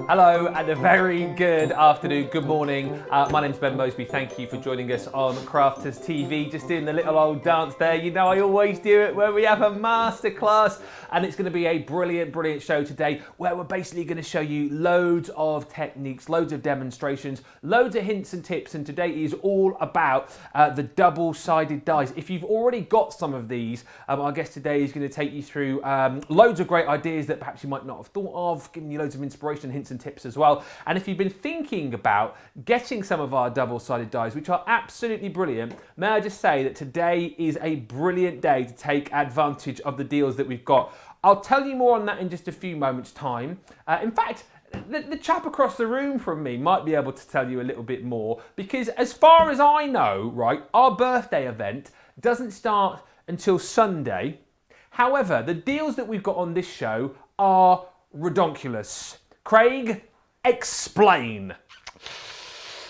Hello and a very good afternoon, good morning. My name's Ben Mosby. Thank you for joining us on Crafters TV. Just doing the little old dance there. You know I always do it where we have a masterclass, and it's going to be a brilliant show today where we're basically going to show you loads of techniques, loads of demonstrations, loads of hints and tips, and today is all about the double-sided dies. If you've already got some of these, our guest today is going to take you through loads of great ideas that perhaps you might not have thought of, giving you loads of inspiration, hints and tips as well. And if you've been thinking about getting some of our double-sided dies, which are absolutely brilliant, may I just say that today is a brilliant day to take advantage of the deals that we've got. I'll tell you more on that in just a few moments' time. In fact, the chap across the room from me might be able to tell you a little bit more, because as far as I know, right, our birthday event doesn't start until Sunday. However, the deals that we've got on this show are redonkulous. Craig, explain.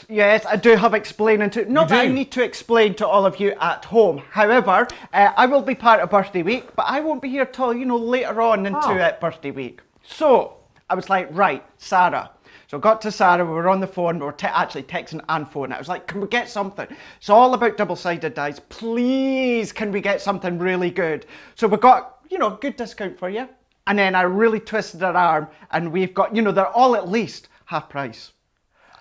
Yes, I do have explaining to. Not that I need to explain to all of you at home. However, I will be part of birthday week, but I won't be here till, later on into birthday week. So I was like, right, Sarah. So I got to Sarah, we were on the phone, we were actually texting and phone. I was like, can we get something? It's all about double-sided dies. Please, can we get something really good? So we got, good discount for you. And then I really twisted her arm, and we've got, they're all at least half price.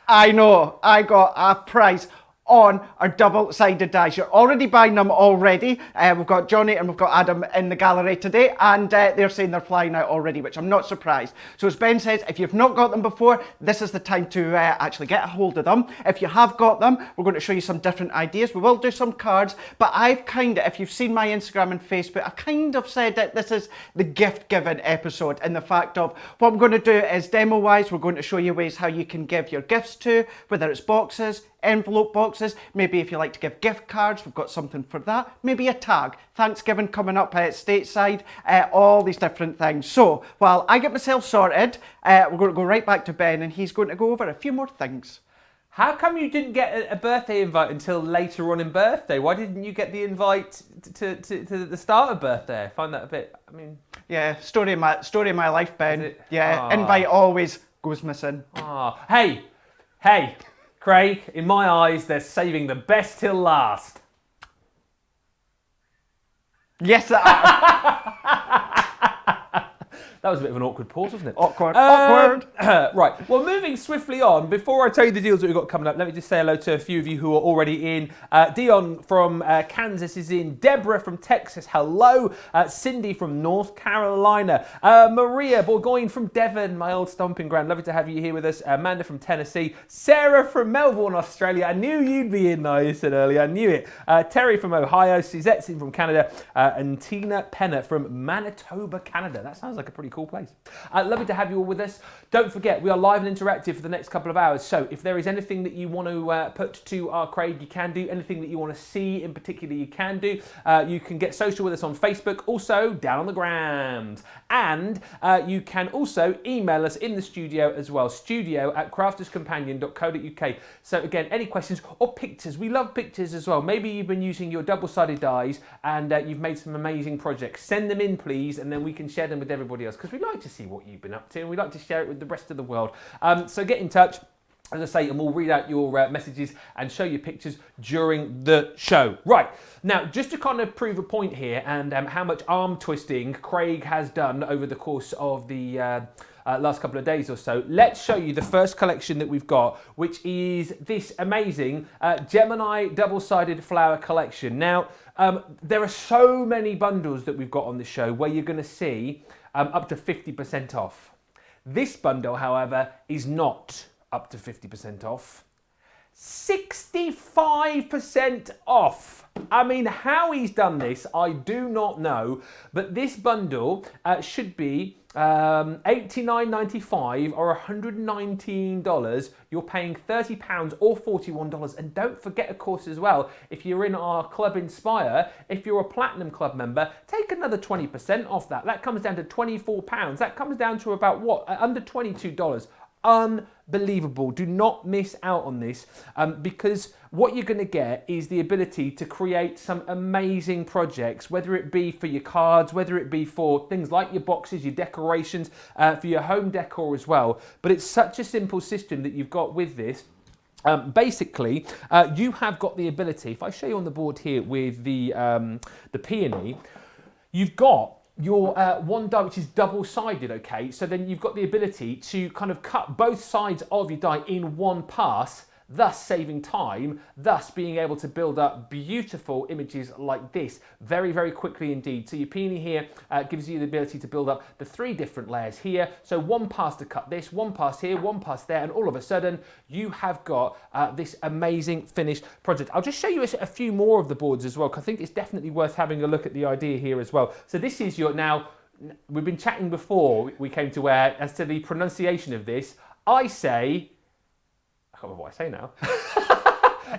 I know, I got half price on our double-sided dies. You're already buying them already. We've got Johnny and we've got Adam in the gallery today, and they're saying they're flying out already, which I'm not surprised. So as Ben says, if you've not got them before, this is the time to actually get a hold of them. If you have got them, we're going to show you some different ideas. We will do some cards, but I've if you've seen my Instagram and Facebook, I kind of said that this is the gift-giving episode, in the fact of what I'm going to do is demo-wise, we're going to show you ways how you can give your gifts to, whether it's boxes, envelope boxes, maybe if you like to give gift cards, we've got something for that, maybe a tag, Thanksgiving coming up stateside, all these different things. So while I get myself sorted, we're going to go right back to Ben, and he's going to go over a few more things. How come you didn't get a birthday invite until later on in birthday? Why didn't you get the invite to the start of birthday? I find that a bit, Yeah, story of my life, Ben. Yeah, invite always goes missing. Hey, Craig, in my eyes, they're saving the best till last. Yes, they are. That was a bit of an awkward pause, wasn't it? Awkward. Right, well, moving swiftly on, before I tell you the deals that we've got coming up, let me just say hello to a few of you who are already in. Dion from Kansas is in. Deborah from Texas, hello. Cindy from North Carolina. Maria Bourgogne from Devon, my old stomping ground. Lovely to have you here with us. Amanda from Tennessee. Sarah from Melbourne, Australia. I knew you'd be in, I said earlier. I knew it. Terry from Ohio. Suzette's in from Canada. And Tina Penner from Manitoba, Canada. That sounds like a pretty cool place. Lovely to have you all with us. Don't forget, we are live and interactive for the next couple of hours. So if there is anything that you want to put to our Craig, you can do. Anything that you want to see in particular, you can do. You can get social with us on Facebook, also down on the grams. And you can also email us in the studio as well, studio@crafterscompanion.co.uk. So again, any questions or pictures, we love pictures as well. Maybe you've been using your double-sided dies and you've made some amazing projects. Send them in, please, and then we can share them with everybody else, because we like to see what you've been up to and we like to share it with the rest of the world. So get in touch, as I say, and we'll read out your messages and show you pictures during the show. Right, now, just to kind of prove a point here and how much arm twisting Craig has done over the course of the last couple of days or so, let's show you the first collection that we've got, which is this amazing Gemini double-sided flower collection. Now, there are so many bundles that we've got on the show where you're going to see up to 50% off. This bundle, however, is not up to 50% off. 65% off. I mean, how he's done this, I do not know, but this bundle should be $89.95 or $119. You're paying £30 or $41. And don't forget, of course, as well, if you're in our Club Inspire, if you're a Platinum Club member, take another 20% off that. That comes down to £24. That comes down to about, what, under $22. unbelievable. Do not miss out on this because what you're going to get is the ability to create some amazing projects, whether it be for your cards, whether it be for things like your boxes, your decorations, for your home decor as well. But it's such a simple system that you've got with this. Basically, you have got the ability, if I show you on the board here with the peony, you've got your one die which is double-sided, okay? So then you've got the ability to kind of cut both sides of your die in one pass, thus saving time, thus being able to build up beautiful images like this very, very quickly indeed. So your peony here gives you the ability to build up the 3 different layers here. So one pass to cut this, one pass here, one pass there, and all of a sudden you have got this amazing finished project. I'll just show you a few more of the boards as well, because I think it's definitely worth having a look at the idea here as well. So this is your, now, we've been chatting before we came to where, as to the pronunciation of this, I say, I can't remember what I say now.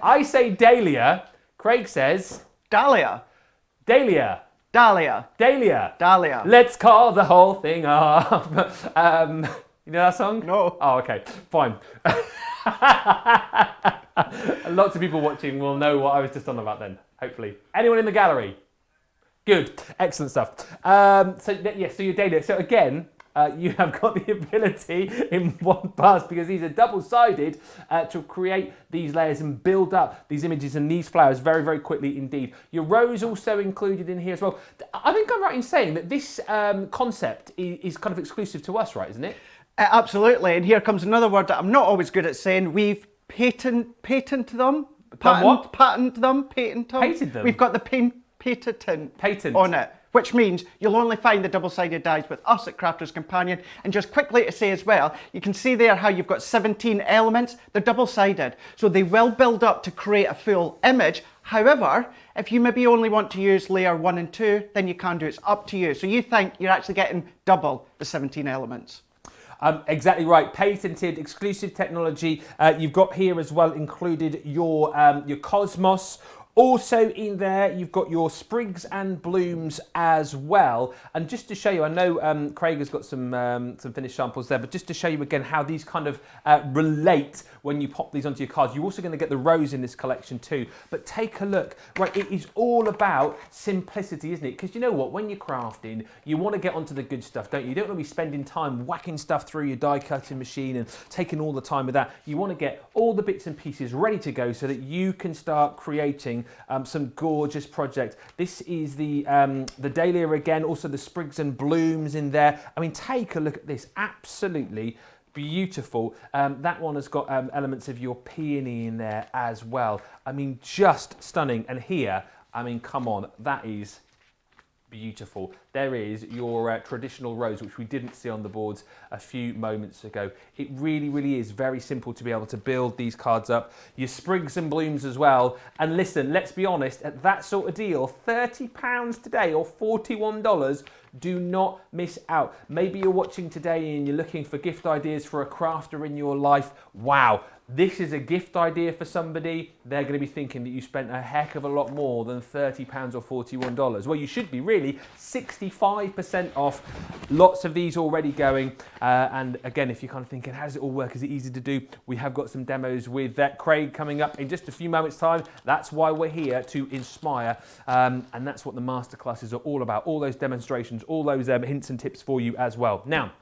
I say Dahlia. Craig says... Dahlia. Dahlia. Dahlia. Dahlia. Dahlia. Let's call the whole thing off. You know that song? No. Oh, okay. Fine. Lots of people watching will know what I was just on about then, hopefully. Anyone in the gallery? Good. Excellent stuff. So your Dahlia. So again... you have got the ability in one pass, because these are double-sided, to create these layers and build up these images and these flowers very, very quickly indeed. Your rose also included in here as well. I think I'm right in saying that this concept is kind of exclusive to us, right, isn't it? Absolutely, and here comes another word that I'm not always good at saying. We've patented them. Patented them. We've got the patent on it, which means you'll only find the double-sided dies with us at Crafter's Companion. And just quickly to say as well, you can see there how you've got 17 elements. They're double-sided, so they will build up to create a full image. However, if you maybe only want to use layer 1 and 2, then you can do it. It's up to you. So you think you're actually getting double the 17 elements. Exactly right. Patented, exclusive technology. You've got here as well included your cosmos. Also in there, you've got your sprigs and blooms as well. And just to show you, I know Craig has got some finished samples there, but just to show you again how these kind of relate when you pop these onto your cards. You're also going to get the rose in this collection too. But take a look, right? It is all about simplicity, isn't it? Because you know what? When you're crafting, you want to get onto the good stuff, don't you? You don't want to be spending time whacking stuff through your die cutting machine and taking all the time with that. You want to get all the bits and pieces ready to go so that you can start creating some gorgeous projects. This is the dahlia again, also the sprigs and blooms in there. I mean, take a look at this, absolutely beautiful. That one has got elements of your peony in there as well. I mean, just stunning. And here, I mean, come on, that is beautiful. There is your traditional rose, which we didn't see on the boards a few moments ago. It really, really is very simple to be able to build these cards up. Your sprigs and blooms as well. And listen, let's be honest, at that sort of deal, £30 today or $41, do not miss out. Maybe you're watching today and you're looking for gift ideas for a crafter in your life. Wow. This is a gift idea for somebody. They're going to be thinking that you spent a heck of a lot more than £30 or $41. Well, you should be really 65% off. Lots of these already going. And again, if you're kind of thinking, how does it all work? Is it easy to do? We have got some demos with Craig coming up in just a few moments' time. That's why we're here, to inspire. And that's what the masterclasses are all about. All those demonstrations, all those hints and tips for you as well. Now,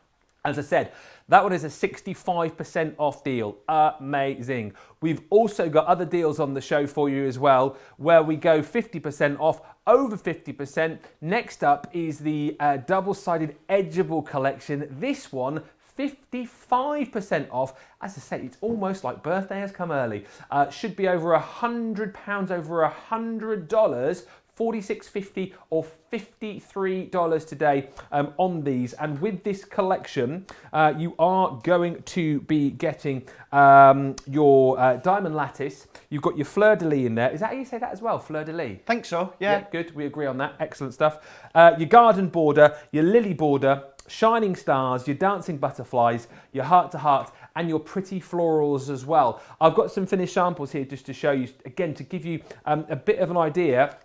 as I said, that one is a 65% off deal. Amazing. We've also got other deals on the show for you as well, where we go 50% off, over 50%. Next up is the double-sided edgeable collection. This one, 55% off. As I say, it's almost like birthday has come early. Should be over £100, over $100. $46.50 or $53 today on these. And with this collection, you are going to be getting your diamond lattice. You've got your fleur-de-lis in there. Is that how you say that as well, fleur-de-lis? Think so, yeah. Good, we agree on that. Excellent stuff. Your garden border, your lily border, shining stars, your dancing butterflies, your heart-to-heart, and your pretty florals as well. I've got some finished samples here just to show you, again, to give you a bit of an idea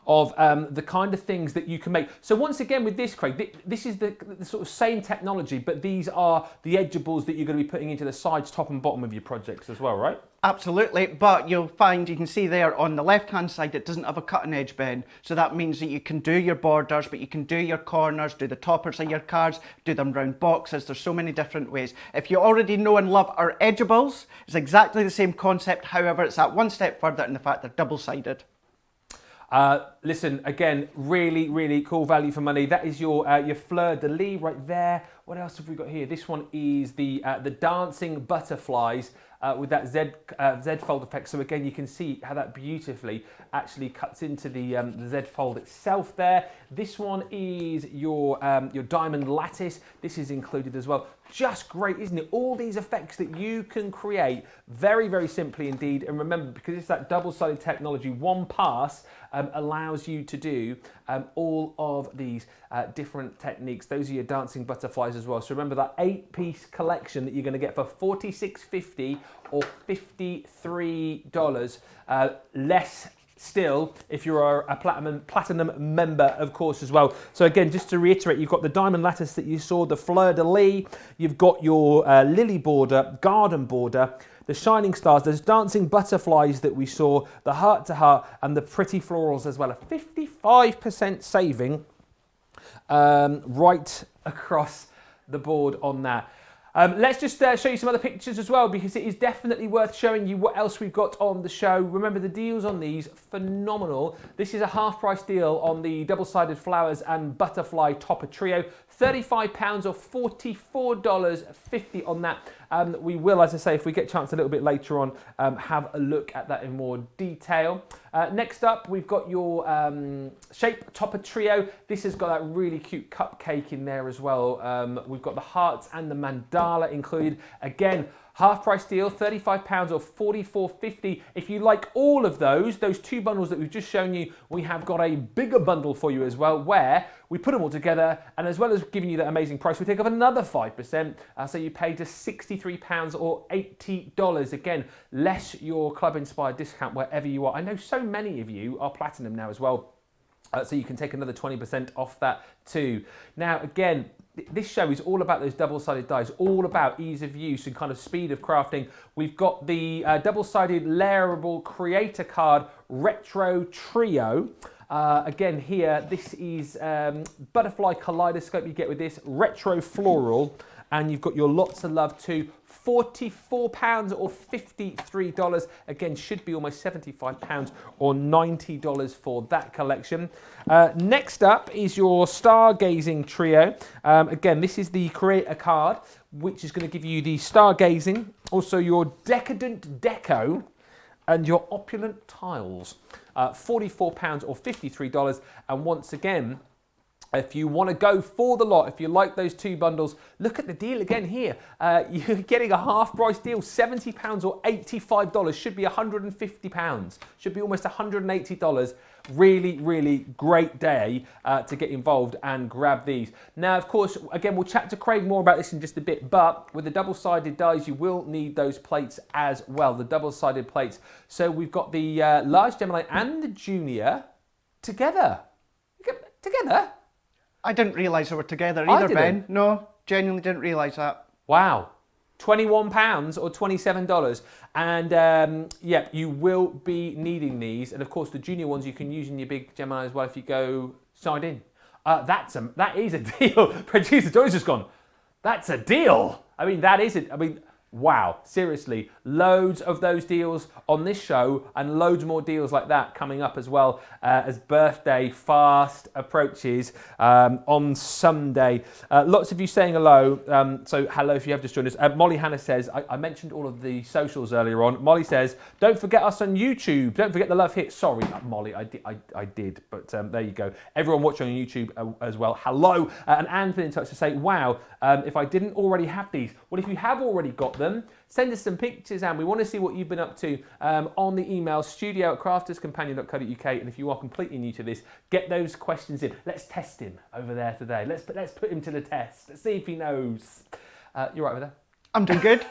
of the kind of things that you can make. So once again with this, Craig, this is the sort of same technology, but these are the edgeables that you're going to be putting into the sides, top and bottom of your projects as well, right? Absolutely, but you'll find, you can see there on the left hand side, it doesn't have a cutting edge bend. So that means that you can do your borders, but you can do your corners, do the toppers of your cards, do them round boxes. There's so many different ways. If you already know and love our edgeables, it's exactly the same concept. However, it's that one step further in the fact they're double-sided. Listen, again, really, really cool value for money. That is your fleur-de-lis right there. What else have we got here? This one is the dancing butterflies with that Z fold effect. So again, you can see how that beautifully actually cuts into the Z fold itself there. This one is your diamond lattice. This is included as well. Just great, isn't it? All these effects that you can create very, very simply indeed. And remember, because it's that double-sided technology, one pass allows you to do all of these different techniques. Those are your dancing butterflies as well. So remember that 8-piece collection that you're going to get for $46.50 or $53 less still if you're a platinum member, of course, as well. So again, just to reiterate, you've got the diamond lattice that you saw, the fleur-de-lis, you've got your lily border, garden border, the shining stars, those dancing butterflies that we saw, the heart-to-heart, and the pretty florals as well. A 55% saving right across the board on that. Let's just show you some other pictures as well, because it is definitely worth showing you what else we've got on the show. Remember, the deals on these, phenomenal. This is a half price deal on the double-sided flowers and butterfly topper trio. £35 or $44.50 on that. We will, as I say, if we get a chance a little bit later on, have a look at that in more detail. Next up, we've got your shape topper trio. This has got that really cute cupcake in there as well. We've got the hearts and the mandala included. Again, half price deal, £35 or $44.50. If you like all of those two bundles that we've just shown you, we have got a bigger bundle for you as well, where we put them all together, and as well as giving you that amazing price, we take off another 5%, so you pay just £63 or $80. Again, less your club inspired discount wherever you are. I know so many of you are platinum now as well, so you can take another 20% off that too. Now, again, this show is all about those double-sided dies, all about ease of use and kind of speed of crafting. We've got the double-sided layerable creator card retro trio. Again here, this is butterfly kaleidoscope you get with this, retro floral, and you've got your lots of love too. £44 or $53. Again, should be almost £75 or $90 for that collection. Next up is your stargazing trio. Again, this is the creator card, which is going to give you the stargazing, also your decadent deco, and your opulent tiles. £44 or $53. And once again, if you want to go for the lot, if you like those two bundles, look at the deal again here. You're getting a half price deal, £70 or $85. Should be £150. Should be almost $180. Really, really great day to get involved and grab these. Now, of course, again, we'll chat to Craig more about this in just a bit, but with the double-sided dies, you will need those plates as well, the double-sided plates. So we've got the large Gemini and the junior together. Together? I didn't realise they were together either, Ben. No, genuinely didn't realise that. Wow. £21 or $27. And yeah, you will be needing these. And of course, the junior ones you can use in your big Gemini as well if you go side in. That is a deal. Producer Joy's just gone, that's a deal. I mean, that is it. I mean, wow, seriously, loads of those deals on this show and loads more deals like that coming up as well as birthday fast approaches on Sunday. Lots of you saying hello, so hello if you have just joined us. Molly Hannah says, I mentioned all of the socials earlier on. Molly says, don't forget us on YouTube. Don't forget the love hit. Sorry, Molly, I did, but there you go. Everyone watching on YouTube as well, hello. And Anne's been in touch to say, wow, if I didn't already have these, well, if you have already got them, send us some pictures, and we want to see what you've been up to on the email studio@crafterscompanion.co.uk. And if you are completely new to this, get those questions in. Let's test him over there today. Let's put him to the test. Let's see if he knows. You right over there? I'm doing good.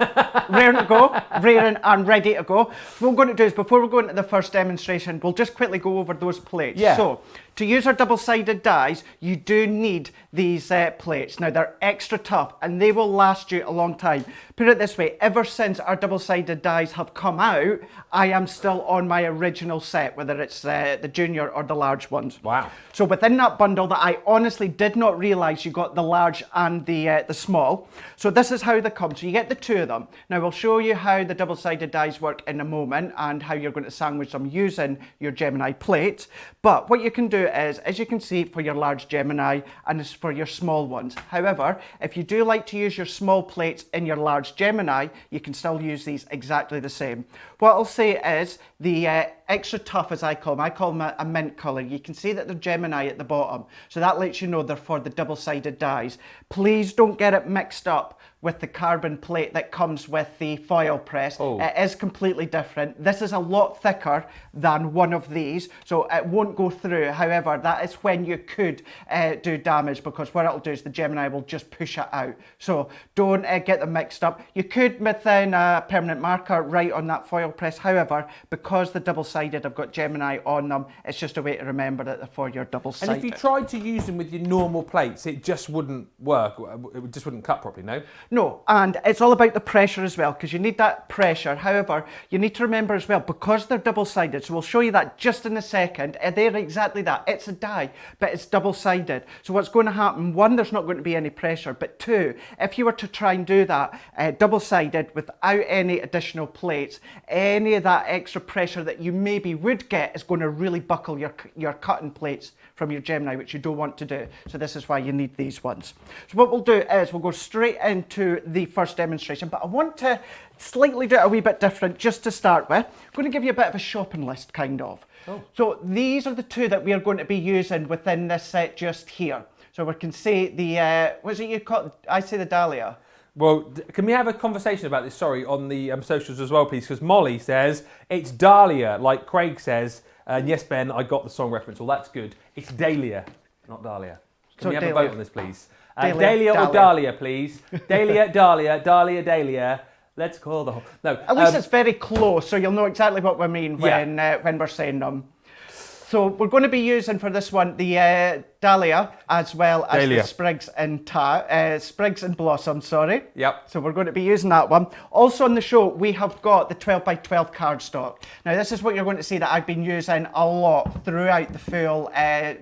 Raring to go, raring and ready to go. What we're going to do is, before we go into the first demonstration, we'll just quickly go over those plates. Yeah. So, to use our double-sided dies, you do need these plates. Now, they're extra tough and they will last you a long time. Put it this way, ever since our double-sided dies have come out, I am still on my original set, whether it's the junior or the large ones. Wow. So within that bundle that I honestly did not realise you got the large and the small. So this is how they come. So you get the two of them. Now we'll show you how the double-sided dies work in a moment and how you're going to sandwich them using your Gemini plates. But what you can do is, as you can see, for your large Gemini and it's for your small ones. However, if you do like to use your small plates in your large Gemini, you can still use these exactly the same. What I'll say is the extra tough, as I call them a mint colour. You can see that they're Gemini at the bottom, so that lets you know they're for the double-sided dies. Please don't get it mixed up with the carbon plate that comes with the foil press. Oh. It is completely different. This is a lot thicker than one of these, so it won't go through. However, that is when you could do damage, because what it'll do is the Gemini will just push it out. So don't get them mixed up. You could, within a permanent marker, write on that foil press. However, because the double-sided have got Gemini on them, it's just a way to remember that they're for your double-sided. And if you tried to use them with your normal plates, it just wouldn't work. It just wouldn't cut properly, no? No, and it's all about the pressure as well, because you need that pressure. However, you need to remember as well, because they're double-sided, so we'll show you that just in a second, they're exactly that. It's a die, but it's double-sided. So what's going to happen, one, there's not going to be any pressure, but two, if you were to try and do that double-sided without any additional plates, any of that extra pressure that you maybe would get is going to really buckle your cutting plates from your Gemini, which you don't want to do. So this is why you need these ones. So what we'll do is we'll go straight into the first demonstration, but I want to slightly do it a wee bit different just to start with. I'm going to give you a bit of a shopping list, kind of. Oh. So these are the two that we are going to be using within this set just here. So we can see the, what's it you call, I say the Dahlia. Well, can we have a conversation about this, sorry, on the socials as well, please? Because Molly says it's Dahlia, like Craig says. And yes, Ben, I got the song reference. Well, that's good. It's Dahlia, not Dahlia. Can we have a vote on this, please? Dahlia or Dahlia, please? Dahlia, Dahlia, Dahlia, Dahlia. Let's call the whole... No. At least it's very close, so you'll know exactly what we mean when we're saying them. So we're going to be using for this one the Dahlia as well as the Sprigs and Blossom, sorry. Yep. So we're going to be using that one. Also on the show, we have got the 12 by 12 cardstock. Now this is what you're going to see that I've been using a lot throughout the full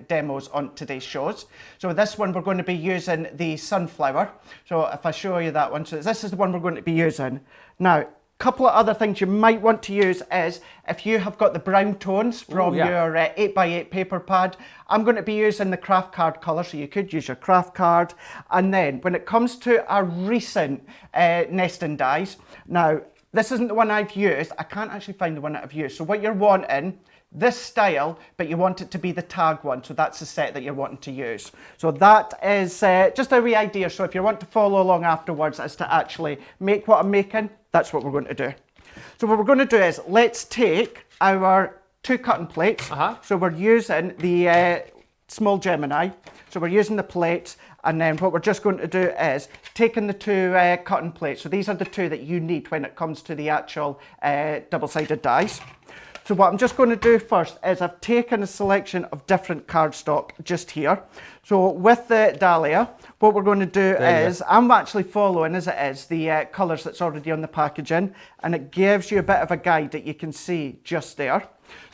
demos on today's shows. So with this one, we're going to be using the Sunflower. So if I show you that one, so this is the one we're going to be using. Now, couple of other things you might want to use is if you have got the brown tones from your 8x8 paper pad. I'm going to be using the craft card colour, so you could use your craft card. And then when it comes to our recent nesting dies, now this isn't the one I've used. I can't actually find the one that I've used. So what you're wanting, this style, but you want it to be the tag one, so that's the set that you're wanting to use. So that is just a wee idea, so if you want to follow along afterwards as to actually make what I'm making, that's what we're going to do. So what we're going to do is, let's take our two cutting plates. So we're using the small Gemini, so we're using the plates, and then what we're just going to do is taking the two cutting plates. So these are the two that you need when it comes to the actual double-sided dies. So what I'm just going to do first is I've taken a selection of different cardstock just here. So with the Dahlia, what we're going to do is, I'm actually following, as it is, the colours that's already on the packaging, and it gives you a bit of a guide that you can see just there.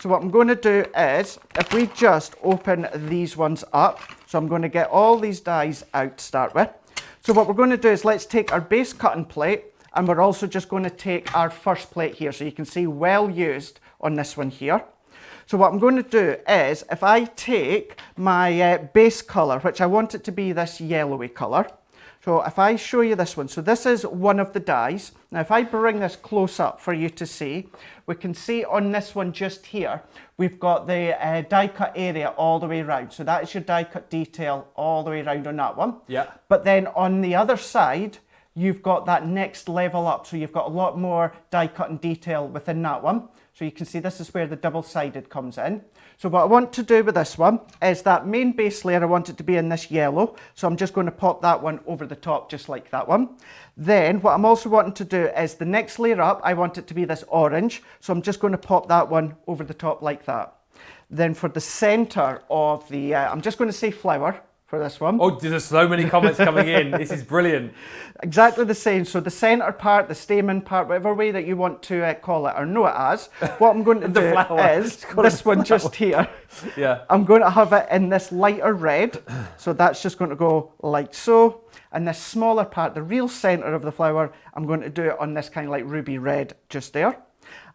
So what I'm going to do is, if we just open these ones up, so I'm going to get all these dies out to start with. So what we're going to do is, let's take our base cutting plate, and we're also just going to take our first plate here, so you can see well used on this one here. So what I'm going to do is, if I take my base colour, which I want it to be this yellowy colour, so if I show you this one, so this is one of the dies. Now if I bring this close up for you to see, we can see on this one just here, we've got the die cut area all the way around. So that is your die cut detail all the way around on that one. Yeah. But then on the other side, you've got that next level up. So you've got a lot more die cut and detail within that one. So you can see this is where the double-sided comes in. So what I want to do with this one is that main base layer, I want it to be in this yellow. So I'm just going to pop that one over the top just like that one. Then what I'm also wanting to do is the next layer up, I want it to be this orange. So I'm just going to pop that one over the top like that. Then for the center of the, I'm just going to say flower for this one. Oh, there's so many comments coming in. This is brilliant. Exactly the same. So the center part, the stamen part, whatever way that you want to call it or know it as, what I'm going to do is this one just here. Yeah. I'm going to have it in this lighter red. So that's just going to go like so. And this smaller part, the real center of the flower, I'm going to do it on this kind of like ruby red just there.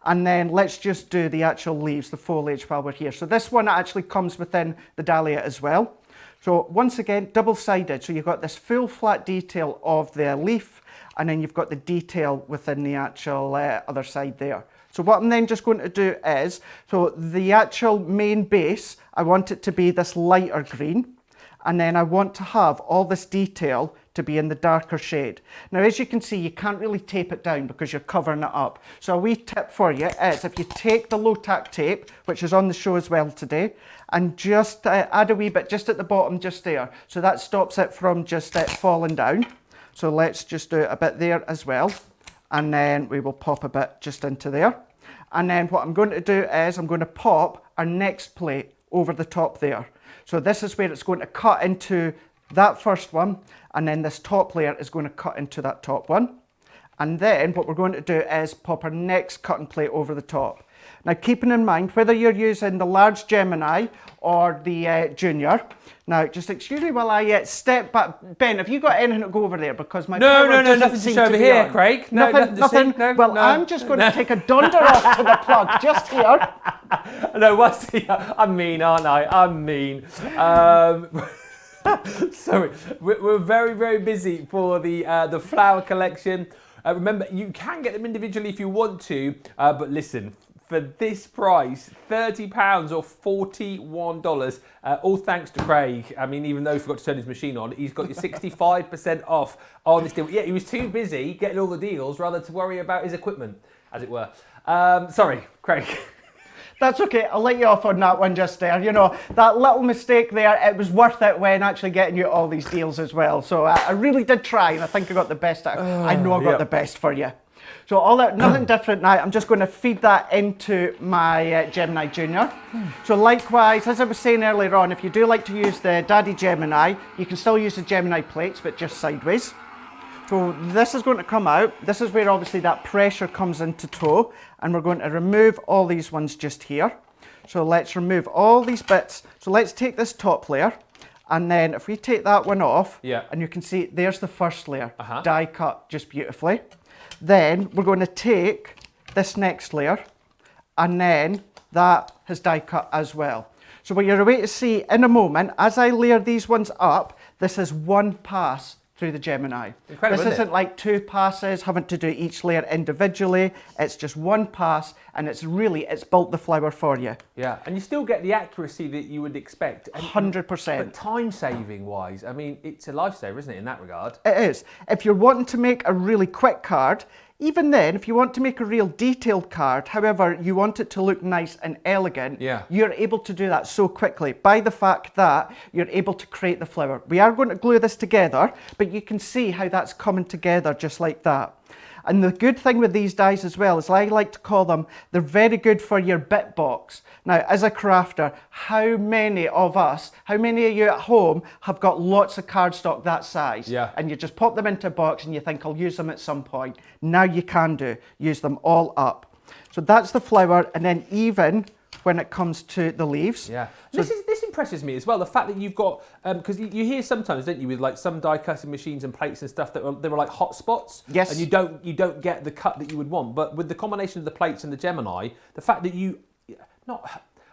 And then let's just do the actual leaves, the foliage while we're here. So this one actually comes within the dahlia as well. So once again, double-sided. So you've got this full flat detail of the leaf, and then you've got the detail within the actual other side there. So what I'm then just going to do is, so the actual main base, I want it to be this lighter green, and then I want to have all this detail to be in the darker shade. Now, as you can see, you can't really tape it down because you're covering it up. So a wee tip for you is if you take the low tack tape, which is on the show as well today, and just add a wee bit just at the bottom, just there. So that stops it from just falling down. So let's just do a bit there as well. And then we will pop a bit just into there. And then what I'm going to do is I'm going to pop our next plate over the top there. So this is where it's going to cut into that first one, and then this top layer is going to cut into that top one. And then what we're going to do is pop our next cutting plate over the top. Now, keeping in mind, whether you're using the large Gemini or the Junior, now just excuse me while I step back. Ben, have you got anything to go over there? Because my No, nothing nothing to show over here, on. Craig. No, nothing. No, well, no. I'm just going to take a donder off to the plug, just here. No, what's the, I'm mean, aren't I? I'm mean. Sorry, we're very, very busy for the flower collection. Remember, you can get them individually if you want to, but listen, for this price, £30 or $41, all thanks to Craig. I mean, even though he forgot to turn his machine on, he's got you 65% off on this deal. Yeah, he was too busy getting all the deals rather to worry about his equipment, as it were. Sorry, Craig. That's okay, I'll let you off on that one just there. You know, that little mistake there, it was worth it when actually getting you all these deals as well. So I really did try, and I think I got the best. I know I got the best for you. So all that, nothing different now. I'm just going to feed that into my Gemini Junior. So likewise, as I was saying earlier on, if you do like to use the Daddy Gemini, you can still use the Gemini plates, but just sideways. So this is going to come out. This is where obviously that pressure comes into tow, and we're going to remove all these ones just here. So let's remove all these bits. So let's take this top layer, and then if we take that one off, and you can see there's the first layer, die cut just beautifully. Then we're going to take this next layer, and then that has die cut as well. So what you're away to see in a moment, as I layer these ones up, this is one pass through the Gemini. Incredible, this isn't like two passes, having to do each layer individually. It's just one pass, and it's built the flower for you. Yeah, and you still get the accuracy that you would expect. 100%. But time-saving wise, I mean, it's a lifesaver, isn't it, in that regard? It is. If you're wanting to make a really quick card, even then, if you want to make a real detailed card, however, you want it to look nice and elegant, you're able to do that so quickly by the fact that you're able to create the flower. We are going to glue this together, but you can see how that's coming together just like that. And the good thing with these dies as well is I like to call them, they're very good for your bit box. Now, as a crafter, how many of you at home have got lots of cardstock that size? And you just pop them into a box and you think, I'll use them at some point. Now you can use them all up. So that's the flower, and then even when it comes to the leaves. So this impresses me as well, the fact that you've got, because you hear sometimes, don't you, with like some die cutting machines and plates and stuff that there are like hot spots. And you don't get the cut that you would want. But with the combination of the plates and the Gemini, the fact that I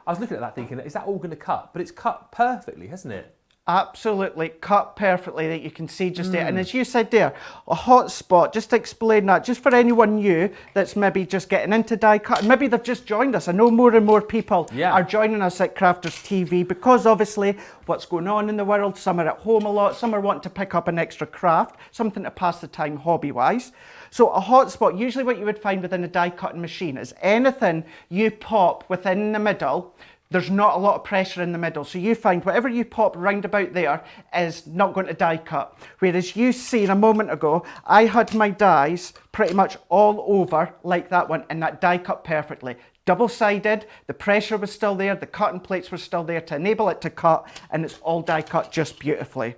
was looking at that thinking, is that all going to cut? But it's cut perfectly, hasn't it? Absolutely, cut perfectly that you can see just there. And as you said there, a hot spot, just to explain that, just for anyone new that's maybe just getting into die cutting, maybe they've just joined us. I know more and more people are joining us at Crafters TV because obviously what's going on in the world, some are at home a lot, some are wanting to pick up an extra craft, something to pass the time hobby-wise. So a hot spot, usually what you would find within a die cutting machine is anything you pop within the middle, there's not a lot of pressure in the middle. So you find whatever you pop round about there is not going to die cut. Whereas you seen a moment ago, I had my dies pretty much all over like that one, and that die cut perfectly. Double-sided, the pressure was still there, the cutting plates were still there to enable it to cut, and it's all die cut just beautifully.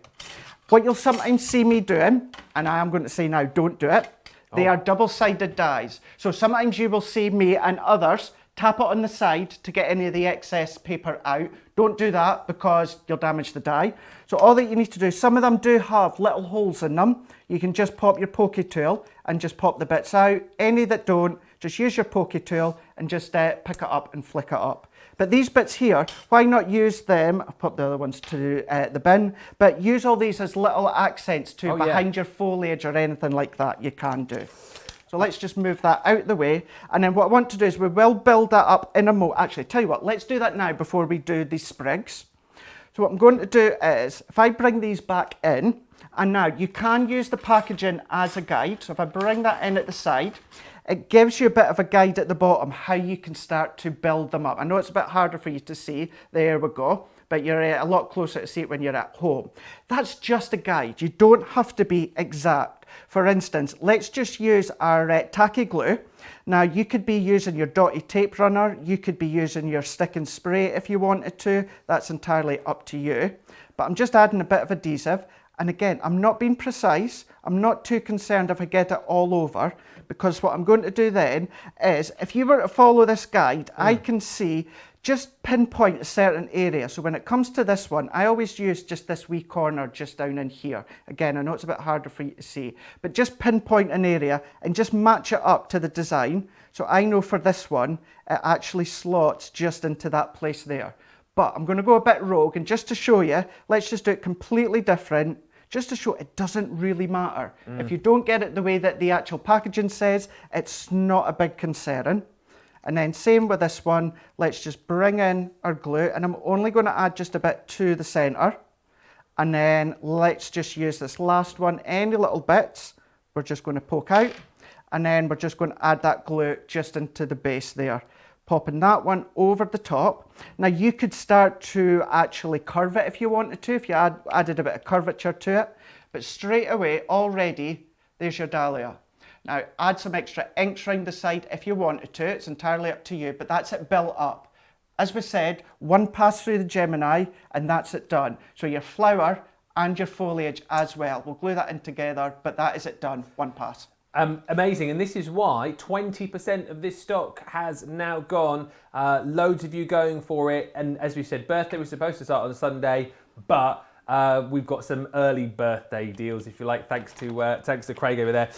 What you'll sometimes see me doing, and I am going to say now, don't do it, they are double-sided dies. So sometimes you will see me and others tap it on the side to get any of the excess paper out. Don't do that because you'll damage the die. So all that you need to do, some of them do have little holes in them. You can just pop your pokey tool and just pop the bits out. Any that don't, just use your pokey tool and just pick it up and flick it up. But these bits here, why not use them? I've put the other ones to the bin, but use all these as little accents to behind your foliage or anything like that, you can do. So let's just move that out of the way. And then what I want to do is we will build that up in a moment. Actually, tell you what, let's do that now before we do these sprigs. So what I'm going to do is, if I bring these back in, and now you can use the packaging as a guide. So if I bring that in at the side, it gives you a bit of a guide at the bottom how you can start to build them up. I know it's a bit harder for you to see. There we go. But you're a lot closer to see it when you're at home. That's just a guide. You don't have to be exact. For instance, let's just use our tacky glue. Now you could be using your dotty tape runner, you could be using your stick and spray if you wanted to, that's entirely up to you. But I'm just adding a bit of adhesive, and again, I'm not being precise, I'm not too concerned if I get it all over, because what I'm going to do then is, if you were to follow this guide, I can see just pinpoint a certain area. So when it comes to this one, I always use just this wee corner just down in here. Again, I know it's a bit harder for you to see, but just pinpoint an area and just match it up to the design. So I know for this one, it actually slots just into that place there. But I'm going to go a bit rogue, and just to show you, let's just do it completely different, just to show it doesn't really matter. If you don't get it the way that the actual packaging says, it's not a big concern. And then same with this one, let's just bring in our glue, and I'm only going to add just a bit to the centre. And then let's just use this last one, any little bits, we're just going to poke out, and then we're just going to add that glue just into the base there. Popping that one over the top. Now you could start to actually curve it if you wanted to, if you added a bit of curvature to it, but straight away already, there's your dahlia. Now, add some extra inks around the side if you wanted to. It's entirely up to you, but that's it built up. As we said, one pass through the Gemini, and that's it done. So your flower and your foliage as well. We'll glue that in together, but that is it done, one pass. Amazing, and this is why 20% of this stock has now gone. Loads of you going for it, and as we said, birthday was supposed to start on Sunday, but we've got some early birthday deals, if you like, thanks to Craig over there.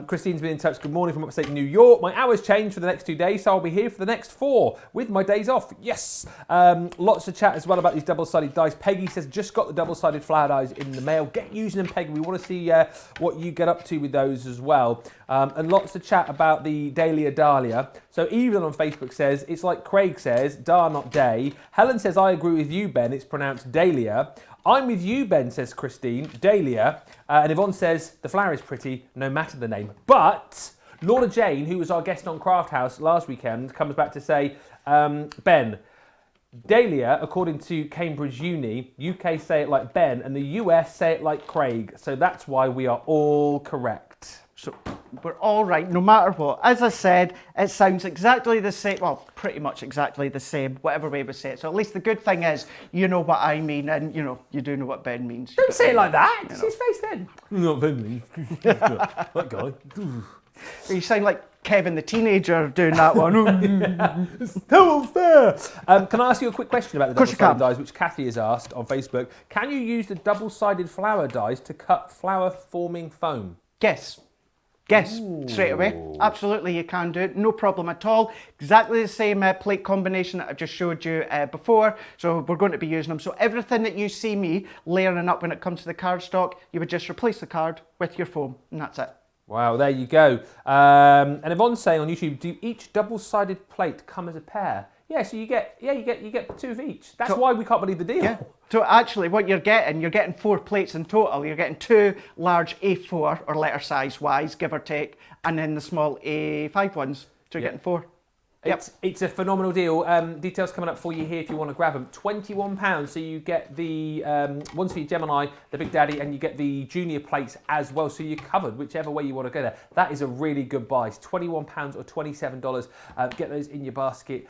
Christine's been in touch. Good morning from upstate New York. My hours changed for the next 2 days, so I'll be here for the next 4 with my days off. Yes. Lots of chat as well about these double-sided dies. Peggy says, just got the double-sided flower dies in the mail. Get using them, Peggy. We want to see what you get up to with those as well. And lots of chat about the Dahlia. So Evelyn on Facebook says, it's like Craig says, Dar not day. Helen says, I agree with you, Ben. It's pronounced Dahlia. I'm with you, Ben, says Christine. Dahlia. And Yvonne says, the flower is pretty, no matter the name. But Laura Jane, who was our guest on Craft House last weekend, comes back to say, Ben, Dahlia, according to Cambridge Uni, UK say it like Ben, and the US say it like Craig. So that's why we are all correct. So we're all right, no matter what. As I said, it sounds exactly the same, well, pretty much exactly the same, whatever way we say it. So at least the good thing is, you know what I mean, and you know, you do know what Ben means. Don't say it like that. It's his face then. Not Ben means. That guy. You sound like Kevin the teenager doing that one. It's so fair. Can I ask you a quick question about the double-sided dies, which Kathy has asked on Facebook? Can you use the double-sided flower dies to cut flower-forming foam? Yes. Yes, straight away. Absolutely, you can do it. No problem at all. Exactly the same plate combination that I just showed you before. So we're going to be using them. So everything that you see me layering up when it comes to the cardstock, you would just replace the card with your foam, and that's it. Wow, there you go. And Yvonne's saying on YouTube, do each double-sided plate come as a pair? Yeah, so you get two of each. That's why we can't believe the deal. Yeah. So actually what you're getting 4 plates in total. You're getting 2 large A4 or letter size wise, give or take, and then the small A5 ones. So you're getting 4. It's a phenomenal deal. Details coming up for you here if you want to grab them. £21, so you get the ones for your Gemini, the Big Daddy, and you get the junior plates as well. So you're covered, whichever way you want to go there. That is a really good buy. It's £21 or $27. Get those in your basket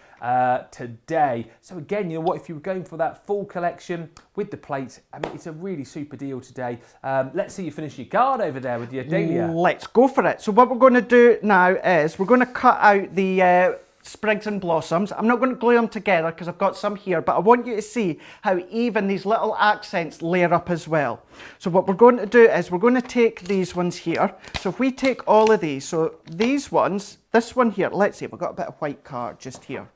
today. So again, you know what? If you were going for that full collection with the plates, I mean, it's a really super deal today. Let's see you finish your card over there with your dahlia. Let's go for it. So what we're going to do now is we're going to cut out the sprigs and blossoms. I'm not going to glue them together because I've got some here, but I want you to see how even these little accents layer up as well. So what we're going to do is we're going to take these ones here. So if we take all of these, so these ones, this one here, let's see if I've got a bit of white card just here.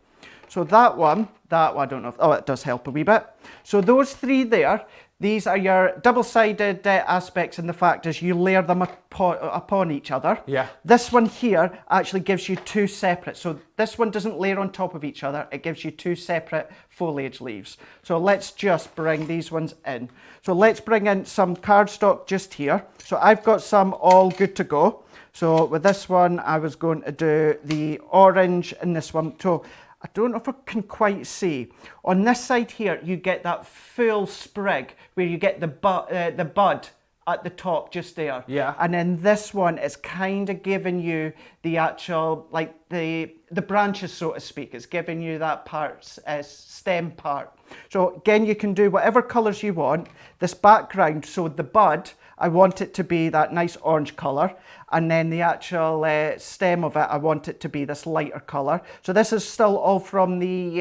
So that one, I don't know if, oh, it does help a wee bit. So those 3 there, these are your double-sided aspects, and the fact is you layer them upon each other. Yeah. This one here actually gives you 2 separate. So this one doesn't layer on top of each other. It gives you 2 separate foliage leaves. So let's just bring these ones in. So let's bring in some cardstock just here. So I've got some all good to go. So with this one, I was going to do the orange in this one. So I don't know if I can quite see. On this side here, you get that full sprig where you get the bud at the top just there. Yeah. And then this one is kind of giving you the actual, like the branches, so to speak. It's giving you that part, stem part. So again, you can do whatever colours you want. This background, so the bud, I want it to be that nice orange colour, and then the actual stem of it, I want it to be this lighter colour. So this is still all from the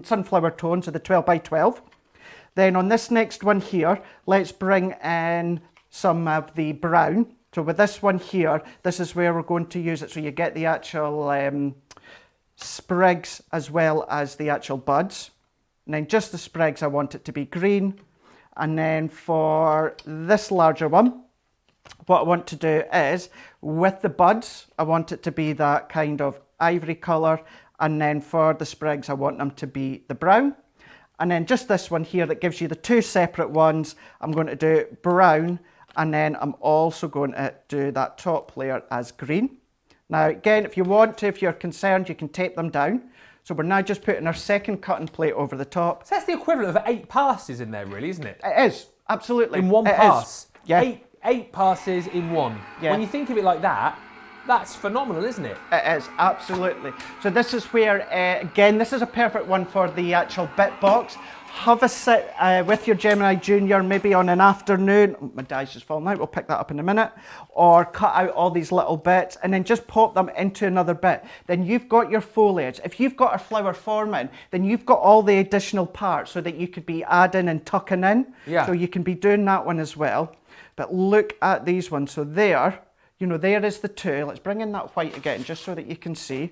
sunflower tones of the 12 by 12. Then on this next one here, let's bring in some of the brown. So with this one here, this is where we're going to use it. So you get the actual sprigs as well as the actual buds. And then just the sprigs, I want it to be green. And then for this larger one, what I want to do is, with the buds, I want it to be that kind of ivory colour. And then for the sprigs, I want them to be the brown. And then just this one here that gives you the 2 separate ones, I'm going to do brown. And then I'm also going to do that top layer as green. Now, again, if you want to, if you're concerned, you can tape them down. So we're now just putting our second cutting plate over the top. So that's the equivalent of 8 passes in there, really, isn't it? It is, absolutely. In one pass. Yeah. 8 passes in one. Yeah. When you think of it like that, that's phenomenal, isn't it? It is, absolutely. So this is where, again, this is a perfect one for the actual bit box. Have a sit with your Gemini Junior, maybe on an afternoon. Oh, my die's just fallen out, we'll pick that up in a minute. Or cut out all these little bits and then just pop them into another bit. Then you've got your foliage. If you've got a flower forming, then you've got all the additional parts so that you could be adding and tucking in. Yeah. So you can be doing that one as well. But look at these ones. So there, you know, there is the 2. Let's bring in that white again, just so that you can see.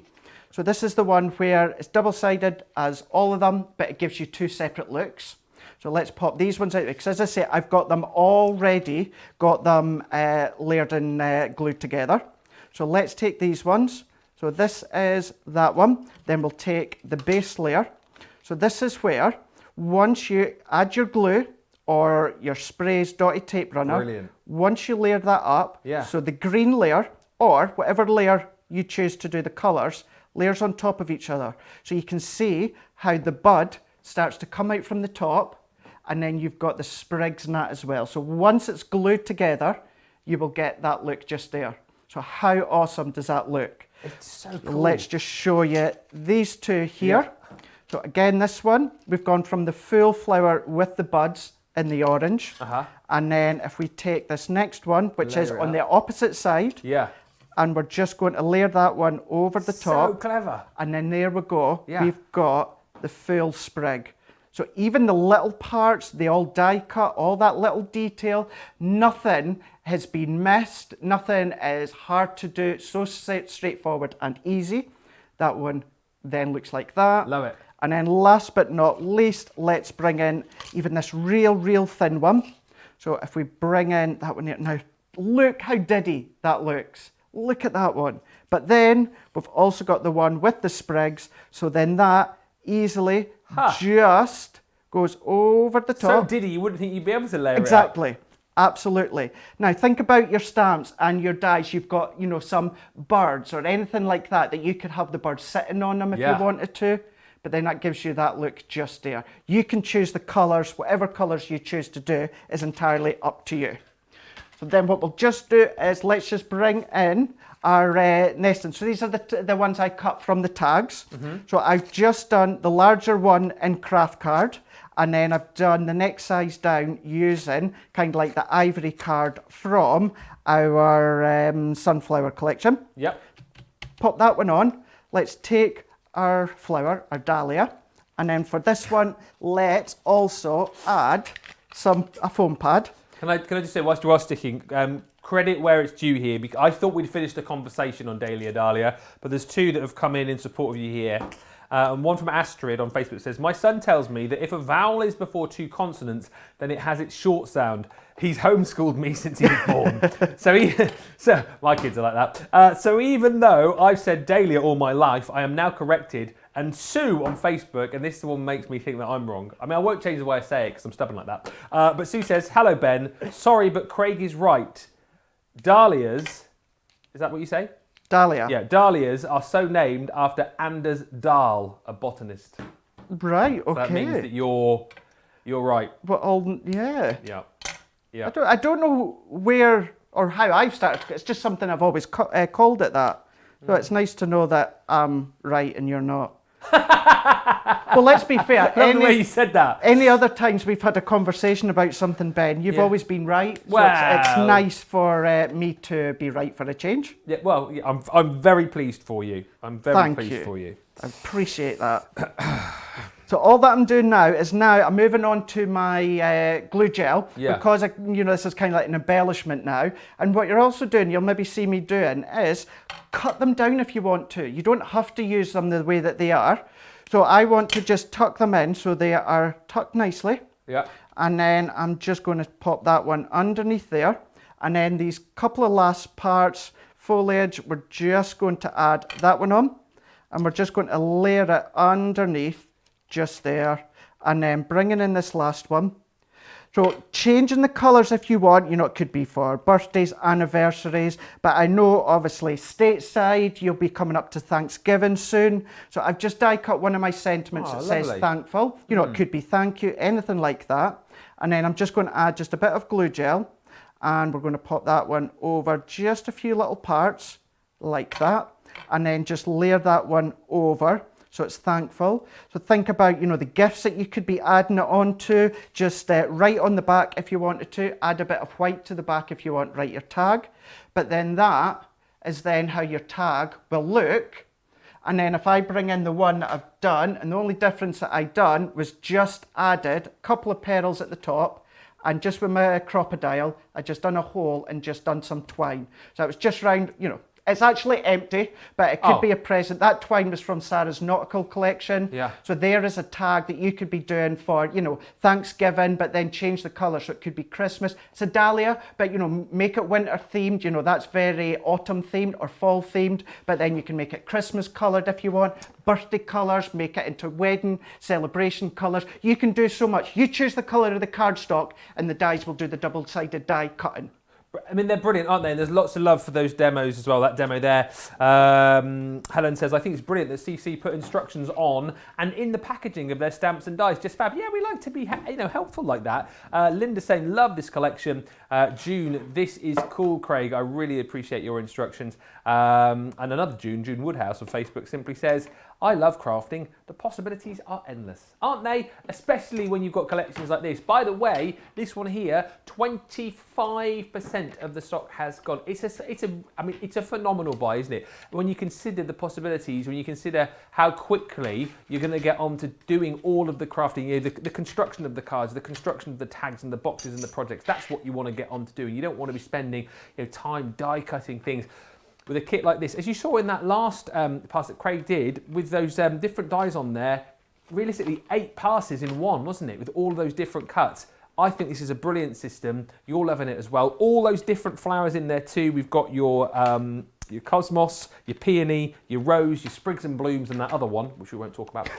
So this is the one where it's double-sided as all of them, but it gives you 2 separate looks. So let's pop these ones out, because as I say, I've got them already, got them layered and glued together. So let's take these ones. So this is that one. Then we'll take the base layer. So this is where, once you add your glue or your sprays dotted tape runner, brilliant. Once you layer that up, yeah. So the green layer, or whatever layer you choose to do the colours, layers on top of each other. So you can see how the bud starts to come out from the top, and then you've got the sprigs and that as well. So once it's glued together, you will get that look just there. So how awesome does that look? It's so cool. Let's just show you these 2 here. Yeah. So again, this one, we've gone from the full flower with the buds in the orange. And then if we take this next one, which is on the opposite side. Yeah. And we're just going to layer that one over the top. So clever. And then there we go. Yeah. We've got the full sprig. So even the little parts, they all die cut, all that little detail, nothing has been missed, nothing is hard to do. It's so straightforward and easy. That one then looks like that. Love it. And then last but not least, let's bring in even this real thin one. So if we bring in that one here, now look how diddy that looks. Look at that one. But then we've also got the one with the sprigs. So then that easily just goes over the top. So diddy, you wouldn't think you'd be able to layer Exactly. Absolutely. Now think about your stamps and your dies. You've got, you know, some birds or anything like that you could have the birds sitting on them if you wanted to. But then that gives you that look just there. You can choose the colours. Whatever colours you choose to do is entirely up to you. So then what we'll just do is let's just bring in our nesting. So these are the ones I cut from the tags. So I've just done the larger one in craft card, and then I've done the next size down using kind of like the ivory card from our sunflower collection. Yep. Pop that one on. Let's take our flower, our dahlia, and then for this one, let's also add a foam pad. Can I just say, whilst you are sticking, credit where it's due here, because I thought we'd finished the conversation on Dahlia, but there's two that have come in support of you here. And one from Astrid on Facebook says, my son tells me that if a vowel is before two consonants, then it has its short sound. He's homeschooled me since he was born. so my kids are like that. So even though I've said Dahlia all my life, I am now corrected. And Sue on Facebook, and this one makes me think that I'm wrong. I mean, I won't change the way I say it because I'm stubborn like that. But Sue says, hello, Ben. Sorry, but Craig is right. Dahlias, is that what you say? Dahlia. Yeah, dahlias are so named after Anders Dahl, a botanist. Right, okay. So that means that you're right. Well, yeah. Yeah. Yeah. I don't know where or how I've started. It's just something I've always called it that. So it's nice to know that I'm right and you're not. Well, let's be fair. I love the way you said that. Any other times we've had a conversation about something, Ben, you've always been right. So Wow. it's nice for me to be right for a change. Yeah, well, yeah, I'm very pleased for you. I'm very pleased for you. I appreciate that. So all that I'm doing now is I'm moving on to my glue gel because this is kind of like an embellishment now. And what you're also doing, you'll maybe see me doing, is cut them down if you want to. You don't have to use them the way that they are. So I want to just tuck them in so they are tucked nicely. Yeah. And then I'm just going to pop that one underneath there. And then these couple of last parts, foliage, we're just going to add that one on. And we're just going to layer it underneath just there, and then bringing in this last one. So changing the colours if you want, it could be for birthdays, anniversaries, but I know obviously stateside, you'll be coming up to Thanksgiving soon. So I've just die cut one of my sentiments that says thankful. It could be thank you, anything like that. And then I'm just going to add just a bit of glue gel, and we're going to pop that one over just a few little parts like that, and then just layer that one over. So it's thankful. So think about, the gifts that you could be adding it onto. Just right on the back if you wanted to. Add a bit of white to the back if you want, write your tag. But then that is then how your tag will look. And then if I bring in the one that I've done, and the only difference that I've done was just added a couple of petals at the top, and just with my crocodile, I just done a hole and just done some twine. So it was just round, it's actually empty, but it could be a present. That twine was from Sarah's nautical collection. Yeah. So there is a tag that you could be doing for, Thanksgiving, but then change the colour. So it could be Christmas. It's a dahlia, but, make it winter themed. That's very autumn themed or fall themed. But then you can make it Christmas coloured if you want. Birthday colours, make it into wedding, celebration colours. You can do so much. You choose the colour of the cardstock and the dies will do the double-sided die cutting. I mean, they're brilliant, aren't they? And there's lots of love for those demos as well, that demo there. Helen says, I think it's brilliant that CC put instructions on and in the packaging of their stamps and dies. Just fab. Yeah, we like to be helpful like that. Linda saying, love this collection. June, this is cool, Craig. I really appreciate your instructions. And another June Woodhouse on Facebook simply says, I love crafting. The possibilities are endless, aren't they? Especially when you've got collections like this. By the way, this one here, 25% of the stock has gone. It's a phenomenal buy, isn't it? When you consider the possibilities, when you consider how quickly you're going to get on to doing all of the crafting, you know, the construction of the cards, the construction of the tags and the boxes and the projects. That's what you want to get on to do. You don't want to be spending, you know, time die cutting things. With a kit like this, as you saw in that last pass that Craig did, with those different dies on there, realistically 8 passes in one, wasn't it? With all of those different cuts. I think this is a brilliant system. You're loving it as well. All those different flowers in there too. We've got your cosmos, your peony, your rose, your sprigs and blooms, and that other one, which we won't talk about.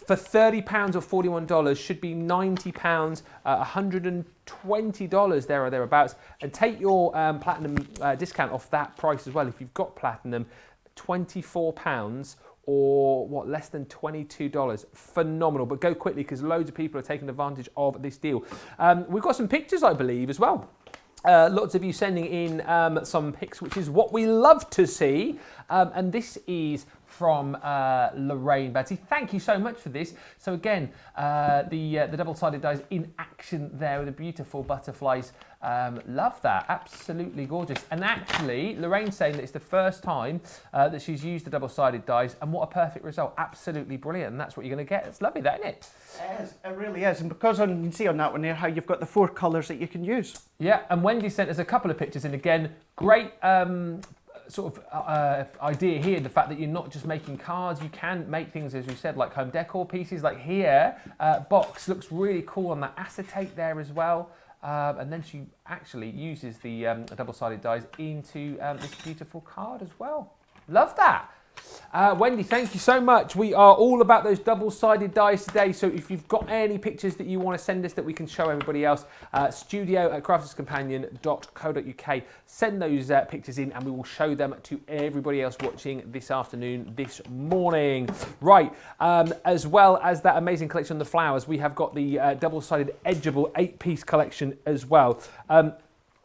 For £30 or $41, should be £90, $120 there or thereabouts. And take your platinum discount off that price as well. If you've got platinum, £24 or what, less than $22. Phenomenal. But go quickly because loads of people are taking advantage of this deal. We've got some pictures, I believe, as well. Lots of you sending in some pics, which is what we love to see. And this is from Lorraine Badsey. Thank you so much for this. So again, the double-sided dies in action there with the beautiful butterflies. Love that, absolutely gorgeous. And actually, Lorraine's saying that it's the first time that she's used the double-sided dies, and what a perfect result. Absolutely brilliant, and that's what you're going to get. It's lovely, that, isn't it? It is, it really is. And because you can see on that one there how you've got the 4 colours that you can use. Yeah, and Wendy sent us a couple of pictures, and again, great sort of idea here, the fact that you're not just making cards, you can make things, as we said, like home decor pieces. Like here, box looks really cool on that acetate there as well. And then she actually uses the double-sided dies into this beautiful card as well. Love that. Wendy, thank you so much. We are all about those double-sided dies today, so if you've got any pictures that you want to send us that we can show everybody else, studio@crafterscompanion.co.uk. Send those pictures in and we will show them to everybody else watching this afternoon, this morning. Right, as well as that amazing collection of the flowers, we have got the double-sided edgeable 8-piece collection as well.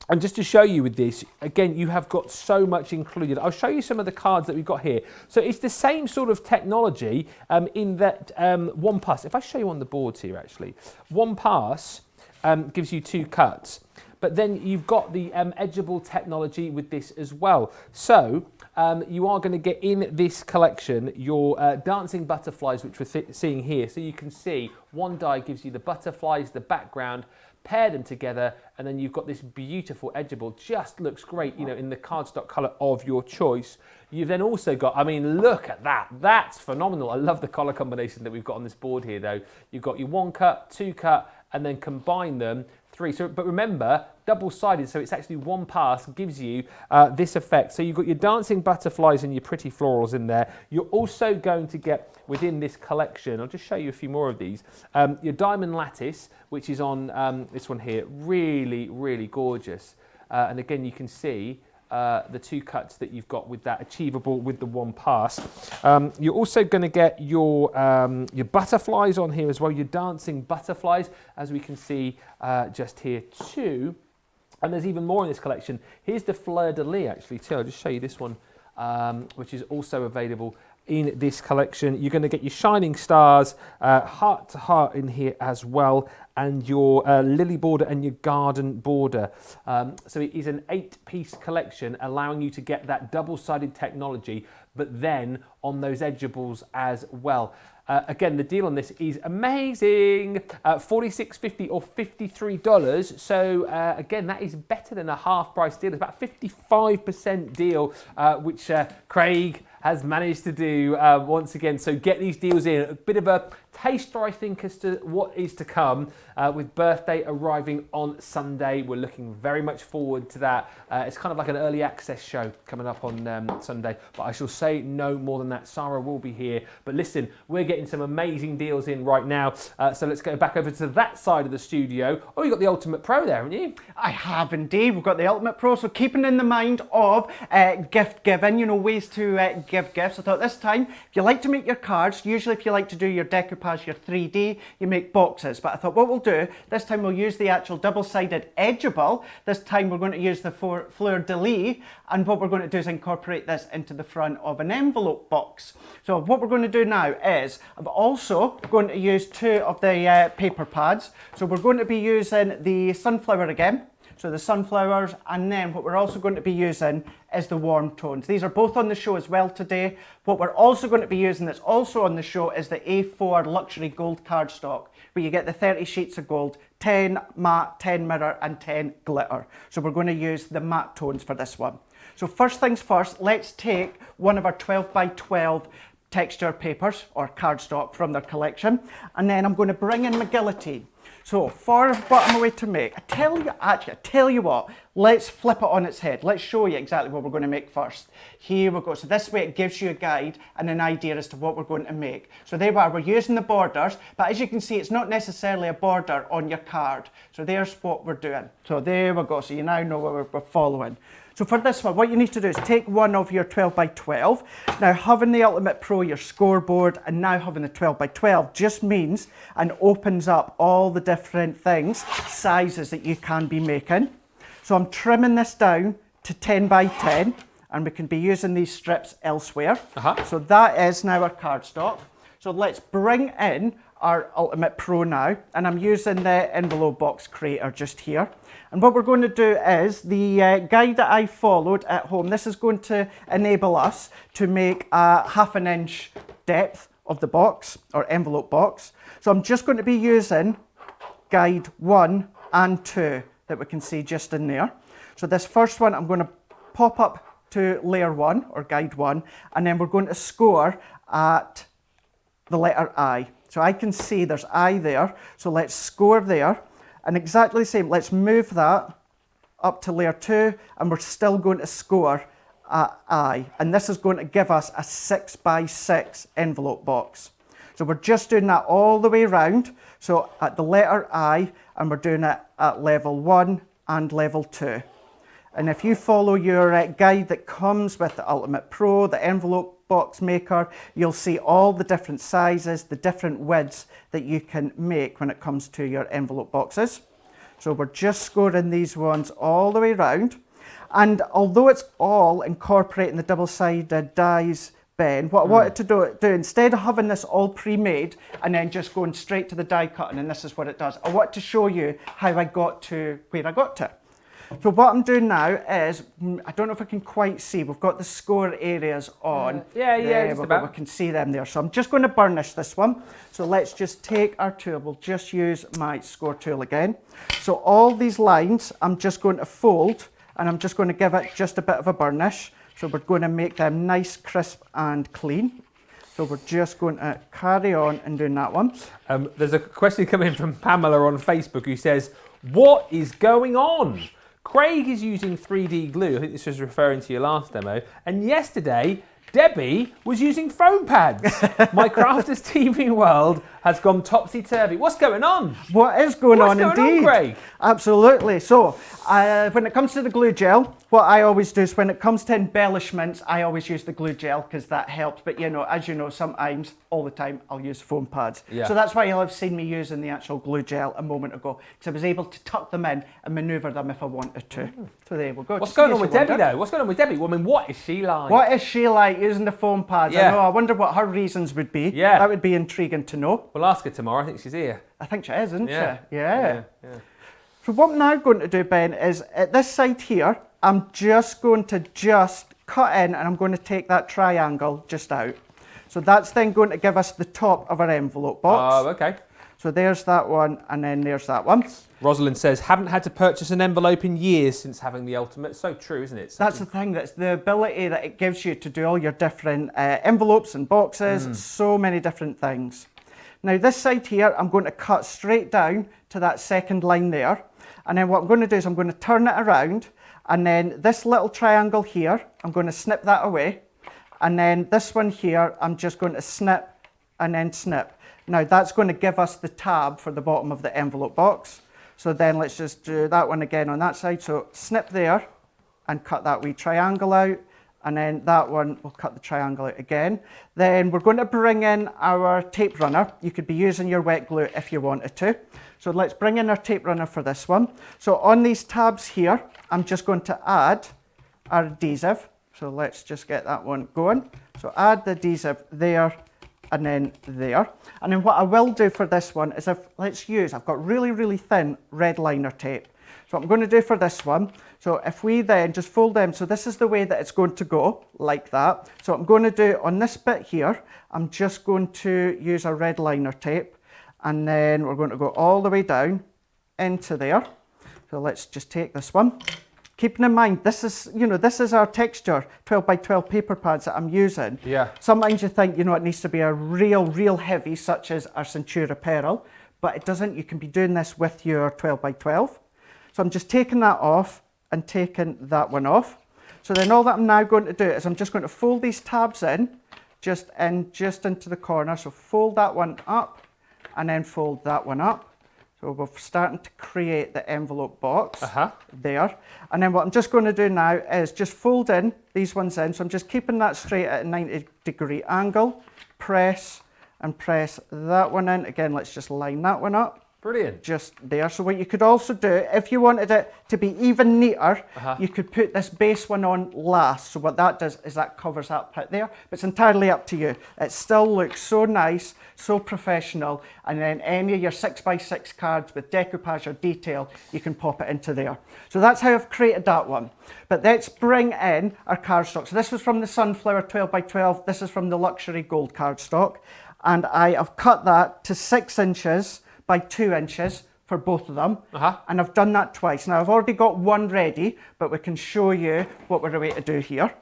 And just to show you with this, again, you have got so much included. I'll show you some of the cards that we've got here. So it's the same sort of technology in that one pass. If I show you on the boards here, actually, one pass gives you 2 cuts. But then you've got the edgeable technology with this as well. So you are going to get in this collection your dancing butterflies, which we're seeing here. So you can see one die gives you the butterflies, the background, pair them together, and then you've got this beautiful edgeable. Just looks great, you know, in the cardstock colour of your choice. You've then also got, I mean, look at that. That's phenomenal. I love the colour combination that we've got on this board here, though. You've got your 1 cut, 2 cut, and then combine them 3. So, but remember, double-sided, so it's actually one pass gives you this effect. So you've got your dancing butterflies and your pretty florals in there. You're also going to get within this collection, I'll just show you a few more of these, your diamond lattice, which is on this one here, really, really gorgeous. And again, you can see the 2 cuts that you've got with that achievable with the one pass. You're also going to get your butterflies on here as well, your dancing butterflies, as we can see just here too. And there's even more in this collection. Here's the fleur-de-lis actually too. I'll just show you this one, which is also available in this collection. You're going to get your shining stars, heart to heart in here as well, and your lily border and your garden border. So it is an 8-piece collection, allowing you to get that double-sided technology, but then on those edgeables as well. Again, the deal on this is amazing. $46.50 or $53. So again, that is better than a half-price deal. It's about 55% deal, which Craig has managed to do once again. So get these deals in. A bit of a taster, I think, as to what is to come with birthday arriving on Sunday. We're looking very much forward to that. It's kind of like an early access show coming up on Sunday, but I shall say no more than that. Sarah will be here. But listen, we're getting some amazing deals in right now. So let's go back over to that side of the studio. Oh, you've got the Ultimate Pro there, haven't you? I have indeed. We've got the Ultimate Pro. So keeping in the mind of gift giving, you know, ways to give gifts. I thought this time, if you like to make your cards, usually if you like to do your decoupage, your 3D, you make boxes. But I thought what we'll do, this time we'll use the actual double-sided edgeable. This time we're going to use the fleur-de-lis, and what we're going to do is incorporate this into the front of an envelope box. So what we're going to do now is, I'm also going to use 2 of the paper pads. So we're going to be using the sunflower again. So the sunflowers, and then what we're also going to be using is the warm tones. These are both on the show as well today. What we're also going to be using that's also on the show is the A4 luxury gold cardstock, where you get the 30 sheets of gold, 10 matte, 10 mirror and 10 glitter. So we're going to use the matte tones for this one. So first things first, let's take one of our 12 by 12 texture papers or cardstock from their collection, and then I'm going to bring in my guillotine. So for what I'm going to make, I tell you what, let's flip it on its head. Let's show you exactly what we're going to make first. Here we go. So this way it gives you a guide and an idea as to what we're going to make. So there we are, we're using the borders, but as you can see, it's not necessarily a border on your card. So there's what we're doing. So there we go. So you now know what we're following. So for this one, what you need to do is take one of your 12 by 12. Now having the Ultimate Pro, your scoreboard, and now having the 12 by 12 just means and opens up all the different things, sizes that you can be making. So I'm trimming this down to 10 by 10, and we can be using these strips elsewhere. So that is now our cardstock. So let's bring in our Ultimate Pro now, and I'm using the envelope box creator just here. And what we're going to do is the guide that I followed at home, this is going to enable us to make a 1/2 inch depth of the box or envelope box. So I'm just going to be using guide 1 and 2 that we can see just in there. So this first one I'm going to pop up to layer 1 or guide 1, and then we're going to score at the letter I. So I can see there's I there, so let's score there. And exactly the same, let's move that up to layer 2, and we're still going to score at I. And this is going to give us a 6 by 6 envelope box. So we're just doing that all the way around. So at the letter I, and we're doing it at level 1 and level 2. And if you follow your guide that comes with the Ultimate Pro, the envelope box maker, you'll see all the different sizes, the different widths that you can make when it comes to your envelope boxes. So we're just scoring these ones all the way around. And although it's all incorporating the double-sided dies, Ben, what I wanted to do, instead of having this all pre-made and then just going straight to the die cutting, and this is what it does, I want to show you how I got to where I got to. So what I'm doing now is, I don't know if I can quite see, we've got the score areas on. Just about. We can see them there. So I'm just going to burnish this one. So let's just take our tool, we'll just use my score tool again. So all these lines, I'm just going to fold, and I'm just going to give it just a bit of a burnish. So we're going to make them nice, crisp and clean. So we're just going to carry on and doing that one. There's a question coming in from Pamela on Facebook who says, what is going on? Craig is using 3D glue, I think this was referring to your last demo, and yesterday Debbie was using foam pads. My Crafters TV world has gone topsy-turvy. What's going on? What is going on indeed? What's going on, Craig? Absolutely. So, when it comes to the glue gel, what I always do is when it comes to embellishments, I always use the glue gel because that helps. But you know, as you know, sometimes, all the time, I'll use foam pads. Yeah. So that's why you'll have seen me using the actual glue gel a moment ago, because I was able to tuck them in and manoeuvre them if I wanted to. So there we go. What's going on with Debbie though? What's going on with Debbie? Well, I mean, what is she like? What is she like using the foam pads? Yeah. I know, I wonder what her reasons would be. Yeah. That would be intriguing to know. We'll ask her tomorrow, I think she's here. I think she is, isn't Yeah. she? Yeah. So what I'm now going to do, Ben, is at this side here, I'm just going to cut in, and I'm going to take that triangle just out. So that's then going to give us the top of our envelope box. Oh, okay. So there's that one, and then there's that one. Rosalind says, haven't had to purchase an envelope in years since having the Ultimate. So true, isn't it? That's the thing, that's the ability that it gives you to do all your different envelopes and boxes, so many different things. Now this side here, I'm going to cut straight down to that second line there. And then what I'm going to do is I'm going to turn it around, and then this little triangle here, I'm going to snip that away. And then this one here, I'm just going to snip and then snip. Now that's going to give us the tab for the bottom of the envelope box. So then let's just do that one again on that side. So snip there and cut that wee triangle out, And then that one, we'll cut the triangle out again. Then we're going to bring in our tape runner. You could be using your wet glue if you wanted to. So let's bring in our tape runner for this one. So on these tabs here, I'm just going to add our adhesive. So let's just get that one going. So add the adhesive there and then there. And then what I will do for this one is I've got really, really thin red liner tape. So what I'm going to do for this one, so if we then just fold them, so this is the way that it's going to go, like that. So what I'm going to do on this bit here, I'm just going to use a red liner tape, and then we're going to go all the way down into there. So let's just take this one. Keeping in mind, this is our texture 12 by 12 paper pads that I'm using. Yeah. Sometimes you think, it needs to be a real heavy, such as our Centura Pearl, but it doesn't. You can be doing this with your 12 by 12. So I'm just taking that off and taking that one off. So then all that I'm now going to do is I'm just going to fold these tabs in, just into the corner. So fold that one up and then fold that one up. So we're starting to create the envelope box there. And then what I'm just going to do now is just fold in these ones in. So I'm just keeping that straight at a 90-degree angle. Press and press that one in. Again, let's just line that one up. Brilliant. Just there. So what you could also do, if you wanted it to be even neater, you could put this base one on last. So what that does is that covers that bit there. But it's entirely up to you. It still looks so nice, so professional. And then any of your 6x6 cards with decoupage or detail, you can pop it into there. So that's how I've created that one. But let's bring in our cardstock. So this was from the Sunflower 12 by 12. This is from the Luxury Gold cardstock. And I have cut that to 6 inches by 2 inches for both of them. And I've done that twice. Now I've already got one ready, but we can show you what we're going to do here.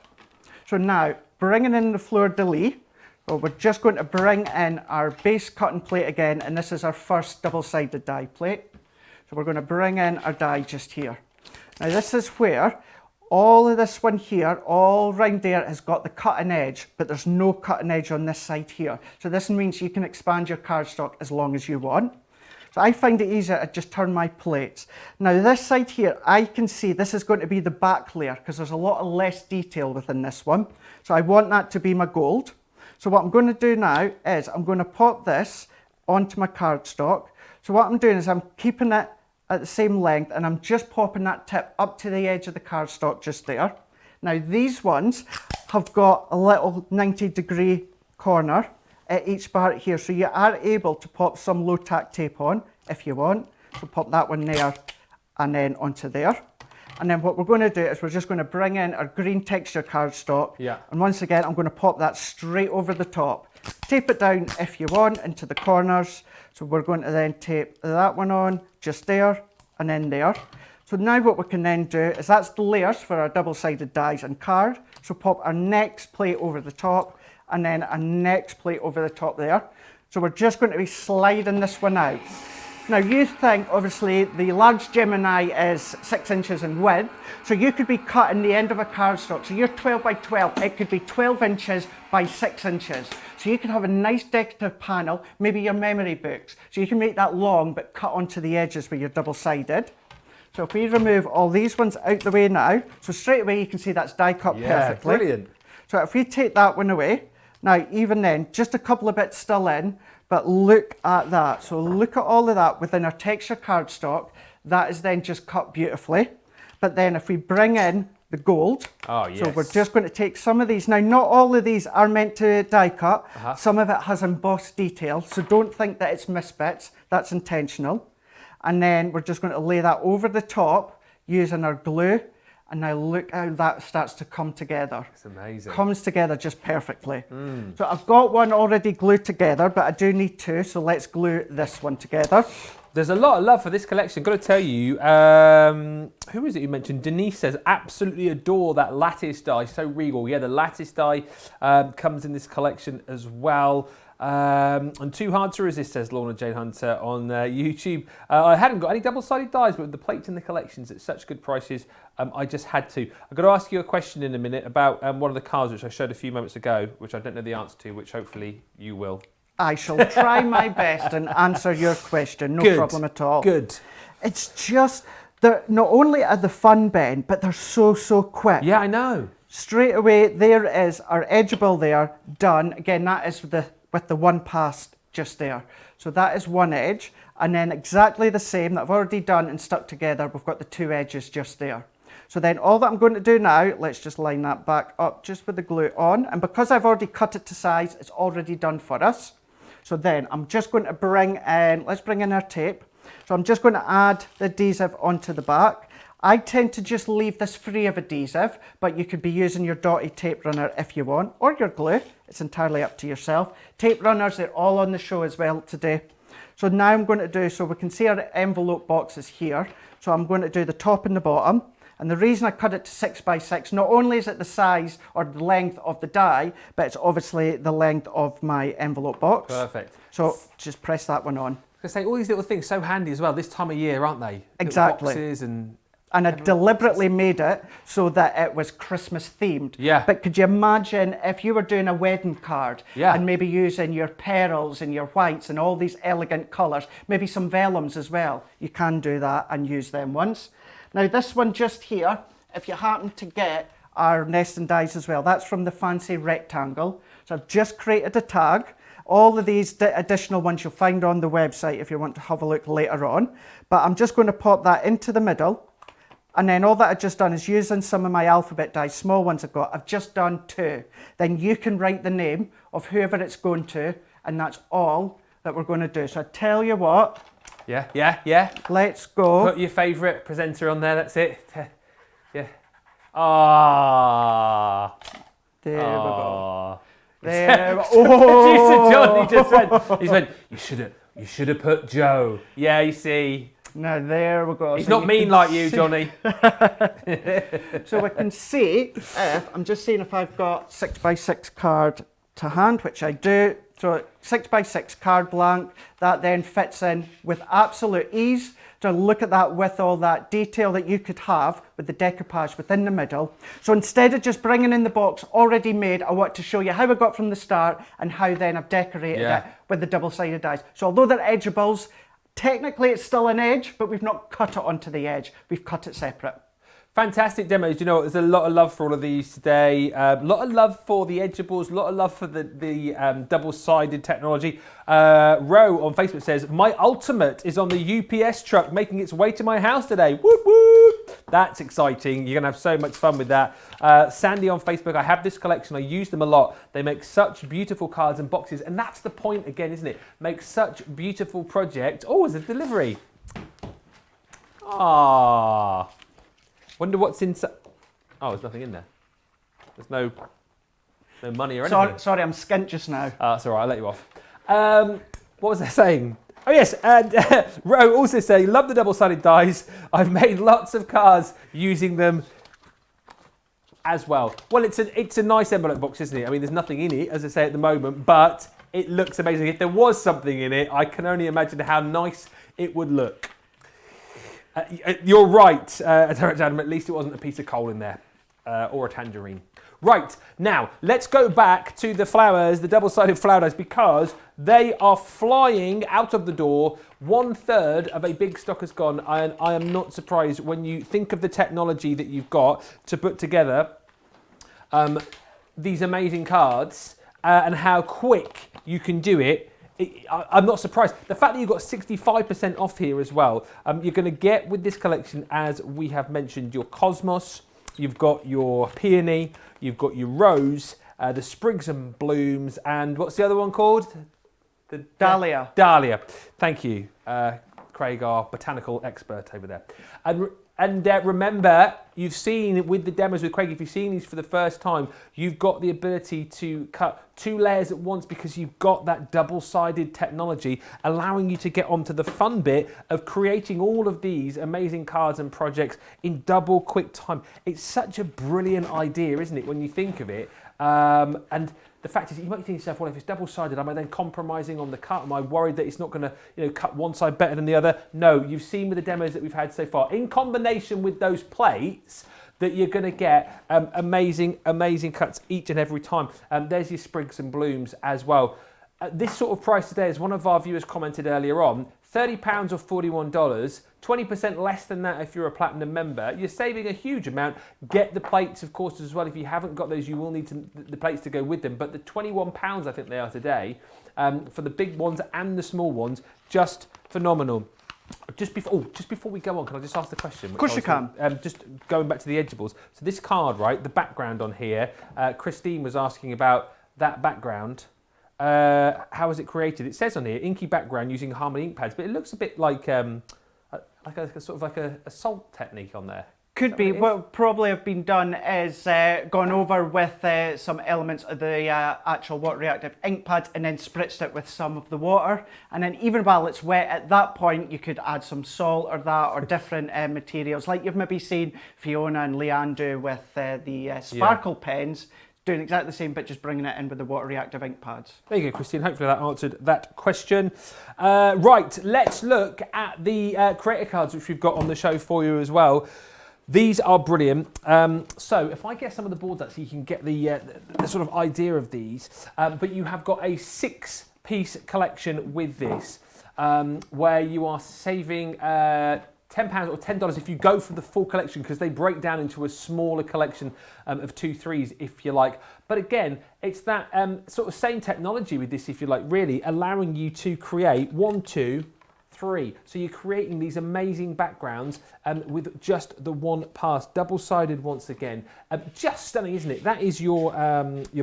So now, bringing in the fleur-de-lis, well, we're just going to bring in our base cutting plate again, and this is our first double-sided die plate. So we're going to bring in our die just here. Now this is where all of this one here, all round there, has got the cutting edge, but there's no cutting edge on this side here. So this means you can expand your cardstock as long as you want. So I find it easier to just turn my plates. Now this side here, I can see this is going to be the back layer because there's a lot of less detail within this one. So I want that to be my gold. So what I'm going to do now is I'm going to pop this onto my cardstock. So what I'm doing is I'm keeping it at the same length and I'm just popping that tip up to the edge of the cardstock just there. Now these ones have got a little 90-degree corner at each part here, so you are able to pop some low tack tape on if you want. So pop that one there and then onto there. And then what we're going to do is we're just going to bring in our green texture cardstock. And once again, I'm going to pop that straight over the top. Tape it down if you want into the corners. So we're going to then tape that one on just there and then there. So now what we can then do is that's the layers for our double-sided dies and card. So pop our next plate over the top and then a next plate over the top there. So we're just going to be sliding this one out. Now you think obviously the large Gemini is 6 inches in width, so you could be cutting the end of a cardstock. So your 12 by 12, it could be 12 inches by 6 inches. So you can have a nice decorative panel, maybe your memory books. So you can make that long but cut onto the edges where you're double-sided. So if we remove all these ones out the way now, so straight away you can see that's die cut perfectly. Brilliant. So if we take that one away, now even then, just a couple of bits still in, but look at that. So look at all of that within our texture cardstock. That is then just cut beautifully. But then if we bring in the gold, so we're just going to take some of these. Now not all of these are meant to die cut. Some of it has embossed detail, so don't think that it's misbits. That's intentional. And then we're just going to lay that over the top using our glue. And now look how that starts to come together. It's amazing. Comes together just perfectly. So I've got one already glued together, but I do need two, so let's glue this one together. There's a lot of love for this collection. Got to tell you, who is it you mentioned? Denise says, absolutely adore that lattice die, so regal. Yeah, the lattice die comes in this collection as well. And too hard to resist, says Lorna Jane Hunter on YouTube. I hadn't got any double-sided dies, but with the plates in the collections at such good prices, I just had to. I've got to ask you a question in a minute about one of the cards which I showed a few moments ago, which I don't know the answer to, which hopefully you will. I shall try my best and answer your question, no problem at all. Good. It's just, they're not only are the fun, Ben, but they're so quick. Yeah, I know. straight away, there is our edgeable there, done. Again, that is with the one pass just there. So that is one edge, and then exactly the same that I've already done and stuck together, we've got the two edges just there. So then all that I'm going to do now, let's just line that back up just with the glue on, and because I've already cut it to size, it's already done for us. So then I'm just going to bring in, let's bring in our tape. So I'm just going to add the adhesive onto the back. I tend to just leave this free of adhesive, but you could be using your dotty tape runner if you want, or your glue. It's entirely up to yourself. Tape runners, they're all on the show as well today. So now I'm going to do, so we can see our envelope boxes here. So I'm going to do the top and the bottom. And the reason I cut it to 6 by 6, not only is it the size or the length of the die, but it's obviously the length of my envelope box. Perfect. So just press that one on. I say all these little things so handy as well this time of year, aren't they? Exactly. Little boxes and I deliberately made it so that it was Christmas themed. Yeah. But could you imagine if you were doing a wedding card and maybe using your pearls and your whites and all these elegant colours, maybe some vellums as well. You can do that and use them once. Now this one just here, if you happen to get our nesting dies as well, that's from the fancy rectangle. So I've just created a tag. All of these additional ones you'll find on the website if you want to have a look later on. But I'm just going to pop that into the middle. And then all that I've just done is using some of my alphabet dies, small ones I've got, I've just done 2. Then you can write the name of whoever it's going to, and that's all that we're going to do. So I tell you what. Yeah. Let's go. Put your favourite presenter on there, that's it. Yeah. Ah. There we go. There we go. Oh. Johnny just went, you should have put Joe. Yeah, you see. Now there we go. He's not mean like you, Johnny. So we can see if, I'm just seeing if I've got 6 by 6 card to hand, which I do. So 6 by 6 card blank, that then fits in with absolute ease. So look at that with all that detail that you could have with the decoupage within the middle. So instead of just bringing in the box already made, I want to show you how I got from the start and how then I've decorated it with the double-sided dies. So although they're edgeables, technically it's still an edge, but we've not cut it onto the edge. We've cut it separate. Fantastic demos. You know, there's a lot of love for all of these today. A lot of love for the edgeables, a lot of love for the double-sided technology. Ro on Facebook says, my ultimate is on the UPS truck making its way to my house today. Whoop, whoop. That's exciting. You're going to have so much fun with that. Sandy on Facebook, I have this collection. I use them a lot. They make such beautiful cards and boxes. And that's the point again, isn't it? Make such beautiful projects. Oh, there's a delivery. Ah. Wonder what's inside. Oh, there's nothing in there. There's no money or anything. Sorry, I'm skint just now. That's all right, I'll let you off. What was I saying? Oh yes, and Ro also saying, love the double-sided dies. I've made lots of cards using them as well. Well, it's a nice envelope box, isn't it? I mean, there's nothing in it, as I say at the moment, but it looks amazing. If there was something in it, I can only imagine how nice it would look. You're right, Director Adam, at least it wasn't a piece of coal in there, or a tangerine. Right, now, let's go back to the flowers, the double-sided flower dies, because they are flying out of the door. 1/3 of a big stock has gone, and I am not surprised when you think of the technology that you've got to put together these amazing cards and how quick you can do it. I'm not surprised. The fact that you've got 65% off here as well, you're going to get with this collection, as we have mentioned, your Cosmos, you've got your Peony, you've got your Rose, the Sprigs and Blooms, and what's the other one called? The Dahlia. Dahlia. Thank you, Craig, our botanical expert over there. And remember, you've seen with the demos with Craig, if you've seen these for the first time, you've got the ability to cut 2 layers at once because you've got that double-sided technology, allowing you to get onto the fun bit of creating all of these amazing cards and projects in double quick time. It's such a brilliant idea, isn't it, when you think of it? And the fact is, you might think to yourself, well, if it's double-sided, am I then compromising on the cut? Am I worried that it's not going to, cut one side better than the other? No, you've seen with the demos that we've had so far, in combination with those plates, that you're going to get amazing cuts each and every time. There's your Sprigs and Blooms as well. at this sort of price today, as one of our viewers commented earlier on, £30 or $41, 20% less than that if you're a platinum member. You're saving a huge amount. Get the plates, of course, as well. If you haven't got those, you will need the plates to go with them. But the £21, I think they are today, for the big ones and the small ones, just phenomenal. Just before we go on, can I just ask the question? Of course you can. Just going back to the edgeables. So this card, right, the background on here, Christine was asking about that background. How is it created? It says on here, inky background using Harmony ink pads, but it looks a bit like a sort of like a salt technique on there. Could be. What probably have been done is gone over with some elements of the actual water reactive ink pads and then spritzed it with some of the water. And then even while it's wet, at that point, you could add some salt or that or different materials. Like you've maybe seen Fiona and Leanne do with the sparkle pens, doing exactly the same, but just bringing it in with the water reactive ink pads. There you go, Christine. Hopefully that answered that question. Right, let's look at the creator cards, which we've got on the show for you as well. These are brilliant. So if I get some of the boards actually, you can get the sort of idea of these. But you have got a 6-piece collection with this, where you are saving £10 or $10 if you go for the full collection, because they break down into a smaller collection of 2 3s, if you like. But again, it's that sort of same technology with this, if you like, really allowing you to create 1, 2, 3. So you're creating these amazing backgrounds with just the one pass, double-sided once again. Just stunning, isn't it? That is your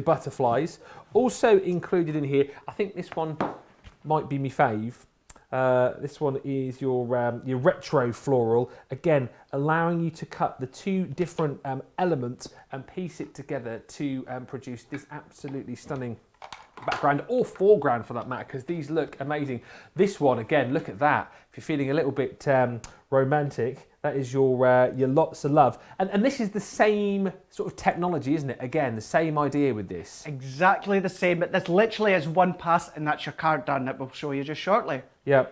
butterflies. Also included in here, I think this one might be my fave. This one is your retro floral, again allowing you to cut the 2 different elements and piece it together to produce this absolutely stunning background, or foreground for that matter, because these look amazing. This one, again, look at that. If you're feeling a little bit romantic, that is your lots of love. And this is the same sort of technology, isn't it? Again, the same idea with this. Exactly the same, but this literally is one pass and that's your card done, that we'll show you just shortly. Yeah,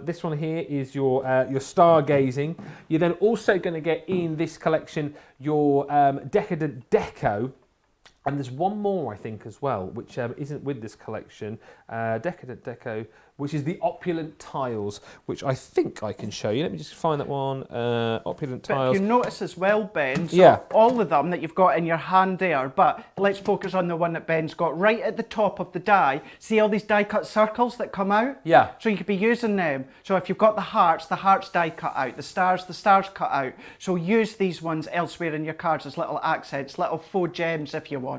this one here is your stargazing. You're then also going to get in this collection your Decadent Deco. And there's one more, I think, as well, which isn't with this collection. Decadent Deco, which is the Opulent Tiles, which I think I can show you. Let me just find that one. Opulent Tiles. But you notice as well, Ben, so all of them that you've got in your hand there, but let's focus on the one that Ben's got right at the top of the die. See all these die cut circles that come out? Yeah. So you could be using them. So if you've got the hearts die cut out. The stars cut out. So use these ones elsewhere in your cards as little accents, little faux gems if you want.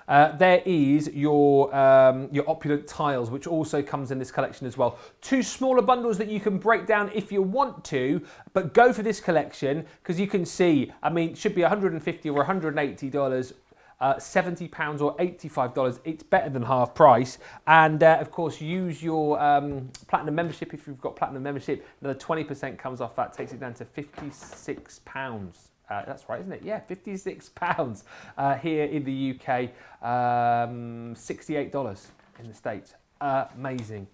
There is your Opulent Tiles, which also comes in this collection as well. 2 smaller bundles that you can break down if you want to, but go for this collection because you can see, I mean, it should be $150 or $180, £70 or $85. It's better than half price. And of course, use your Platinum membership if you've got Platinum membership. Another 20% comes off that, takes it down to £56. That's right, isn't it? Yeah, £56 here in the UK, $68 in the States. Amazing.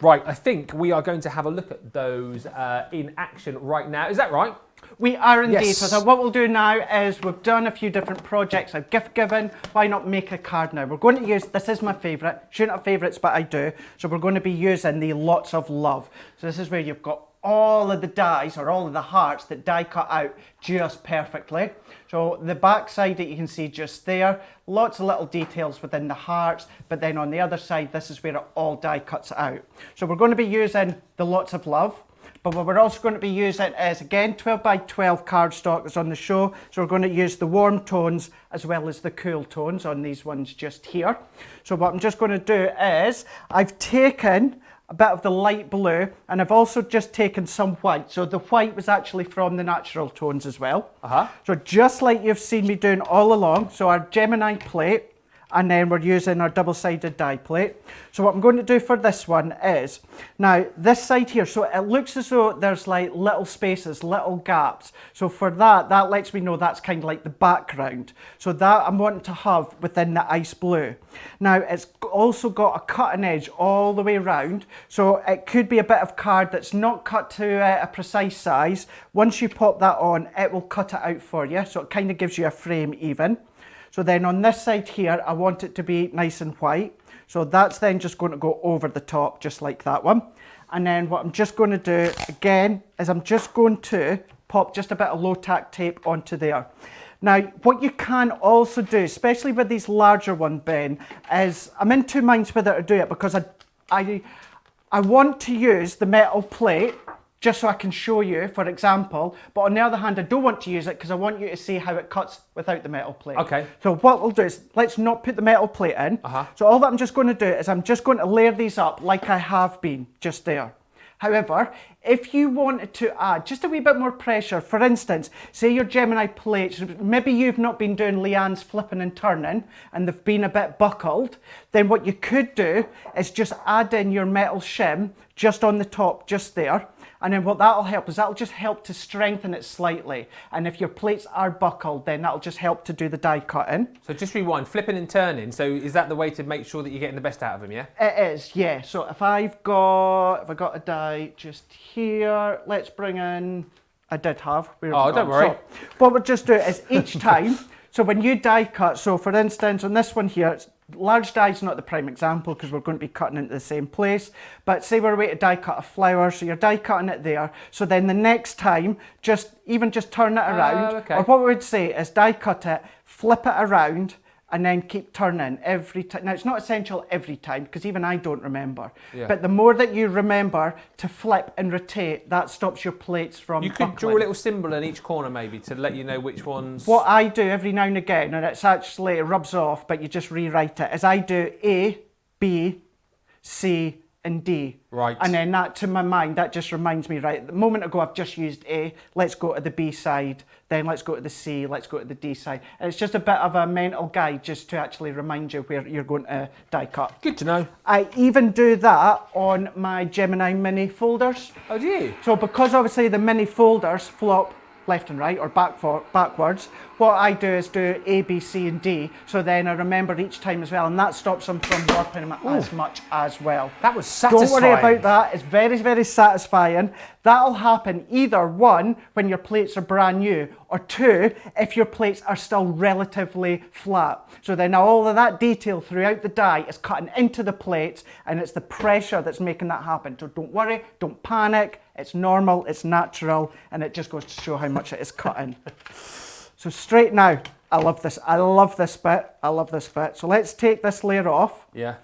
Right, I think we are going to have a look at those in action right now. Is that right? We are indeed. Yes. So what we'll do now is we've done a few different projects. I've gift given. Why not make a card now? We're going to use, this is my favourite. Shouldn't have favourites, but I do. So we're going to be using the Lots of Love. So this is where you've got all of the dies or all of the hearts that die cut out just perfectly. So the back side that you can see just there, lots of little details within the hearts, but then on the other side, this is where it all die cuts out. So we're going to be using the Lots of Love, but what we're also going to be using is, again, 12 by 12 cardstock that's on the show. So we're going to use the warm tones as well as the cool tones on these ones just here. So what I'm just going to do is, I've taken a bit of the light blue, and I've also just taken some white. So the white was actually from the natural tones as well. So just like you've seen me doing all along, so our Gemini plate, and then we're using our double-sided die plate. So what I'm going to do for this one is, now this side here, so it looks as though there's like little spaces, little gaps. So for that, that lets me know that's kind of like the background. So that I'm wanting to have within the ice blue. Now it's also got a cutting edge all the way around. So it could be a bit of card that's not cut to a precise size. Once you pop that on, it will cut it out for you. So it kind of gives you a frame even. So then on this side here, I want it to be nice and white. So that's then just going to go over the top, just like that one. And then what I'm just going to do again is I'm just going to pop just a bit of low tack tape onto there. Now, what you can also do, especially with these larger ones, Ben, is I'm in two minds whether to do it because I want to use the metal plate just so I can show you, for example, but on the other hand, I don't want to use it because I want you to see how it cuts without the metal plate. Okay. So what we'll do is, let's not put the metal plate in. So all that I'm just going to do is I'm just going to layer these up like I have been just there. However, if you wanted to add just a wee bit more pressure, for instance, say your Gemini plates, maybe you've not been doing Leanne's flipping and turning and they've been a bit buckled, then what you could do is just add in your metal shim just on the top, just there. And then what that'll help is that'll just help to strengthen it slightly. And if your plates are buckled, then that'll just help to do the die cutting. So just rewind, flipping and turning. So is that the way to make sure that you're getting the best out of them, yeah? It is, yeah. So if I got a die just here, let's bring in, I did have. Oh, don't worry. So what we'll just do is each time, so when you die cut, so for instance, on this one here, large die is not the prime example because we're going to be cutting into the same place, but say we're away to die cut a flower, so you're die cutting it there, so then the next time just turn it around, okay. or what we would say is die cut it, flip it around and then keep turning every time. Now it's not essential every time because even I don't remember, but the more that you remember to flip and rotate, that stops your plates from You could buckling. draw a little symbol in each corner maybe to let you know which ones... What I do every now and again, and it's actually, it rubs off, but you just rewrite it, is I do A, B, C, and D. Right. And then that, to my mind, that just reminds me, right, a moment ago I've just used A, let's go to the B side, then let's go to the C, let's go to the D side. And it's just a bit of a mental guide just to actually remind you where you're going to die cut. Good to know. I even do that on my Gemini mini folders. Oh, do you? So because obviously the mini folders flop left and right or backwards, what I do is do A, B, C and D, so then I remember each time as well, and that stops them from warping them as much as well. That was satisfying. Don't worry about that, it's very, very satisfying. That'll happen either one, when your plates are brand new, or two, if your plates are still relatively flat. So then all of that detail throughout the die is cutting into the plates, and it's the pressure that's making that happen. So don't worry, don't panic, it's normal, it's natural, and it just goes to show how much it is cutting. So straight now, I love this bit. So let's take this layer off. Yeah.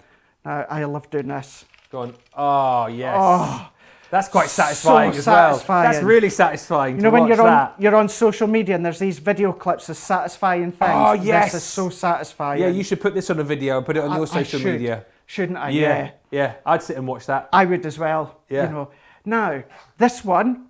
Now, I love doing this. Go on. Oh, yes. Oh, that's quite satisfying as well. That's really satisfying. You know, when you're on social media and there's these video clips of satisfying things. Oh, yes. This is so satisfying. Yeah, you should put this on a video and put it on your social media. Shouldn't I? Yeah. Yeah, I'd sit and watch that. I would as well. Yeah. You know. Now, this one,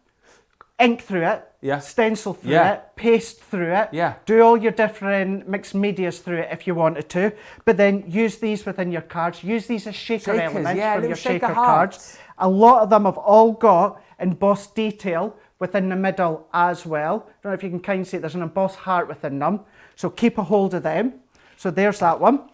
ink through it. Yeah. Stencil through it, paste through it, do all your different mixed medias through it if you wanted to, but then use these within your cards, use these as shaker elements for your shaker cards. A lot of them have all got embossed detail within the middle as well. I don't know if you can kind of see it, there's an embossed heart within them, so keep a hold of them. So there's that one.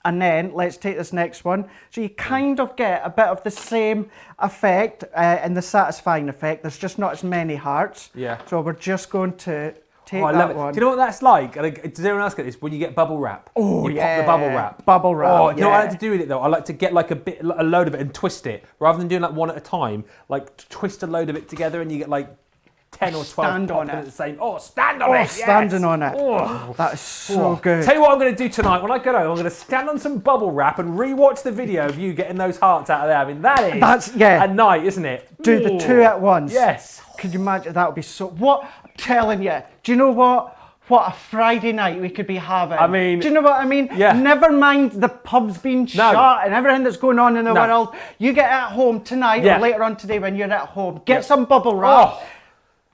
And then let's take this next one. So you kind of get a bit of the same effect and the satisfying effect. There's just not as many hearts. Yeah. So we're just going to take I love it. one. Do you know what that's like? Does anyone else get this? When you get bubble wrap. Oh, you pop the bubble wrap. Bubble wrap. Oh, you know what I like to do with it though? I like to get like a load of it and twist it. Rather than doing like one at a time, like twist a load of it together and you get like 10 or 12 stand on it. at the same. Oh, stand on it. Yes. Standing on it. Oh, that is so good. Tell you what I'm going to do tonight. When I get home, I'm going to stand on some bubble wrap and re-watch the video of you getting those hearts out of there. I mean, that's a night, isn't it? Do the two at once. Yes. Could you imagine? That would be so. What? I'm telling you. Do you know what? What a Friday night we could be having. I mean, do you know what I mean? Yeah. Never mind the pubs being shut and everything that's going on in the world. You get at home tonight or later on today when you're at home. Get some bubble wrap.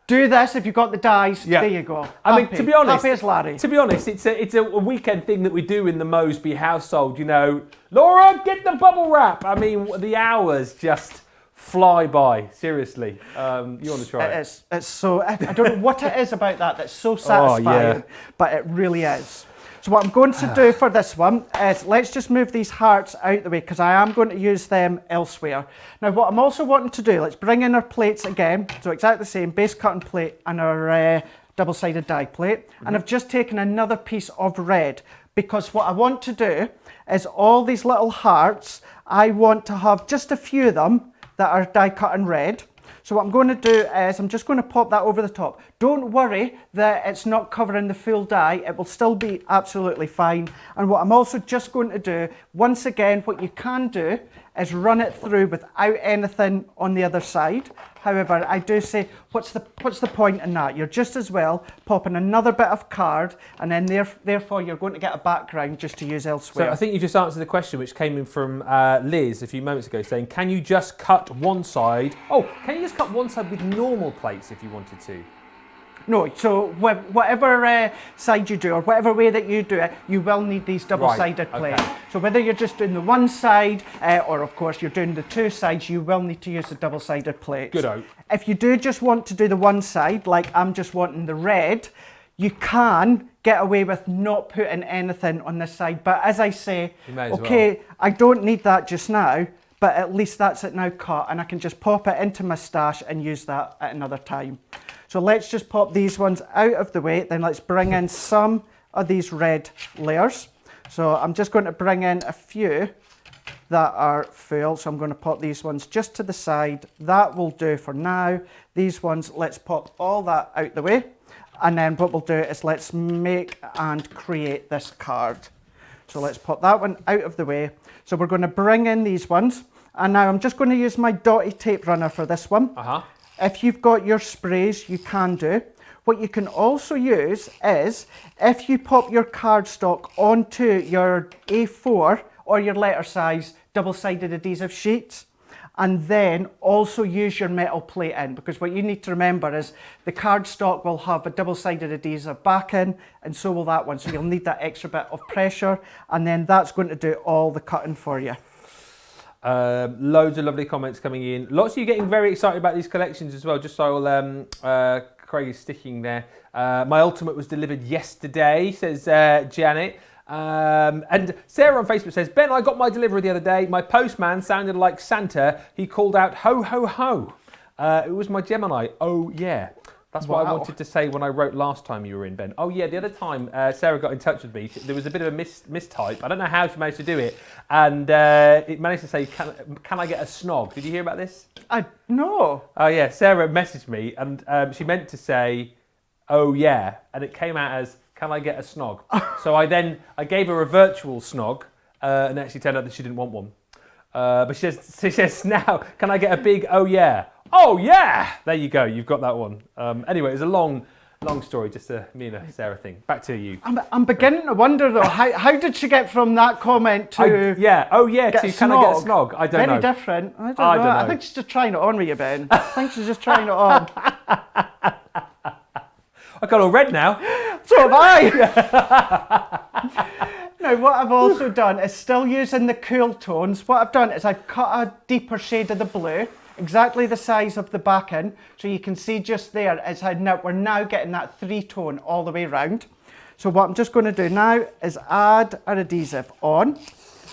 Do this if you've got the dice. There you go. I mean, to be honest, happy as Larry. To be honest, it's a weekend thing that we do in the Mosby household. You know, Laura, get the bubble wrap. I mean, the hours just fly by. Seriously, you want to try it? It's so. I don't know what it is about that that's so satisfying, but it really is. So what I'm going to do for this one is let's just move these hearts out the way because I am going to use them elsewhere. Now what I'm also wanting to do, let's bring in our plates again. So exactly the same, base cutting plate and our double-sided die plate. And I've just taken another piece of red because what I want to do is all these little hearts, I want to have just a few of them that are die cut in red. So what I'm going to do is I'm just going to pop that over the top. Don't worry that it's not covering the full die. It will still be absolutely fine. And what I'm also just going to do, once again, what you can do is run it through without anything on the other side. However, I do say, what's the point in that? You're just as well popping another bit of card, and then therefore you're going to get a background just to use elsewhere. So I think you just answered the question which came in from Liz a few moments ago, saying, can you just cut one side? Oh, can you just cut one side with normal plates if you wanted to? No, so whatever side you do, or whatever way that you do it, you will need these double-sided plates. Okay. So whether you're just doing the one side, or of course you're doing the two sides, you will need to use the double-sided plates. Good-o. If you do just want to do the one side, like I'm just wanting the red, you can get away with not putting anything on this side. But as I say, okay, I don't need that just now, but at least that's it now cut, and I can just pop it into my stash and use that at another time. So let's just pop these ones out of the way, then let's bring in some of these red layers. So I'm just going to bring in a few that are full, so I'm going to pop these ones just to the side. That will do for now. These ones, let's pop all that out the way, and then what we'll do is let's make and create this card. So let's pop that one out of the way. So we're going to bring in these ones, and now I'm just going to use my dotty tape runner for this one. If you've got your sprays, you can do. What you can also use is, if you pop your cardstock onto your A4 or your letter size double-sided adhesive sheets, and then also use your metal plate in, because what you need to remember is the cardstock will have a double-sided adhesive backing, and so will that one. So you'll need that extra bit of pressure, and then that's going to do all the cutting for you. Loads of lovely comments coming in. Lots of you getting very excited about these collections as well. Just so Craig is sticking there. My ultimate was delivered yesterday, says Janet. And Sarah on Facebook says, Ben, I got my delivery the other day. My postman sounded like Santa. He called out, ho, ho, ho. It was my Gemini. Oh, yeah. That's what I wanted to say when I wrote last time you were in, Ben. Oh, yeah, the other time Sarah got in touch with me, there was a bit of a mistype. I don't know how she managed to do it. And it managed to say, can I get a snog? Did you hear about this? No. Oh, yeah. Sarah messaged me, and she meant to say, oh, yeah. And it came out as, can I get a snog? So I gave her a virtual snog, and it actually turned out that she didn't want one. But she says, now, can I get a big, oh, yeah? Oh, yeah! There you go. You've got that one. Anyway, it's a long story, just a me and a Sarah thing. Back to you. I'm beginning to wonder, though, how did she get from that comment to to can I get a snog? I don't know. Very different. I don't know. I think she's just trying it on with you, Ben. I think she's just trying it on. I got all red now. So have I. Now, what I've also done is still using the cool tones. What I've done is I've cut a deeper shade of the blue, exactly the size of the backing, so you can see just there is how we're now getting that 3-tone all the way round. So what I'm just going to do now is add our adhesive on,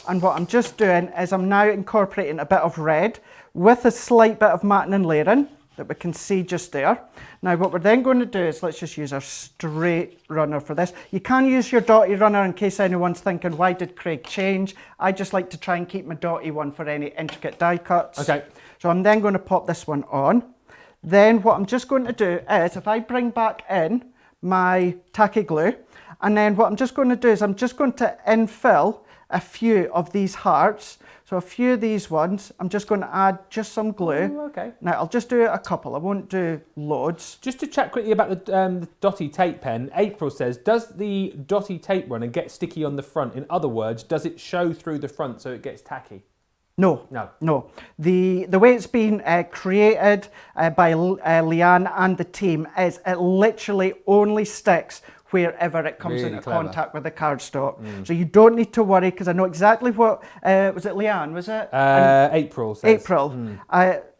and what I'm just doing is I'm now incorporating a bit of red with a slight bit of matting and layering that we can see just there. Now what we're then going to do is let's just use our straight runner for this. You can use your dotty runner in case anyone's thinking, why did Craig change? I just like to try and keep my dotty one for any intricate die cuts. Okay. So I'm then going to pop this one on. Then what I'm just going to do is, if I bring back in my tacky glue, and then what I'm just going to do is I'm just going to infill a few of these hearts. So a few of these ones, I'm just going to add just some glue. Oh, okay. Now I'll just do a couple, I won't do loads. Just to chat quickly about the dotty tape pen, April says, does the dotty tape runner get sticky on the front? In other words, does it show through the front so it gets tacky? No. The way it's been created by Leanne and the team is it literally only sticks wherever it comes really into clever. contact with the cardstock. So you don't need to worry, because I know exactly what, was it Leanne, was it? April says. April.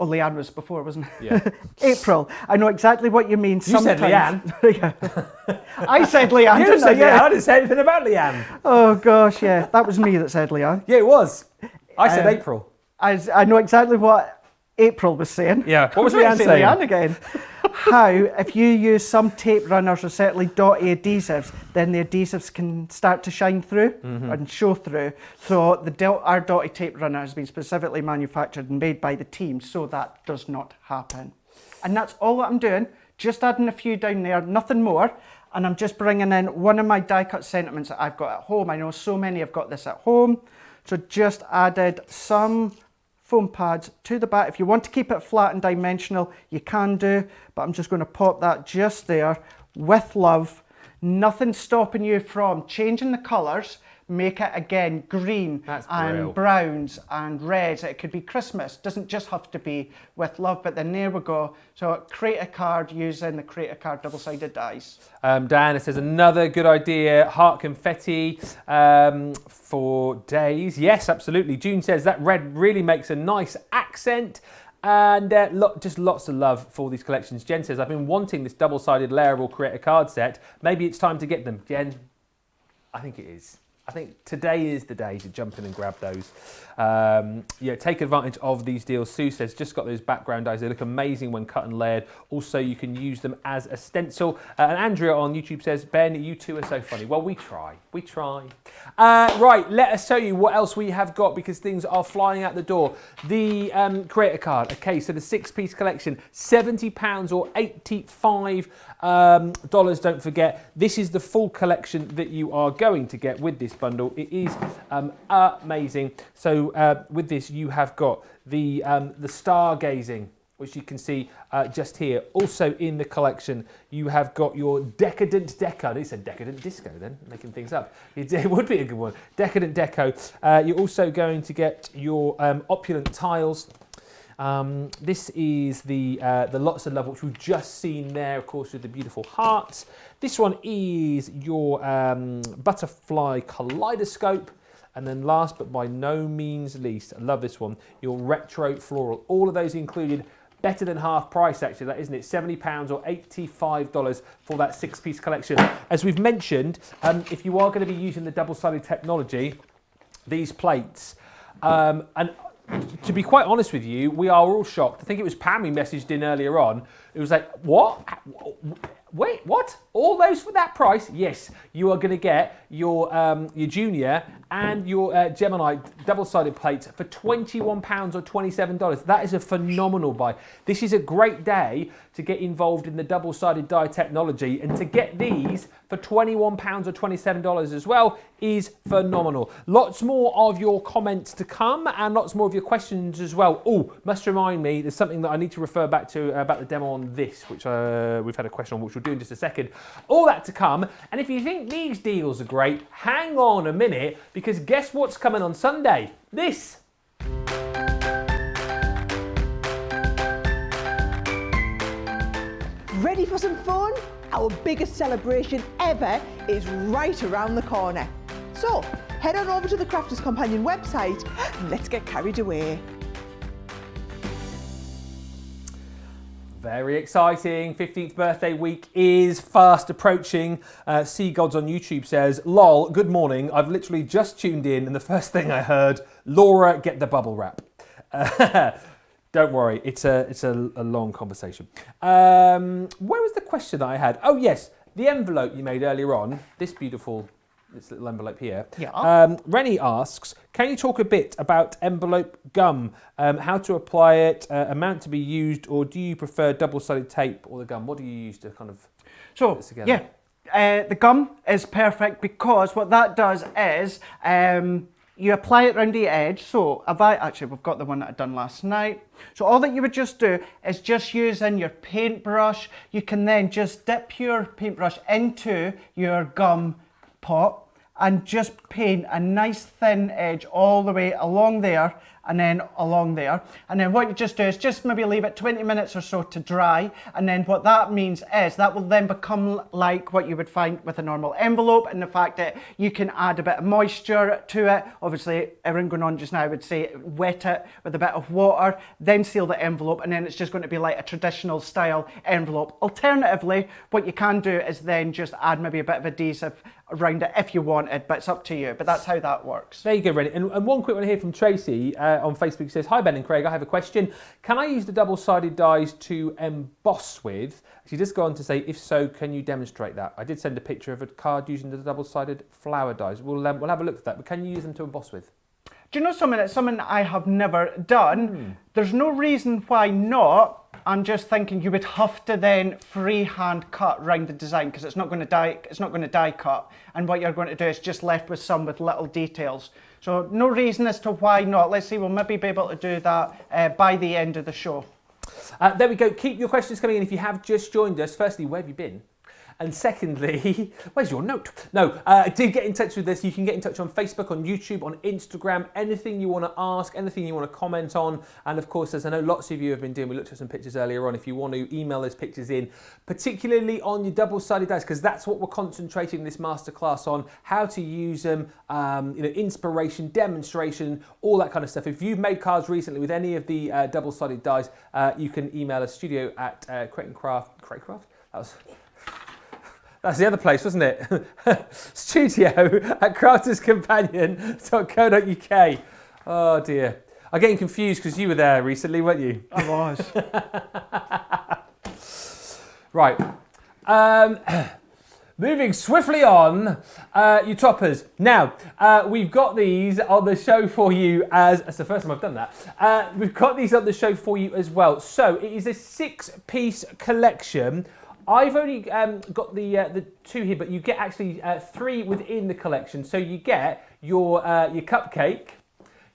Leanne was before, wasn't it? Yeah. April. I know exactly what you mean. You said Leanne. I said Leanne, You didn't said I? Leanne. I didn't say anything about Leanne. Oh gosh, yeah. That was me that said Leanne. Yeah, it was. I said April. I know exactly what April was saying. Yeah. What was I was Leanne saying? saying? Leanne again. how if you use some tape runners or certainly dotty adhesives, then the adhesives can start to shine through and show through. So our dotty tape runner has been specifically manufactured and made by the team so that does not happen. And that's all that I'm doing, just adding a few down there, nothing more. And I'm just bringing in one of my die cut sentiments that I've got at home. I know so many have got this at home. So just added some foam pads to the back. If you want to keep it flat and dimensional, you can do, but I'm just going to pop that just there with love. Nothing stopping you from changing the colours. Make it again green and browns and reds. It could be Christmas. Doesn't just have to be with love, but then there we go. So create a card using the create a card double-sided dies. Diana says another good idea, heart confetti for days. Yes, absolutely. June says that red really makes a nice accent. And just lots of love for these collections. Jen says, I've been wanting this double-sided layerable create a card set. Maybe it's time to get them. Jen, I think it is. I think today is the day to jump in and grab those. Take advantage of these deals. Sue says, just got those background dies. They look amazing when cut and layered. Also, you can use them as a stencil. And Andrea on YouTube says, Ben, you two are so funny. Well, we try. We try. Right, let us show you what else we have got because things are flying out the door. The creator card. Okay, so the 6-piece collection, £70 or $85. Don't forget, this is the full collection that you are going to get with this bundle. It is amazing. So with this, you have got the stargazing, which you can see just here. Also in the collection, you have got your decadent deco. They said decadent disco then, making things up. It would be a good one. Decadent deco. You're also going to get your opulent tiles. This is the lots of love, which we've just seen there, of course, with the beautiful hearts. This one is your butterfly kaleidoscope. And then last but by no means least, I love this one, your retro floral. All of those included, better than half price actually, that isn't it? £70 or $85 for that 6-piece collection. As we've mentioned, if you are going to be using the double-sided technology, these plates, and to be quite honest with you, we are all shocked. I think it was Pam who messaged in earlier on. It was like, what? Wait, what? All those for that price? Yes, you are going to get your Junior and your Gemini double-sided plates for £21 or $27. That is a phenomenal buy. This is a great day to get involved in the double-sided die technology, and to get these for £21 or $27 as well is phenomenal. Lots more of your comments to come and lots more of your questions as well. Oh, must remind me, there's something that I need to refer back to about the demo on this, which we've had a question on, which we'll do in just a second. All that to come. And if you think these deals are great, hang on a minute, because guess what's coming on Sunday? This. Ready for some fun? Our biggest celebration ever is right around the corner. So head on over to the Crafters Companion website and let's get carried away. Very exciting. 15th birthday week is fast approaching. Sea Gods on YouTube says, lol, good morning. I've literally just tuned in and the first thing I heard, Laura, get the bubble wrap. Don't worry, it's a long conversation. Where was the question that I had? Oh yes, the envelope you made earlier on, this little envelope here. Yeah. Rennie asks, can you talk a bit about envelope gum? How to apply it, amount to be used, or do you prefer double-sided tape or the gum? What do you use to kind of put this together? Yeah, the gum is perfect because what that does is you apply it around the edge. So we've got the one that I done last night. So all that you would just do is just use in your paintbrush. You can then just dip your paintbrush into your gum pot and just paint a nice thin edge all the way along there and then along there. And then what you just do is just maybe leave it 20 minutes or so to dry. And then what that means is that will then become like what you would find with a normal envelope, and the fact that you can add a bit of moisture to it. Obviously, everything going on just now would say wet it with a bit of water, then seal the envelope, and then it's just going to be like a traditional style envelope. Alternatively, what you can do is then just add maybe a bit of adhesive around it if you wanted, but it's up to you. But that's how that works. There you go, Rennie. And one quick one here from Tracy. on Facebook says, "Hi Ben and Craig, I have a question. Can I use the double-sided dies to emboss with?" She does go on to say, "If so, can you demonstrate that?" I did send a picture of a card using the double-sided flower dies. We'll have a look at that. But can you use them to emboss with? Do you know something? It's something I have never done. There's no reason why not. I'm just thinking you would have to then freehand cut around the design because it's not going to die. It's not going to die cut, and what you're going to do is just left with some with little details. So no reason as to why not. Let's see. We'll maybe be able to do that by the end of the show. There we go. Keep your questions coming in. If you have just joined us, firstly, where have you been? And secondly, where's your note? No, do get in touch with us. You can get in touch on Facebook, on YouTube, on Instagram, anything you want to ask, anything you want to comment on. And of course, as I know lots of you have been doing, we looked at some pictures earlier on. If you want to email those pictures in, particularly on your double-sided dice, because that's what we're concentrating this masterclass on, how to use them, inspiration, demonstration, all that kind of stuff. If you've made cards recently with any of the double-sided dice, you can email us studio at Craft. That's the other place, wasn't it? Studio at crafterscompanion.co.uk. Oh dear. I'm getting confused because you were there recently, weren't you? I was. Right. Moving swiftly on, you toppers. Now, we've got these on the show for you as... That's the first time I've done that. We've got these on the show for you as well. So, it is a 6-piece collection. I've only got the 2 here, but you get actually 3 within the collection. So you get your cupcake.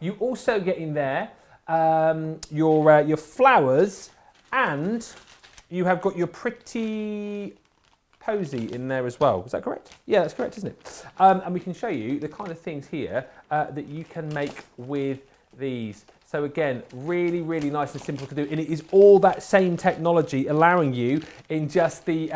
You also get in there your flowers, and you have got your pretty posy in there as well. Is that correct? Yeah, that's correct, isn't it? And we can show you the kind of things here that you can make with these. So again, really, really nice and simple to do. And it is all that same technology allowing you in just the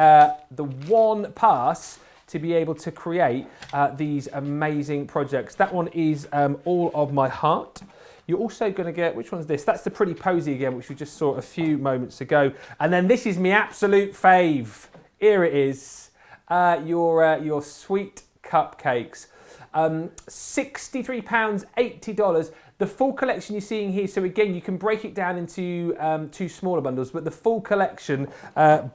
one pass to be able to create these amazing projects. That one is All of My Heart. You're also going to get, which one's this? That's the Pretty Posy again, which we just saw a few moments ago. And then this is my absolute fave. Here it is, your sweet cupcakes. £63, $80. The full collection you're seeing here, so again, you can break it down into 2 smaller bundles, but the full collection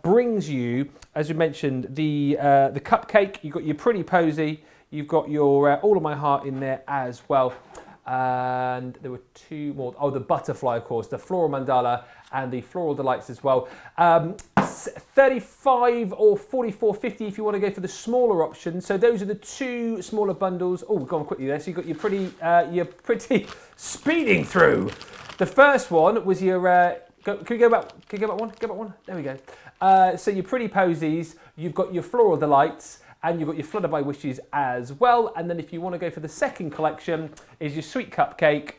brings you, as we mentioned, the cupcake, you've got your Pretty Posy, you've got your All of My Heart in there as well. And there were 2 more. Oh, the butterfly, of course, the floral mandala and the floral delights as well. 35 or 44.50 if you want to go for the smaller option. So those are the 2 smaller bundles. Oh, we've gone quickly there. So you've got your pretty speeding through. The first one was your. Can we go back? Can you go back one? Go back one. There we go. So your Pretty Posies. You've got your floral delights. And you've got your Flutter by Wishes as well. And then if you want to go for the second collection, is your Sweet Cupcake,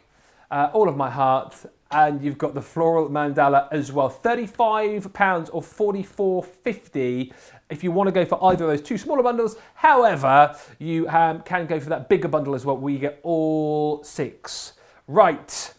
All of My Heart, and you've got the Floral Mandala as well. £35 or $44.50 if you want to go for either of those 2 smaller bundles. However, you can go for that bigger bundle as well, where you get all 6. Right,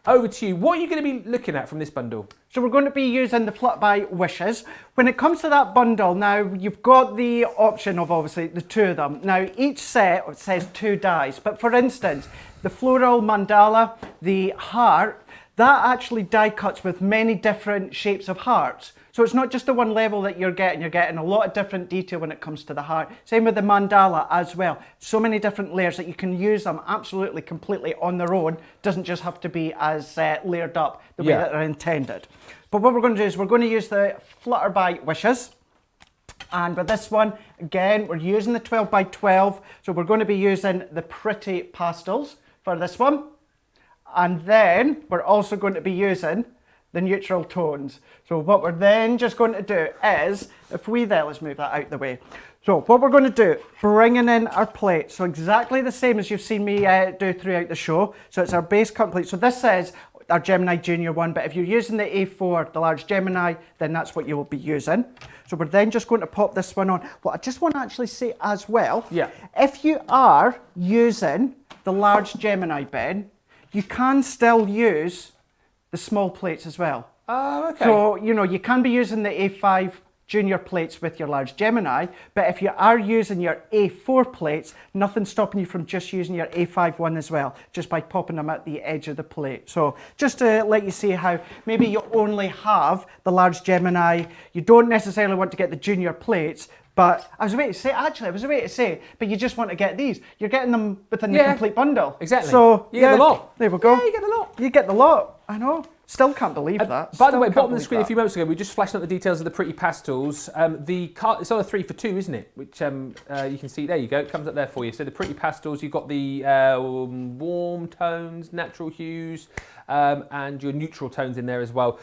over to you. What are you going to be looking at from this bundle? So we're going to be using the Flutter by Wishes. When it comes to that bundle, now you've got the option of obviously the 2 of them. Now each set says 2 dies, but for instance, the floral mandala, the heart, that actually die cuts with many different shapes of hearts. So it's not just the one level that you're getting a lot of different detail when it comes to the heart. Same with the mandala as well. So many different layers that you can use them absolutely completely on their own. Doesn't just have to be as layered up the way that they're intended. But what we're going to do is we're going to use the Flutter by Wishes. And with this one, again, we're using the 12 by 12. So we're going to be using the Pretty Pastels for this one. And then we're also going to be using the neutral tones. So what we're then just going to do is, if we then, let's move that out the way. So what we're going to do, bringing in our plate. So exactly the same as you've seen me do throughout the show. So it's our base cut plate. So this is our Gemini Junior one, but if you're using the A4, the large Gemini, then that's what you will be using. So we're then just going to pop this one on. What I just want to actually say as well, if you are using the large Gemini, Ben, you can still use the small plates as well. Oh, okay. So, you know, you can be using the A5 junior plates with your large Gemini, but if you are using your A4 plates, nothing's stopping you from just using your A5 one as well, just by popping them at the edge of the plate. So just to let you see how maybe you only have the large Gemini, you don't necessarily want to get the junior plates, but I was about to say, but you just want to get these. You're getting them within the complete bundle. Exactly. So you get the lot. There we go. Yeah, you get the lot. You get the lot. I know. Still can't believe that. By the way, Still bottom of can't the screen believe a few moments ago, we were just flashing up the details of the pretty pastels. It's on a 3 for 2, isn't it? Which you can see, there you go, it comes up there for you. So the pretty pastels, you've got the warm tones, natural hues, and your neutral tones in there as well.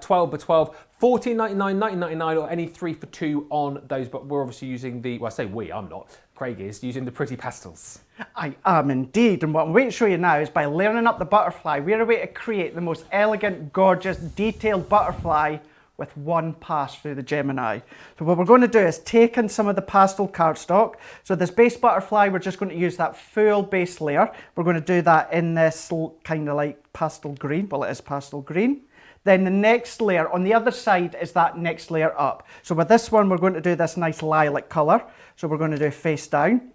12 by 12, $14.99, $19.99, or any 3 for 2 on those. But we're obviously using the, well, I say we, I'm not. Craig is using the pretty pastels. I am indeed, and what I'm going to show you now is by layering up the butterfly, we're a way to create the most elegant, gorgeous, detailed butterfly with one pass through the Gemini. So what we're going to do is take in some of the pastel cardstock. So this base butterfly, we're just going to use that full base layer. We're going to do that in this kind of like pastel green. Well, it is pastel green. Then the next layer on the other side is that next layer up. So with this one, we're going to do this nice lilac color. So we're going to do face down.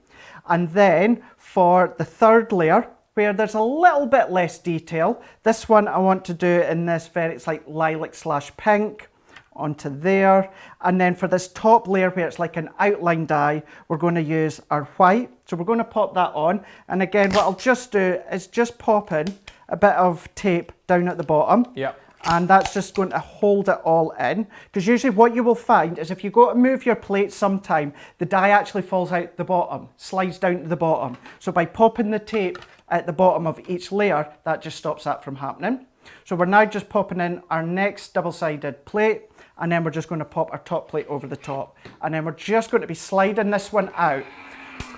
And then for the third layer, where there's a little bit less detail, this one I want to do in this it's like lilac / pink onto there. And then for this top layer where it's like an outline dye, we're going to use our white. So we're going to pop that on. And again, what I'll just do is just pop in a bit of tape down at the bottom. Yeah. And that's just going to hold it all in. Because usually what you will find is if you go to move your plate sometime, the dye actually falls out the bottom, slides down to the bottom. So by popping the tape at the bottom of each layer, that just stops that from happening. So we're now just popping in our next double-sided plate, and then we're just going to pop our top plate over the top. And then we're just going to be sliding this one out.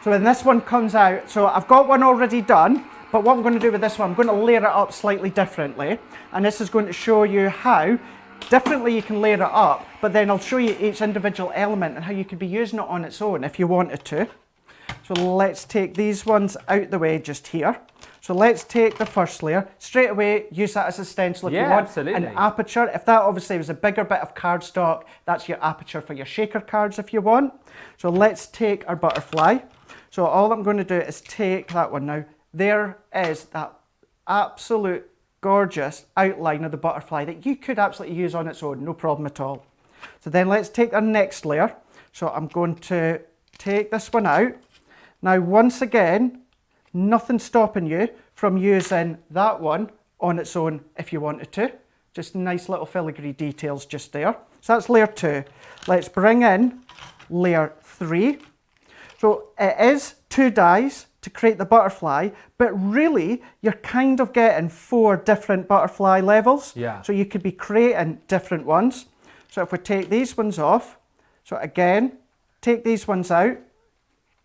So when this one comes out, so I've got one already done, but what I'm going to do with this one, I'm going to layer it up slightly differently. And this is going to show you how differently you can layer it up, but then I'll show you each individual element and how you could be using it on its own if you wanted to. So let's take these ones out the way just here. So let's take the first layer, straight away use that as a stencil if you want. Absolutely. An aperture, if that obviously was a bigger bit of cardstock, that's your aperture for your shaker cards if you want. So let's take our butterfly. So all I'm going to do is take that one now. There is that absolute gorgeous outline of the butterfly that you could absolutely use on its own, no problem at all. So then let's take our next layer. So I'm going to take this one out. Now once again, nothing stopping you from using that one on its own if you wanted to. Just nice little filigree details just there. So that's layer 2. Let's bring in layer 3. So it is 2 dies to create the butterfly, but really you're kind of getting 4 different butterfly levels. Yeah. So you could be creating different ones. So if we take these ones off, so again, take these ones out,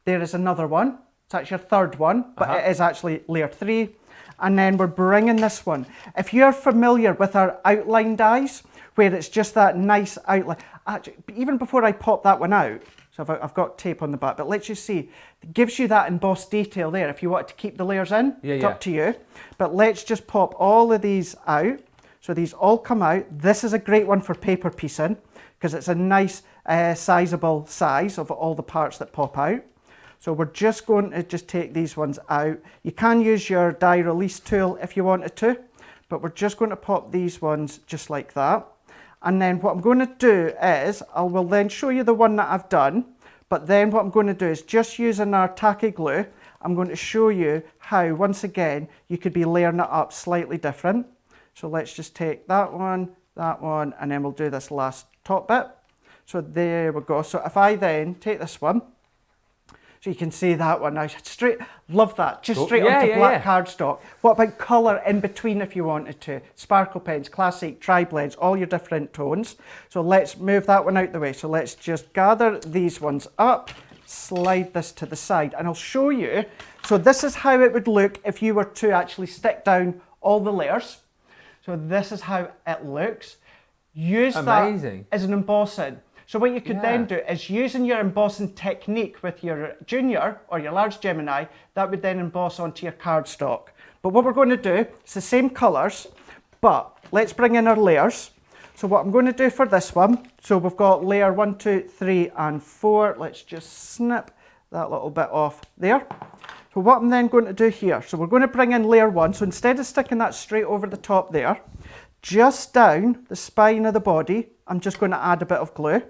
there is another one. So that's your third one, but it is actually layer 3. And then we're bringing this one. If you're familiar with our outline dies, where it's just that nice outline, actually, even before I pop that one out, so I've got tape on the back, but let's just see, it gives you that embossed detail there if you want to keep the layers in. It's up to you. But let's just pop all of these out. So these all come out. This is a great one for paper piecing because it's a nice sizable size of all the parts that pop out. So we're just going to just take these ones out. You can use your die release tool if you wanted to, but we're just going to pop these ones just like that. And then what I'm going to do is, I will then show you the one that I've done, but then what I'm going to do is just using our tacky glue, I'm going to show you how, once again, you could be layering it up slightly different. So let's just take that one, and then we'll do this last top bit. So there we go. So if I then take this one, so you can see that one now, straight, love that, just straight onto black cardstock. What about colour in between if you wanted to? Sparkle pens, classic, tri-blends, all your different tones. So let's move that one out the way. So let's just gather these ones up, slide this to the side, and I'll show you. So this is how it would look if you were to actually stick down all the layers. So this is how it looks. Use that as an embossing. So what you could then do is using your embossing technique with your junior or your large Gemini, that would then emboss onto your cardstock. But what we're going to do is the same colours, but let's bring in our layers. So what I'm going to do for this one, so we've got layer 1, 2, 3 and 4. Let's just snip that little bit off there. So what I'm then going to do here, so we're going to bring in layer 1. So instead of sticking that straight over the top there, just down the spine of the body, I'm just going to add a bit of glue.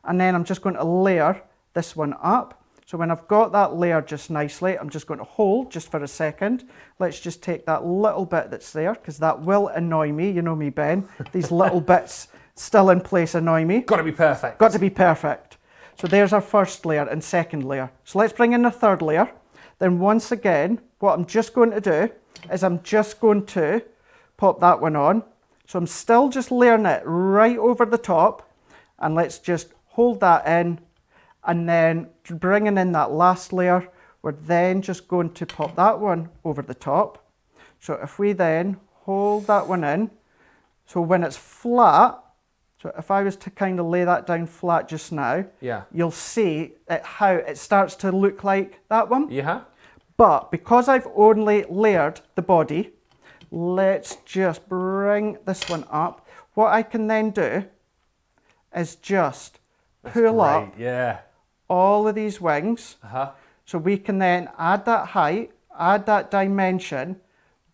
And then I'm just going to layer this one up. So when I've got that layer just nicely, I'm just going to hold just for a second. Let's just take that little bit that's there, because that will annoy me. You know me, Ben. These little bits still in place annoy me. Got to be perfect. Got to be perfect. So there's our first layer and second layer. So let's bring in the third layer. Then once again, what I'm just going to do is I'm just going to pop that one on. So I'm still just layering it right over the top. And let's just hold that in. And then bringing in that last layer, we're then just going to pop that one over the top. So if we then hold that one in, so when it's flat, so if I was to kind of lay that down flat just now, you'll see how it starts to look like that one. Yeah. But because I've only layered the body, let's just bring this one up. What I can then do is just pull up all of these wings. So we can then add that height, add that dimension,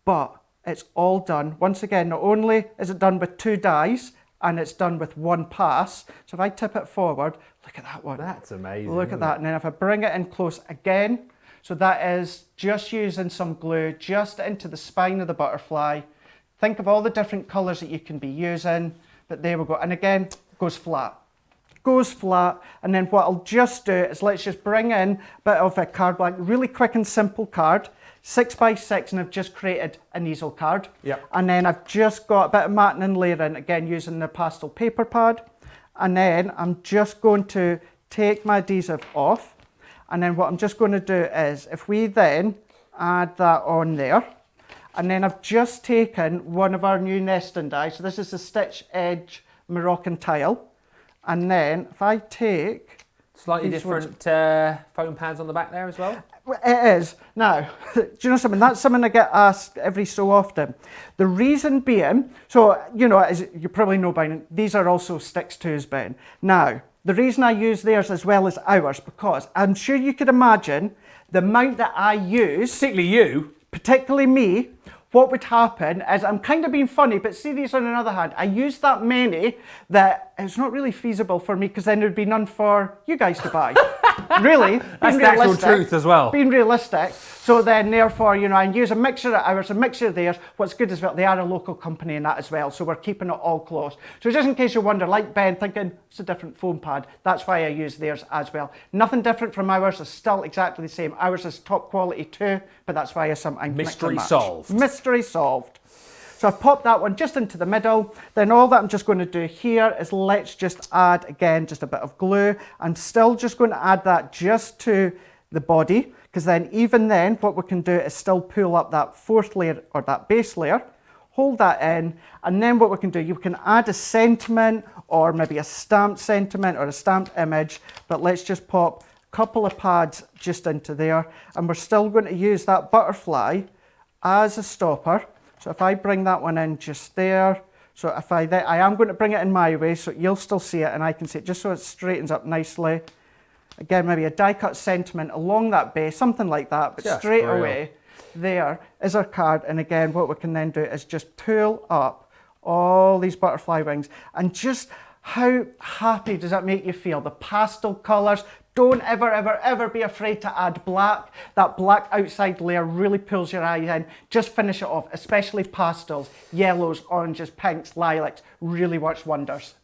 but it's all done. Once again, not only is it done with 2 dies, and it's done with 1 pass. So if I tip it forward, look at that one. That's amazing. Look at that. And then if I bring it in close again, so that is just using some glue just into the spine of the butterfly. Think of all the different colours that you can be using, but there we go. And again, it goes flat. Goes flat, and then what I'll just do is let's just bring in a bit of a card blank, really quick and simple card, 6x6, and I've just created an easel card. And then I've just got a bit of matting and layering, again using the pastel paper pad. And then I'm just going to take my adhesive off, and then what I'm just going to do is, if we then add that on there, and then I've just taken one of our new nesting dies, so this is the Stitch Edge Moroccan tile. And then if I take... Slightly different foam pads on the back there as well? It is. Now, do you know something? That's something I get asked every so often. The reason being, so, you know, as you probably know by now, these are also Stix 2s, Ben. Now, the reason I use theirs as well as ours, because I'm sure you could imagine the amount that I use... Particularly you? Particularly me. What would happen is, I'm kind of being funny, but see these on the other hand, I use that many that it's not really feasible for me, because then there would be none for you guys to buy. Really. That's the actual truth as well. Being realistic. So then therefore, you know, I use a mixture of ours, a mixture of theirs. What's good as well, they are a local company in that as well, so we're keeping it all close. So just in case you wonder, like Ben, thinking it's a different foam pad, that's why I use theirs as well. Nothing different from ours, it's still exactly the same. Ours is top quality too, but that's why I sometimes mystery solved. Mystery solved. So I've popped that one just into the middle. Then all that I'm just going to do here is let's just add, again, just a bit of glue. I'm still just going to add that just to the body, because then even then what we can do is still pull up that 4th layer or that base layer, hold that in, and then what we can do, you can add a sentiment or maybe a stamped sentiment or a stamped image, but let's just pop a couple of pads just into there, and we're still going to use that butterfly as a stopper. So if I bring that one in just there, so if I am going to bring it in my way, so you'll still see it and I can see it, just so it straightens up nicely. Again, maybe a die cut sentiment along that base, something like that, but just straight away, there is our card. And again, what we can then do is just pull up all these butterfly wings, and just how happy does that make you feel? The pastel colours. Don't ever, ever, ever be afraid to add black. That black outside layer really pulls your eye in. Just finish it off, especially pastels, yellows, oranges, pinks, lilacs. Really works wonders.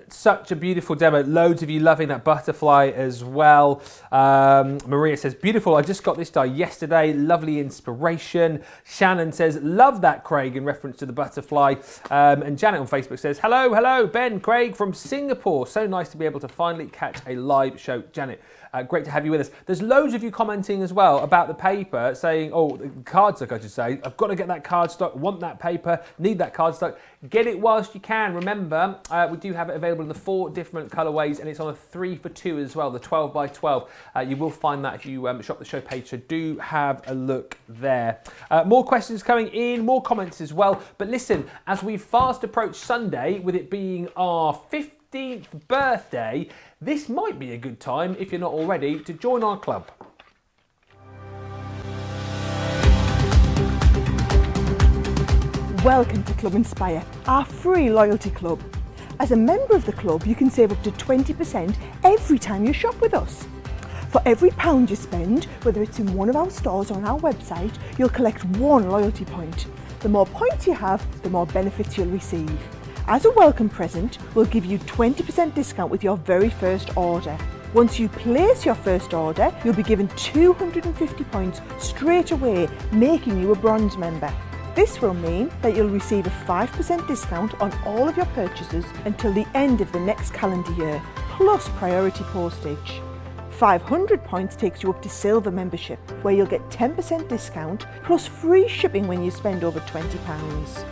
Such a beautiful demo. Loads of you loving that butterfly as well. Maria says, beautiful. I just got this die yesterday. Lovely inspiration. Shannon says, love that, Craig, in reference to the butterfly. And Janet on Facebook says, hello, Ben, Craig from Singapore. So nice to be able to finally catch a live show. Janet, great to have you with us. There's loads of you commenting as well about the paper, saying, oh, the cardstock, I should say. I've got to get that cardstock, want that paper, need that cardstock. Get it whilst you can. Remember, we do do have it available in the 4 different colourways, and it's on a 3 for 2 as well, the 12 by 12. You will find that if you shop the show page, so do have a look there. More questions coming in, more comments as well. But listen, as we fast approach Sunday, with it being our 15th birthday, this might be a good time, if you're not already, to join our club. Welcome to Club Inspire, our free loyalty club. As a member of the club, you can save up to 20% every time you shop with us. For every £1 you spend, whether it's in one of our stores or on our website, you'll collect 1 loyalty point. The more points you have, the more benefits you'll receive. As a welcome present, we'll give you 20% discount with your very first order. Once you place your first order, you'll be given 250 points straight away, making you a bronze member. This will mean that you'll receive a 5% discount on all of your purchases until the end of the next calendar year, plus priority postage. 500 points takes you up to silver membership, where you'll get 10% discount plus free shipping when you spend over £20.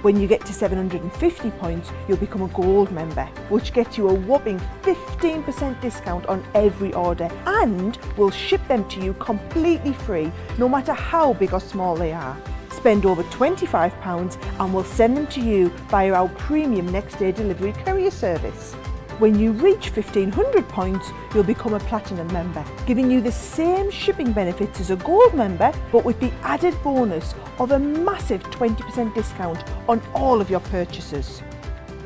When you get to 750 points, you'll become a gold member, which gets you a whopping 15% discount on every order, and we'll ship them to you completely free, no matter how big or small they are. Spend over £25 and we'll send them to you via our premium next day delivery courier service. When you reach 1500 points, you'll become a platinum member, giving you the same shipping benefits as a gold member, but with the added bonus of a massive 20% discount on all of your purchases.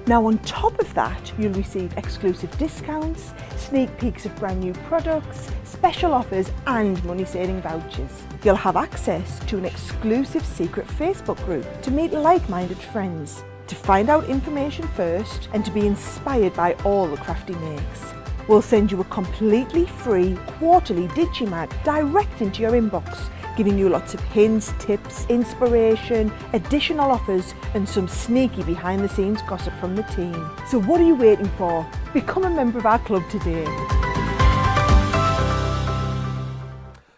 Now on top of that, you'll receive exclusive discounts, sneak peeks of brand new products, special offers and money saving vouchers. You'll have access to an exclusive secret Facebook group to meet like-minded friends, to find out information first and to be inspired by all the Crafty makes. We'll send you a completely free quarterly Digimag direct into your inbox, giving you lots of hints, tips, inspiration, additional offers and some sneaky behind the scenes gossip from the team. So what are you waiting for? Become a member of our club today.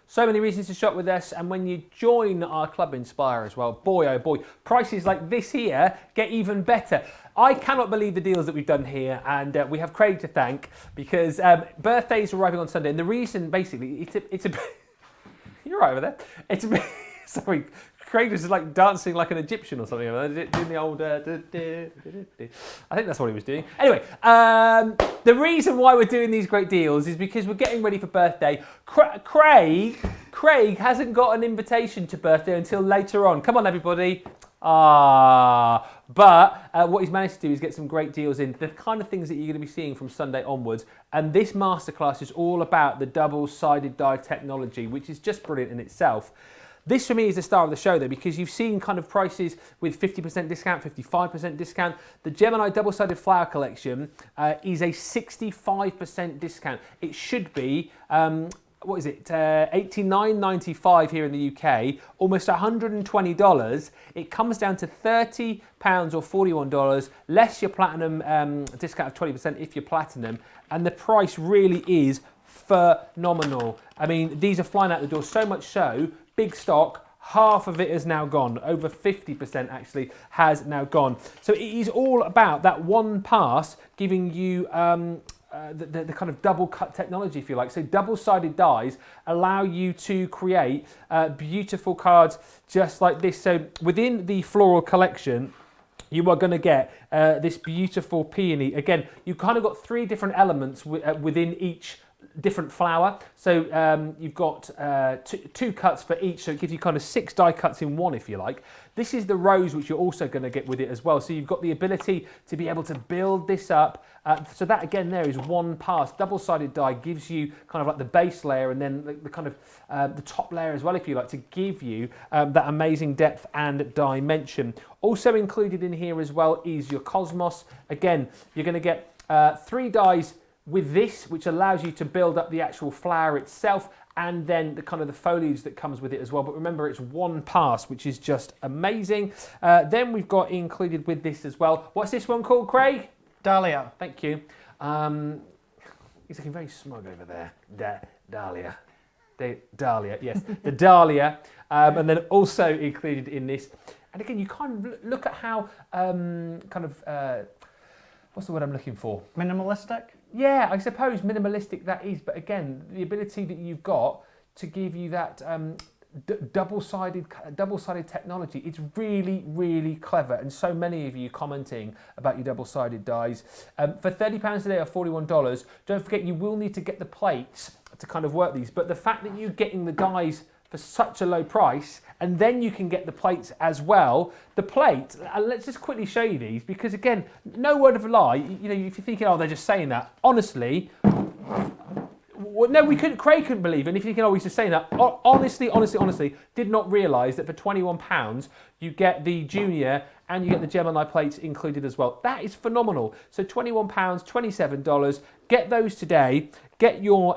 So many reasons to shop with us, and when you join our Club Inspire as well, boy oh boy, prices like this here get even better. I cannot believe the deals that we've done here, and we have Craig to thank, because birthdays are arriving on Sunday, and the reason basically, it's a you're right over there, it's a sorry, Craig was just like dancing like an Egyptian or something, doing the old, I think that's what he was doing. Anyway, the reason why we're doing these great deals is because we're getting ready for birthday. Craig hasn't got an invitation to birthday until later on. Come on, everybody. But what he's managed to do is get some great deals in, the kind of things that you're going to be seeing from Sunday onwards. And this masterclass is all about the double-sided die technology, which is just brilliant in itself. This for me is the star of the show though, because you've seen kind of prices with 50% discount, 55% discount. The Gemini double-sided flower collection is a 65% discount. It should be, what is it, $89.95 here in the UK, almost $120. It comes down to £30 or $41, less your platinum discount of 20% if you're platinum, and the price really is phenomenal. I mean, these are flying out the door, so much so, big stock, half of it has now gone, over 50% actually has now gone. So it is all about that one pass giving you the kind of double cut technology, if you like. So double-sided dies allow you to create beautiful cards just like this. So within the floral collection, you are going to get this beautiful peony. Again, you've kind of got 3 different elements within each different flower. So you've got two cuts for each, so it gives you kind of 6 die cuts in one, if you like. This is the rose, which you're also going to get with it as well. So you've got the ability to be able to build this up. So that again there is one pass. Double-sided die gives you kind of like the base layer and then the kind of the top layer as well, if you like, to give you that amazing depth and dimension. Also included in here as well is your Cosmos. Again, you're going to get 3 dies with this, which allows you to build up the actual flower itself, and then the kind of the foliage that comes with it as well. But remember, it's one pass, which is just amazing. Then we've got included with this as well. What's this one called, Craig? Dahlia. Thank you. He's looking very smug over there. Dahlia. Dahlia, yes. The Dahlia. And then also included in this. And again, you kind of look at how what's the word I'm looking for? Minimalistic? Yeah, I suppose minimalistic that is, but again, the ability that you've got to give you that double-sided technology, it's really, really clever, and so many of you commenting about your double-sided dies. For £30 today or $41, don't forget you will need to get the plates to kind of work these, but the fact that you're getting the dies for such a low price, and then you can get the plates as well. The plate, let's just quickly show you these, because again, no word of a lie, you know, if you're thinking, oh, they're just saying that, honestly, no, Craig couldn't believe it, and if you're thinking, oh, he's just saying that, honestly, did not realise that for £21, you get the junior and you get the Gemini plates included as well. That is phenomenal. So £21, $27, get those today, get your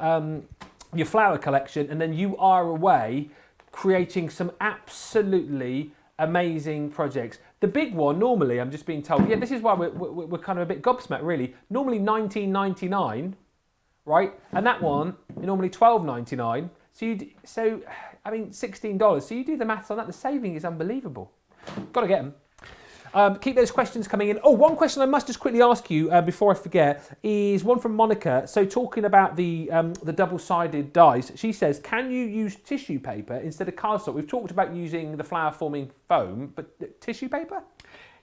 flower collection, and then you are away creating some absolutely amazing projects. The big one, normally, I'm just being told, yeah, this is why we're kind of a bit gobsmacked, really. Normally $19.99, right? And that one, normally $12.99. So I mean, $16. So you do the maths on that. The saving is unbelievable. Got to get them. Keep those questions coming in. Oh, one question I must just quickly ask you before I forget is one from Monica. So talking about the double-sided dies, she says, can you use tissue paper instead of cardstock? We've talked about using the flower-forming foam, but tissue paper?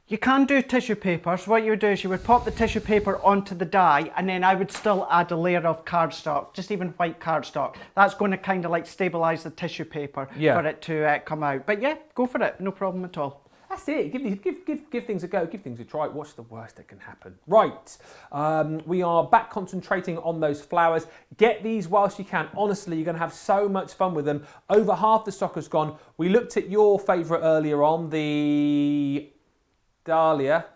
You can do tissue paper. So what you would do is you would pop the tissue paper onto the die, and then I would still add a layer of cardstock, just even white cardstock. That's going to kind of like stabilise the tissue paper for it to come out. But yeah, go for it. No problem at all. That's it. Give things a go. Give things a try. What's the worst that can happen? Right. We are back concentrating on those flowers. Get these whilst you can. Honestly, you're going to have so much fun with them. Over half the stock has gone. We looked at your favourite earlier on, the Dahlia.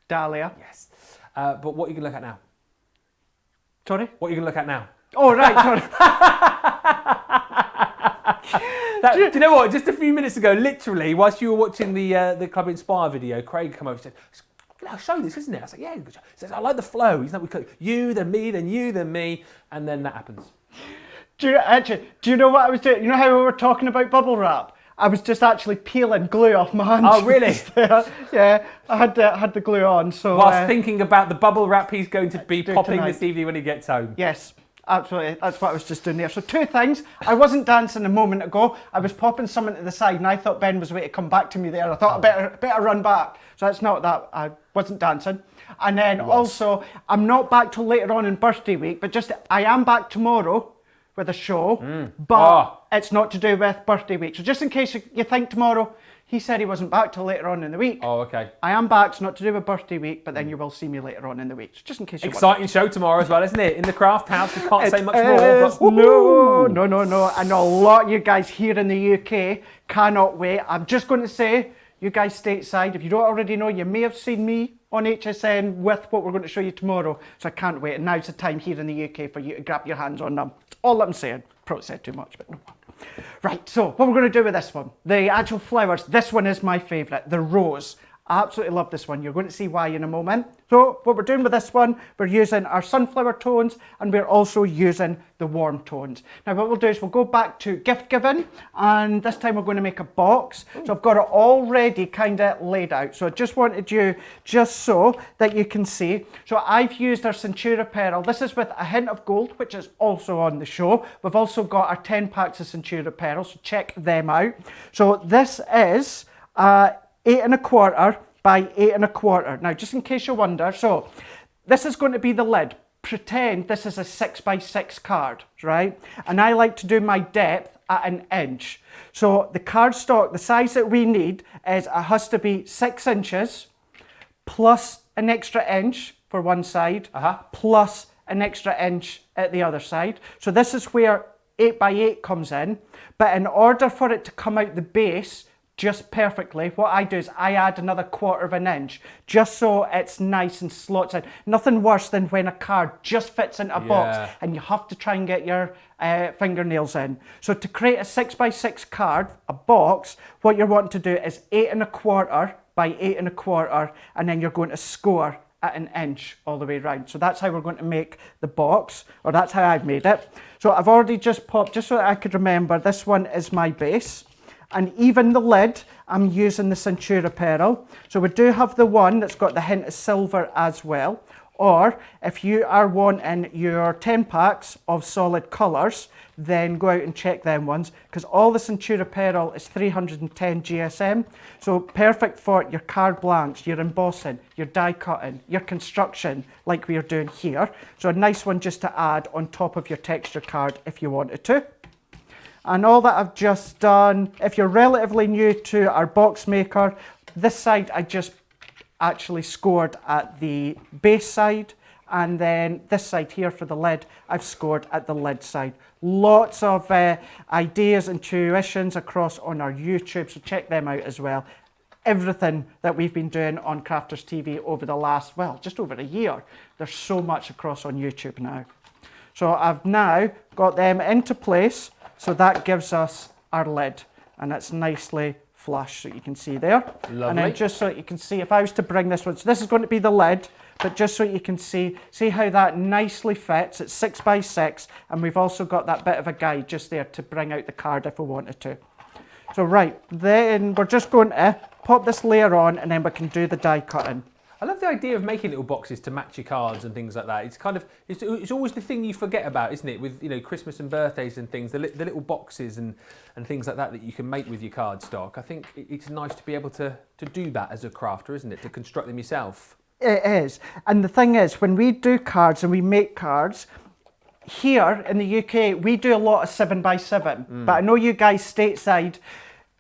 Dahlia. Yes. But what are you going to look at now? Sorry? What are you going to look at now? Oh, right. Sorry. Do you know what? Just a few minutes ago, literally, whilst you were watching the Club Inspire video, Craig came over and said, I'll show this, isn't it? I was like, yeah. He says, I like the flow. He's like, you, then me, then you, then me. And then that happens. Do you know what I was doing? You know how we were talking about bubble wrap? I was just actually peeling glue off my hands. Oh, really? Yeah, I had the glue on. So whilst thinking about the bubble wrap he's going to be popping tonight. This evening when he gets home. Yes. Absolutely, that's what I was just doing there. So two things. I wasn't dancing a moment ago. I was popping something to the side, and I thought Ben was waiting to come back to me there. I thought I better run back. So that's not that. I wasn't dancing. And then also, I'm not back till later on in birthday week, but I am back tomorrow with a show, but it's not to do with birthday week. So just in case you think tomorrow, he said he wasn't back till later on in the week. Oh, okay. I am back, it's not to do with birthday week, but then you will see me later on in the week. So just in case you Exciting show tomorrow as well, isn't it? In the craft house, we can't say much more. But no. I know a lot of you guys here in the UK cannot wait. I'm just going to say, you guys stateside, if you don't already know, you may have seen me on HSN with what we're going to show you tomorrow. So I can't wait. And now's the time here in the UK for you to grab your hands on them. That's all I'm saying. Probably said too much, but no. Right, so what we're going to do with this one, the actual flowers, this one is my favourite, the rose. I absolutely love this one. You're going to see why in a moment. So what we're doing with this one, we're using our sunflower tones, and we're also using the warm tones. Now what we'll do is we'll go back to gift giving, and this time we're going to make a box. So I've got it already kind of laid out. So I just wanted you, just so that you can see. So I've used our Centura Pearl. This is with a hint of gold, which is also on the show. We've also got our 10 packs of Centura Pearl, so check them out. So this is 8 1/4 by 8 1/4. Now, just in case you wonder, so this is going to be the lid. Pretend this is a 6 by 6 card, right? And I like to do my depth at 1 inch. So the cardstock, the size that we need is it has to be 6 inches plus an extra inch for one side, plus an extra inch at the other side. So this is where 8 by 8 comes in. But in order for it to come out the base just perfectly, what I do is I add another 1/4 inch, just so it's nice and slots in. Nothing worse than when a card just fits into a box and you have to try and get your fingernails in. So to create a 6 by 6 card, a box, what you're wanting to do is 8 1/4 by 8 1/4, and then you're going to score at 1 inch all the way around. So that's how we're going to make the box, or that's how I've made it. So I've already just popped, just so that I could remember, this one is my base. And even the lid, I'm using the Centura Pearl. So we do have the one that's got the hint of silver as well. Or if you are wanting your 10 packs of solid colours, then go out and check them ones, because all the Centura Peril is 310 GSM, so perfect for your card blanks, your embossing, your die cutting, your construction, like we are doing here. So a nice one just to add on top of your texture card if you wanted to. And all that I've just done, if you're relatively new to our box maker, this side I just actually scored at the base side, and then this side here for the lid, I've scored at the lid side. Lots of ideas and tuitions across on our YouTube, so check them out as well. Everything that we've been doing on Crafters TV over the last, well, just over a year. There's so much across on YouTube now. So I've now got them into place, so that gives us our lid, and it's nicely flush, so you can see there. Lovely. And then just so you can see, if I was to bring this one, so this is going to be the lid, but just so you can see how that nicely fits. It's 6x6, and we've also got that bit of a guide just there to bring out the card if we wanted to. So right, then we're just going to pop this layer on, and then we can do the die cutting. I love the idea of making little boxes to match your cards and things like that. It's kind of, it's always the thing you forget about, isn't it? With, you know, Christmas and birthdays and things, the little boxes and things like that you can make with your card stock. I think it's nice to be able to do that as a crafter, isn't it? To construct them yourself. It is. And the thing is, when we do cards and we make cards, here in the UK, we do a lot of 7x7. But I know you guys stateside,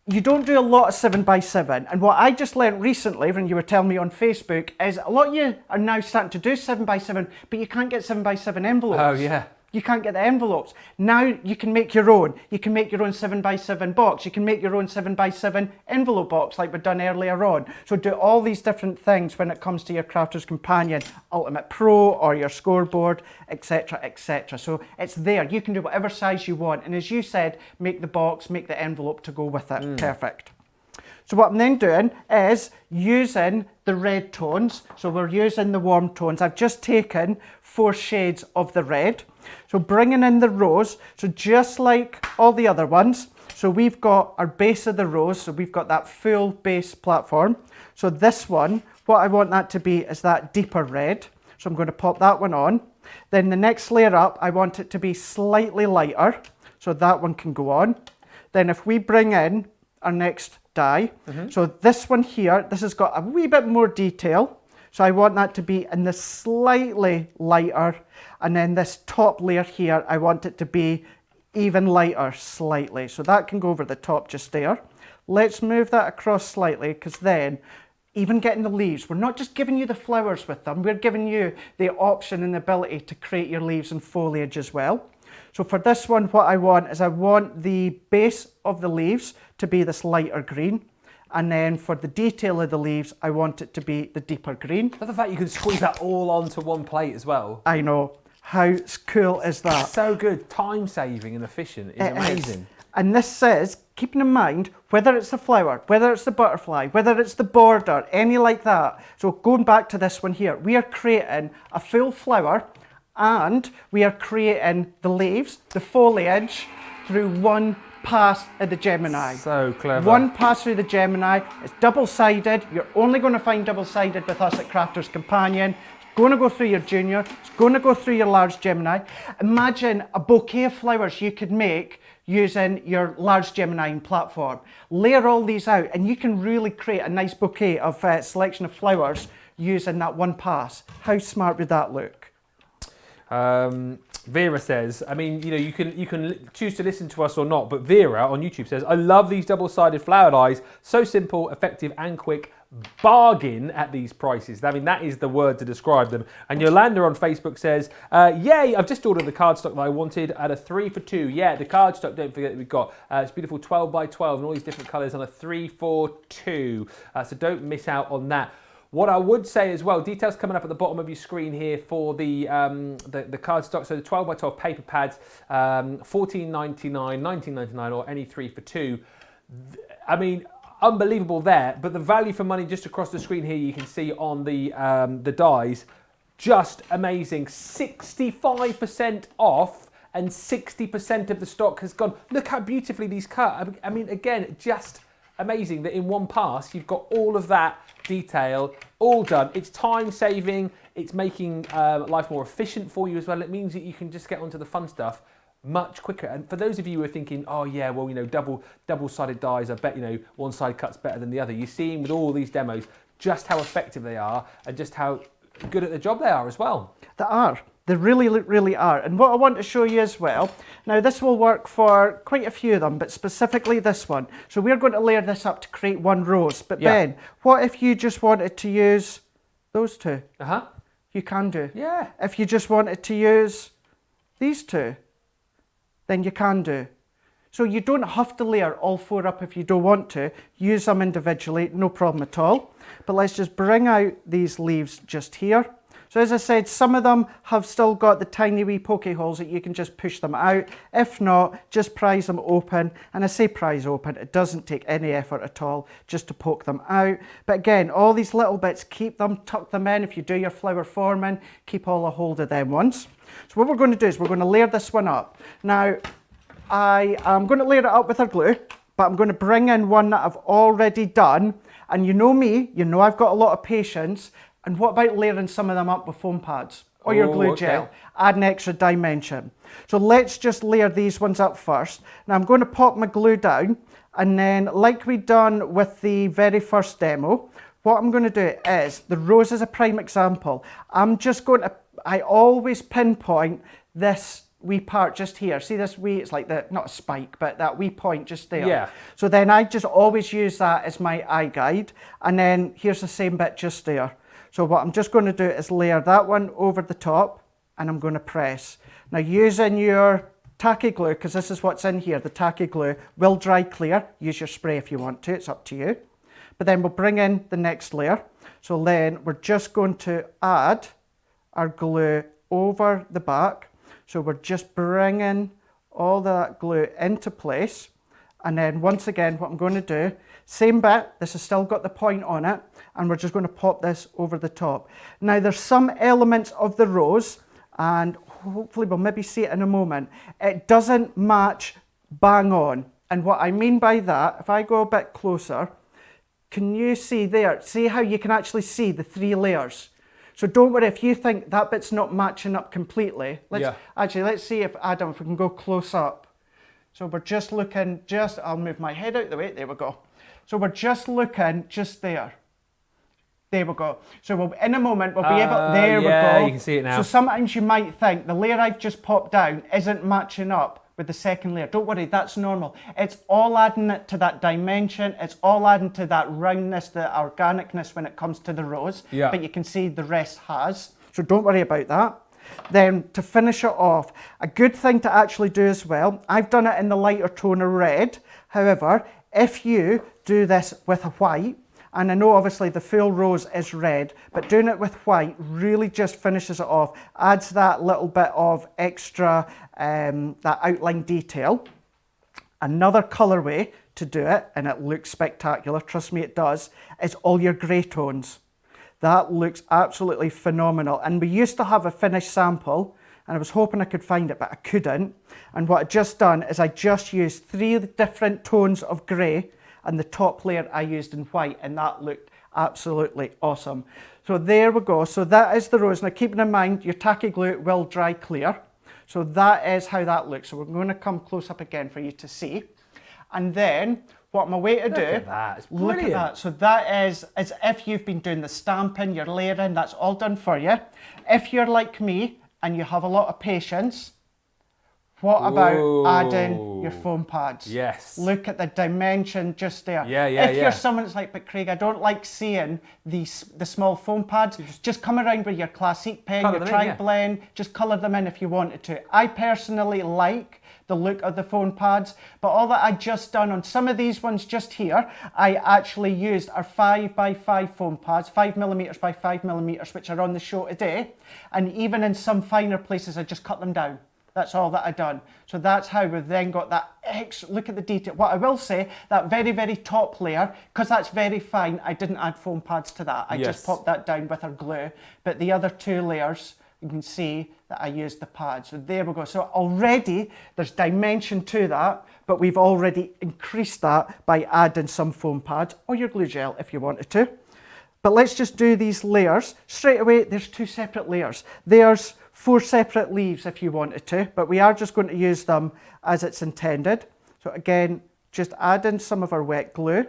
you don't do a lot of 7x7. And what I just learned recently, when you were telling me on Facebook, is a lot of you are now starting to do 7x7, but you can't get 7x7 envelopes. Oh, yeah. You can't get the envelopes. Now you can make your own. You can make your own 7x7 box. You can make your own 7x7 envelope box like we've done earlier on. So do all these different things when it comes to your Crafter's Companion Ultimate Pro or your scoreboard, etc, etc. So it's there. You can do whatever size you want. And as you said, make the box, make the envelope to go with it. Perfect. So what I'm then doing is using the red tones. So we're using the warm tones. I've just taken 4 shades of the red. So bringing in the rose, so just like all the other ones, so we've got our base of the rose, so we've got that full base platform. So this one, what I want that to be is that deeper red. So I'm going to pop that one on. Then the next layer up, I want it to be slightly lighter, so that one can go on. Then if we bring in our next die, so this one here, this has got a wee bit more detail. So I want that to be in the slightly lighter, and then this top layer here, I want it to be even lighter slightly. So that can go over the top just there. Let's move that across slightly, because then even getting the leaves, we're not just giving you the flowers with them, we're giving you the option and the ability to create your leaves and foliage as well. So for this one, what I want is I want the base of the leaves to be this lighter green. And then for the detail of the leaves, I want it to be the deeper green. But the fact you can squeeze that all onto one plate as well. I know. How cool is that? So good. Time saving and efficient. It's amazing. And this says, keeping in mind, whether it's the flower, whether it's the butterfly, whether it's the border, any like that. So going back to this one here, we are creating a full flower, and we are creating the leaves, the foliage, through one pass of the Gemini. So clever. One pass through the Gemini. It's double-sided. You're only going to find double-sided with us at Crafter's Companion. It's going to go through your junior. It's going to go through your large Gemini. Imagine a bouquet of flowers you could make using your large Gemini platform. Layer all these out, and you can really create a nice bouquet of selection of flowers using that one pass. How smart would that look? Vera says, I mean, you know, you can choose to listen to us or not, but Vera on YouTube says, I love these double-sided flower dies. So simple, effective and quick. Bargain at these prices. I mean, that is the word to describe them. And Yolanda on Facebook says, yay, I've just ordered the cardstock that I wanted at a 3 for 2. Yeah, the cardstock, don't forget that we've got. It's beautiful 12x12 and all these different colours on a 3 for 2. So don't miss out on that. What I would say as well, details coming up at the bottom of your screen here for the cardstock. So the 12x12 paper pads, $14.99, $19.99, or any 3 for 2. I mean, unbelievable there. But the value for money just across the screen here, you can see on the dies, just amazing. 65% off, and 60% of the stock has gone. Look how beautifully these cut. I mean, again, just amazing that in one pass you've got all of that detail, all done. It's time saving, it's making life more efficient for you as well. It means that you can just get onto the fun stuff much quicker. And for those of you who are thinking, oh yeah, well, you know, double-sided dies, I bet, you know, one side cuts better than the other. You're seeing with all these demos just how effective they are and just how good at the job they are as well. They are. They really, really are. And what I want to show you as well, now this will work for quite a few of them, but specifically this one. So we're going to layer this up to create one rose. But Ben, what if you just wanted to use those two? You can do. Yeah. If you just wanted to use these two, then you can do. So you don't have to layer all four up if you don't want to. Use them individually, no problem at all. But let's just bring out these leaves just here. So as I said, some of them have still got the tiny wee poke holes that you can just push them out. If not, just prise them open. And I say prise open, it doesn't take any effort at all just to poke them out. But again, all these little bits, keep them, tuck them in. If you do your flower forming, keep all a hold of them ones. So what we're going to do is we're going to layer this one up. Now, I am going to layer it up with our glue, but I'm going to bring in one that I've already done. And you know me, you know I've got a lot of patience. And what about layering some of them up with foam pads or your glue gel? Add an extra dimension. So let's just layer these ones up first. Now I'm going to pop my glue down, and then like we done with the very first demo, what I'm going to do is, the rose is a prime example. I always pinpoint this wee part just here. See this wee, it's like not a spike, but that wee point just there. Yeah. So then I just always use that as my eye guide. And then here's the same bit just there. So what I'm just going to do is layer that one over the top, and I'm going to press. Now using your tacky glue, because this is what's in here, the tacky glue will dry clear. Use your spray if you want to, it's up to you. But then we'll bring in the next layer. So then we're just going to add our glue over the back. So we're just bringing all that glue into place. And then once again, what I'm going to do, same bit, this has still got the point on it, and we're just going to pop this over the top. Now there's some elements of the rose, and hopefully we'll maybe see it in a moment. It doesn't match bang on. And what I mean by that, if I go a bit closer, can you see there, see how you can actually see the three layers? So don't worry if you think that bit's not matching up completely. Let's see if Adam, if we can go close up. So we're just looking, I'll move my head out of the way, there we go. So we're just looking just there. There we go. So in a moment we'll be able, there we go. You can see it now. So sometimes you might think the layer I've just popped down isn't matching up with the second layer. Don't worry, that's normal. It's all adding it to that dimension. It's all adding to that roundness, the organicness when it comes to the rose. Yeah. But you can see the rest has. So don't worry about that. Then to finish it off, a good thing to actually do as well, I've done it in the lighter tone of red. However, if you do this with a white, and I know obviously the full rose is red, but doing it with white really just finishes it off, adds that little bit of extra, that outline detail. Another colourway to do it, and it looks spectacular, trust me it does, is all your grey tones. That looks absolutely phenomenal. And we used to have a finished sample, and I was hoping I could find it, but I couldn't. And what I just done is I just used 3 different tones of grey, and the top layer I used in white, and that looked absolutely awesome. So there we go. So that is the rose. Now keeping in mind, your tacky glue will dry clear. So that is how that looks. So we're going to come close up again for you to see. And then what I'm away to do, look at that, it's look at that. So that is as if you've been doing the stamping, you're layering, that's all done for you. If you're like me and you have a lot of patience, what about adding your foam pads? Yes. Look at the dimension just there. If you're someone that's like, but Craig, I don't like seeing the small foam pads, just come around with your classic pen, your tri-blend, just colour them in if you wanted to. I personally like the look of the foam pads, but all that I just done on some of these ones just here, I actually used our 5x5 foam pads, 5mm by 5mm, which are on the show today. And even in some finer places, I just cut them down. That's all that I've done. So that's how we've then got that extra, look at the detail. What I will say, that very, very top layer, because that's very fine, I didn't add foam pads to that. I just popped that down with our glue. But the other 2 layers, you can see that I used the pads. So there we go. So already there's dimension to that, but we've already increased that by adding some foam pads or your glue gel if you wanted to. But let's just do these layers. Straight away, there's 2 separate layers. There's 4 separate leaves if you wanted to, but we are just going to use them as it's intended. So again, just add in some of our wet glue,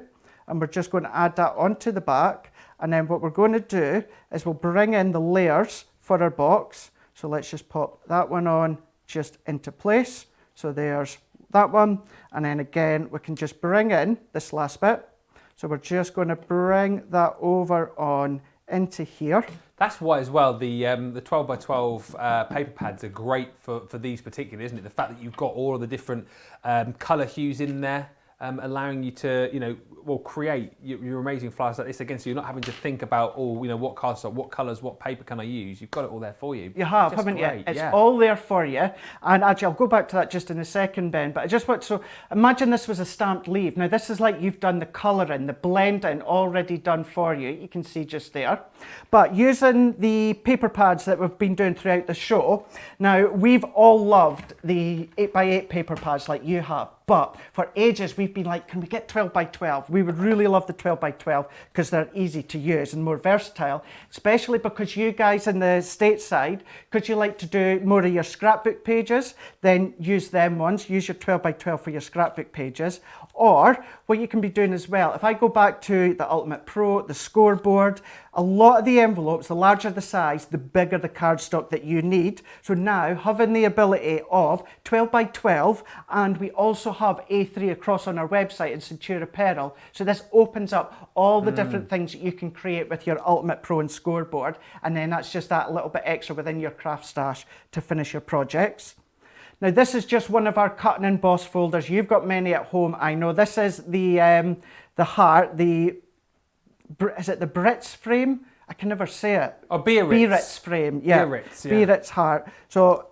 and we're just going to add that onto the back. And then what we're going to do is we'll bring in the layers for our box. So let's just pop that one on just into place. So there's that one. And then again, we can just bring in this last bit. So we're just going to bring that over on into here. That's why as well the 12 by 12 paper pads are great for these particular, isn't it? The fact that you've got all of the different colour hues in there, allowing you to, create your amazing flyers like this again. So you're not having to think about, what cardstock, what colours, what paper can I use? You've got it all there for you. You have, haven't you? It's all there for you. And actually, I'll go back to that just in a second, Ben. But I just want so imagine this was a stamped leaf. Now this is like you've done the colouring, the blending already done for you. You can see just there. But using the paper pads that we've been doing throughout the show, now we've all loved the 8x8 paper pads like you have. But for ages, we've been like, can we get 12 by 12? We would really love the 12 by 12 because they're easy to use and more versatile, especially because you guys in the stateside, because you like to do more of your scrapbook pages, then use them ones, use your 12 by 12 for your scrapbook pages. Or what you can be doing as well, if I go back to the Ultimate Pro, the scoreboard, a lot of the envelopes, the larger the size, the bigger the cardstock that you need. So now having the ability of 12 by 12, and we also have A3 across on our website in Centura Apparel. So this opens up all the different things that you can create with your Ultimate Pro and scoreboard. And then that's just that little bit extra within your craft stash to finish your projects. Now this is just one of our cut and emboss folders. You've got many at home, I know. This is the heart, is it the Brits frame? I can never say it. Oh, Biarritz frame, yeah. Biarritz, yeah. Biarritz heart. So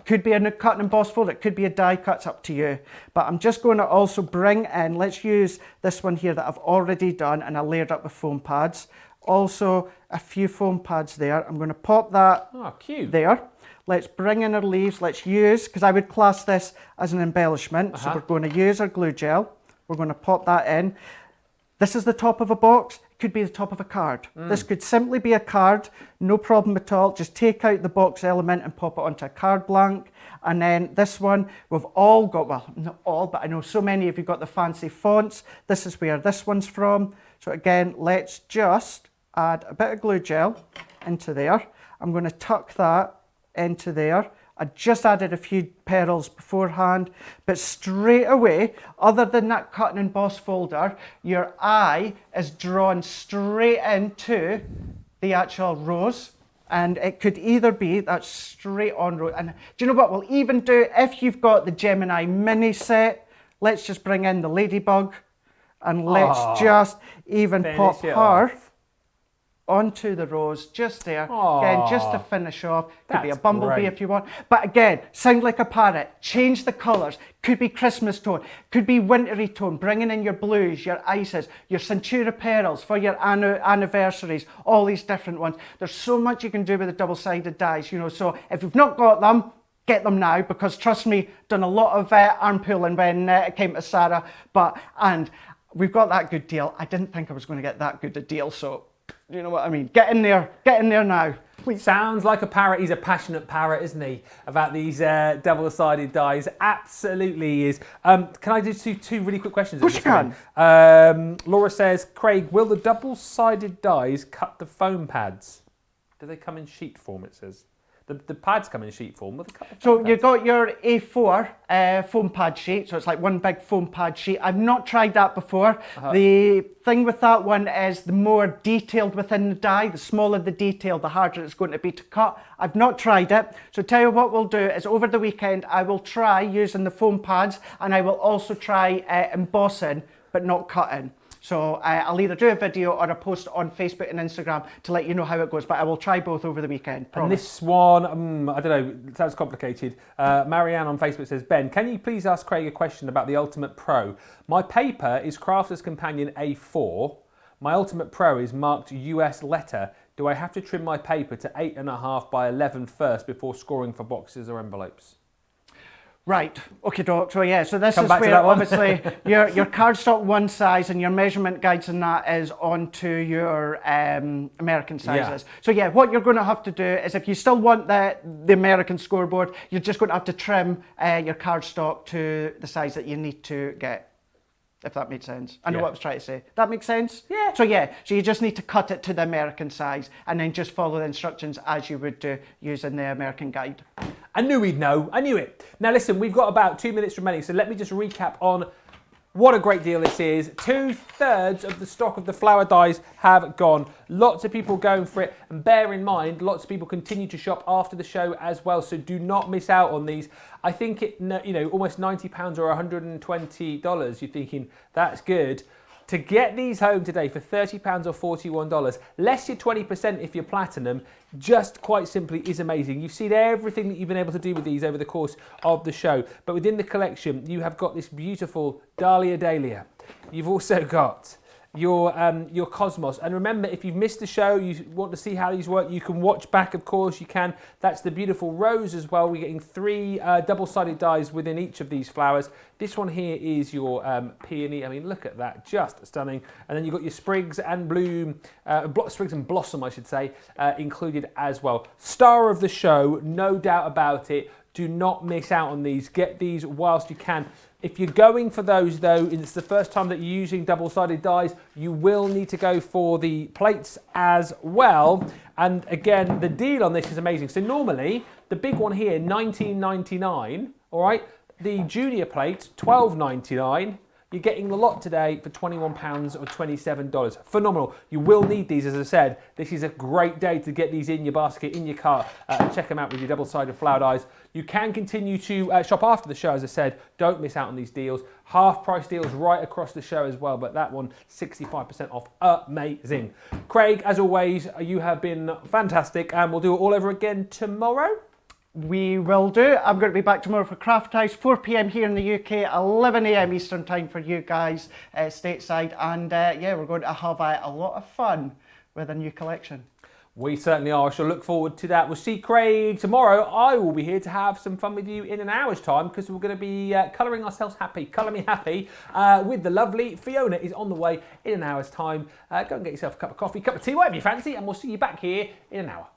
could be a cut and emboss folder, it could be a die cut, it's up to you. But I'm just going to also bring in, let's use this one here that I've already done and I layered up with foam pads. Also a few foam pads there. I'm going to pop that cute. There. Let's bring in our leaves. Let's use, because I would class this as an embellishment. So we're going to use our glue gel. We're going to pop that in. This is the top of a box. It could be the top of a card. This could simply be a card. No problem at all. Just take out the box element and pop it onto a card blank. And then this one, we've all got, well, not all, but I know so many of you got the fancy fonts. This is where this one's from. So again, let's just add a bit of glue gel into there. I'm going to tuck that into there. I just added a few petals beforehand, but straight away, other than that cut and emboss folder, your eye is drawn straight into the actual rose, and it could either be that straight on rose. And do you know what we'll even do if you've got the Gemini mini set? Let's just bring in the ladybug, and let's just even pop her onto the rose just there. Again, just to finish off. Could be a bumblebee if you want. But again, sound like a parrot. Change the colours. Could be Christmas tone. Could be wintry tone. Bringing in your blues, your ices, your Centura pearls for your anniversaries. All these different ones. There's so much you can do with the double-sided dies, So if you've not got them, get them now, because trust me, done a lot of arm pulling when it came to Sarah. And we've got that good deal. I didn't think I was going to get that good a deal, so you know what I mean? Get in there now. Please. Sounds like a parrot. He's a passionate parrot, isn't he? About these double-sided dies. Absolutely is. Can I do two really quick questions? Of course you can. Laura says, Craig, will the double-sided dies cut the foam pads? Do they come in sheet form, it says? The pads come in sheet form. Will they cut the foam pads? You've got your A4 foam pad sheet, so it's like one big foam pad sheet. I've not tried that before. The thing with that one is the more detailed within the die, the smaller the detail, the harder it's going to be to cut. I've not tried it. So tell you what we'll do is over the weekend, I will try using the foam pads, and I will also try embossing, but not cutting. So I'll either do a video or a post on Facebook and Instagram to let you know how it goes, but I will try both over the weekend, promise. And this one, I don't know, it sounds complicated. Marianne on Facebook says, Ben, can you please ask Craig a question about the Ultimate Pro? My paper is Crafter's Companion A4. My Ultimate Pro is marked US letter. Do I have to trim my paper to 8.5 by 11 first before scoring for boxes or envelopes? Right. Okay, Doc. So yeah, so this Come is back to where that one. obviously your cardstock one size and your measurement guides and that is onto your American sizes. So yeah, what you're going to have to do is if you still want the American scoreboard, you're just going to have to trim your cardstock to the size that you need to get. If that makes sense. I know what I was trying to say. That makes sense? Yeah. So yeah, so you just need to cut it to the American size and then just follow the instructions as you would do using the American guide. I knew he'd know. I knew it. Now listen, we've got about 2 minutes remaining, so let me just recap on what a great deal this is. 2/3 of the stock of the flower dyes have gone. Lots of people going for it. And bear in mind, lots of people continue to shop after the show as well. So do not miss out on these. I think it, you know, almost £90 or $120. You're thinking, that's good. To get these home today for £30 or $41, less your 20% if you're platinum, just quite simply is amazing. You've seen everything that you've been able to do with these over the course of the show. But within the collection, you have got this beautiful Dahlia. You've also got your Cosmos. And remember, if you've missed the show, you want to see how these work, you can watch back, of course, you can. That's the beautiful Rose as well. We're getting 3 double-sided dies within each of these flowers. This one here is your Peony. I mean, look at that, just stunning. And then you've got your Sprigs and Bloom, Sprigs and Blossom, I should say, included as well. Star of the show, no doubt about it. Do not miss out on these. Get these whilst you can. If you're going for those though, and it's the first time that you're using double-sided dies, you will need to go for the plates as well. And again, the deal on this is amazing. So normally, the big one here, $19.99, all right? The junior plate, $12.99. You're getting the lot today for £21 or $27. Phenomenal. You will need these, as I said. This is a great day to get these in your basket, in your cart, and check them out with your double-sided flower dies. You can continue to shop after the show, as I said. Don't miss out on these deals. Half-price deals right across the show as well, but that one, 65% off. Amazing. Craig, as always, you have been fantastic, and we'll do it all over again tomorrow. We will do. I'm going to be back tomorrow for Craft House, 4 p.m. here in the UK, 11 a.m. Eastern time for you guys stateside. And yeah, we're going to have a lot of fun with a new collection. We certainly are. I shall look forward to that. We'll see Craig tomorrow. I will be here to have some fun with you in an hour's time because we're going to be colouring ourselves happy. Colour me happy with the lovely Fiona is on the way in an hour's time. Go and get yourself a cup of coffee, cup of tea, whatever you fancy, and we'll see you back here in an hour.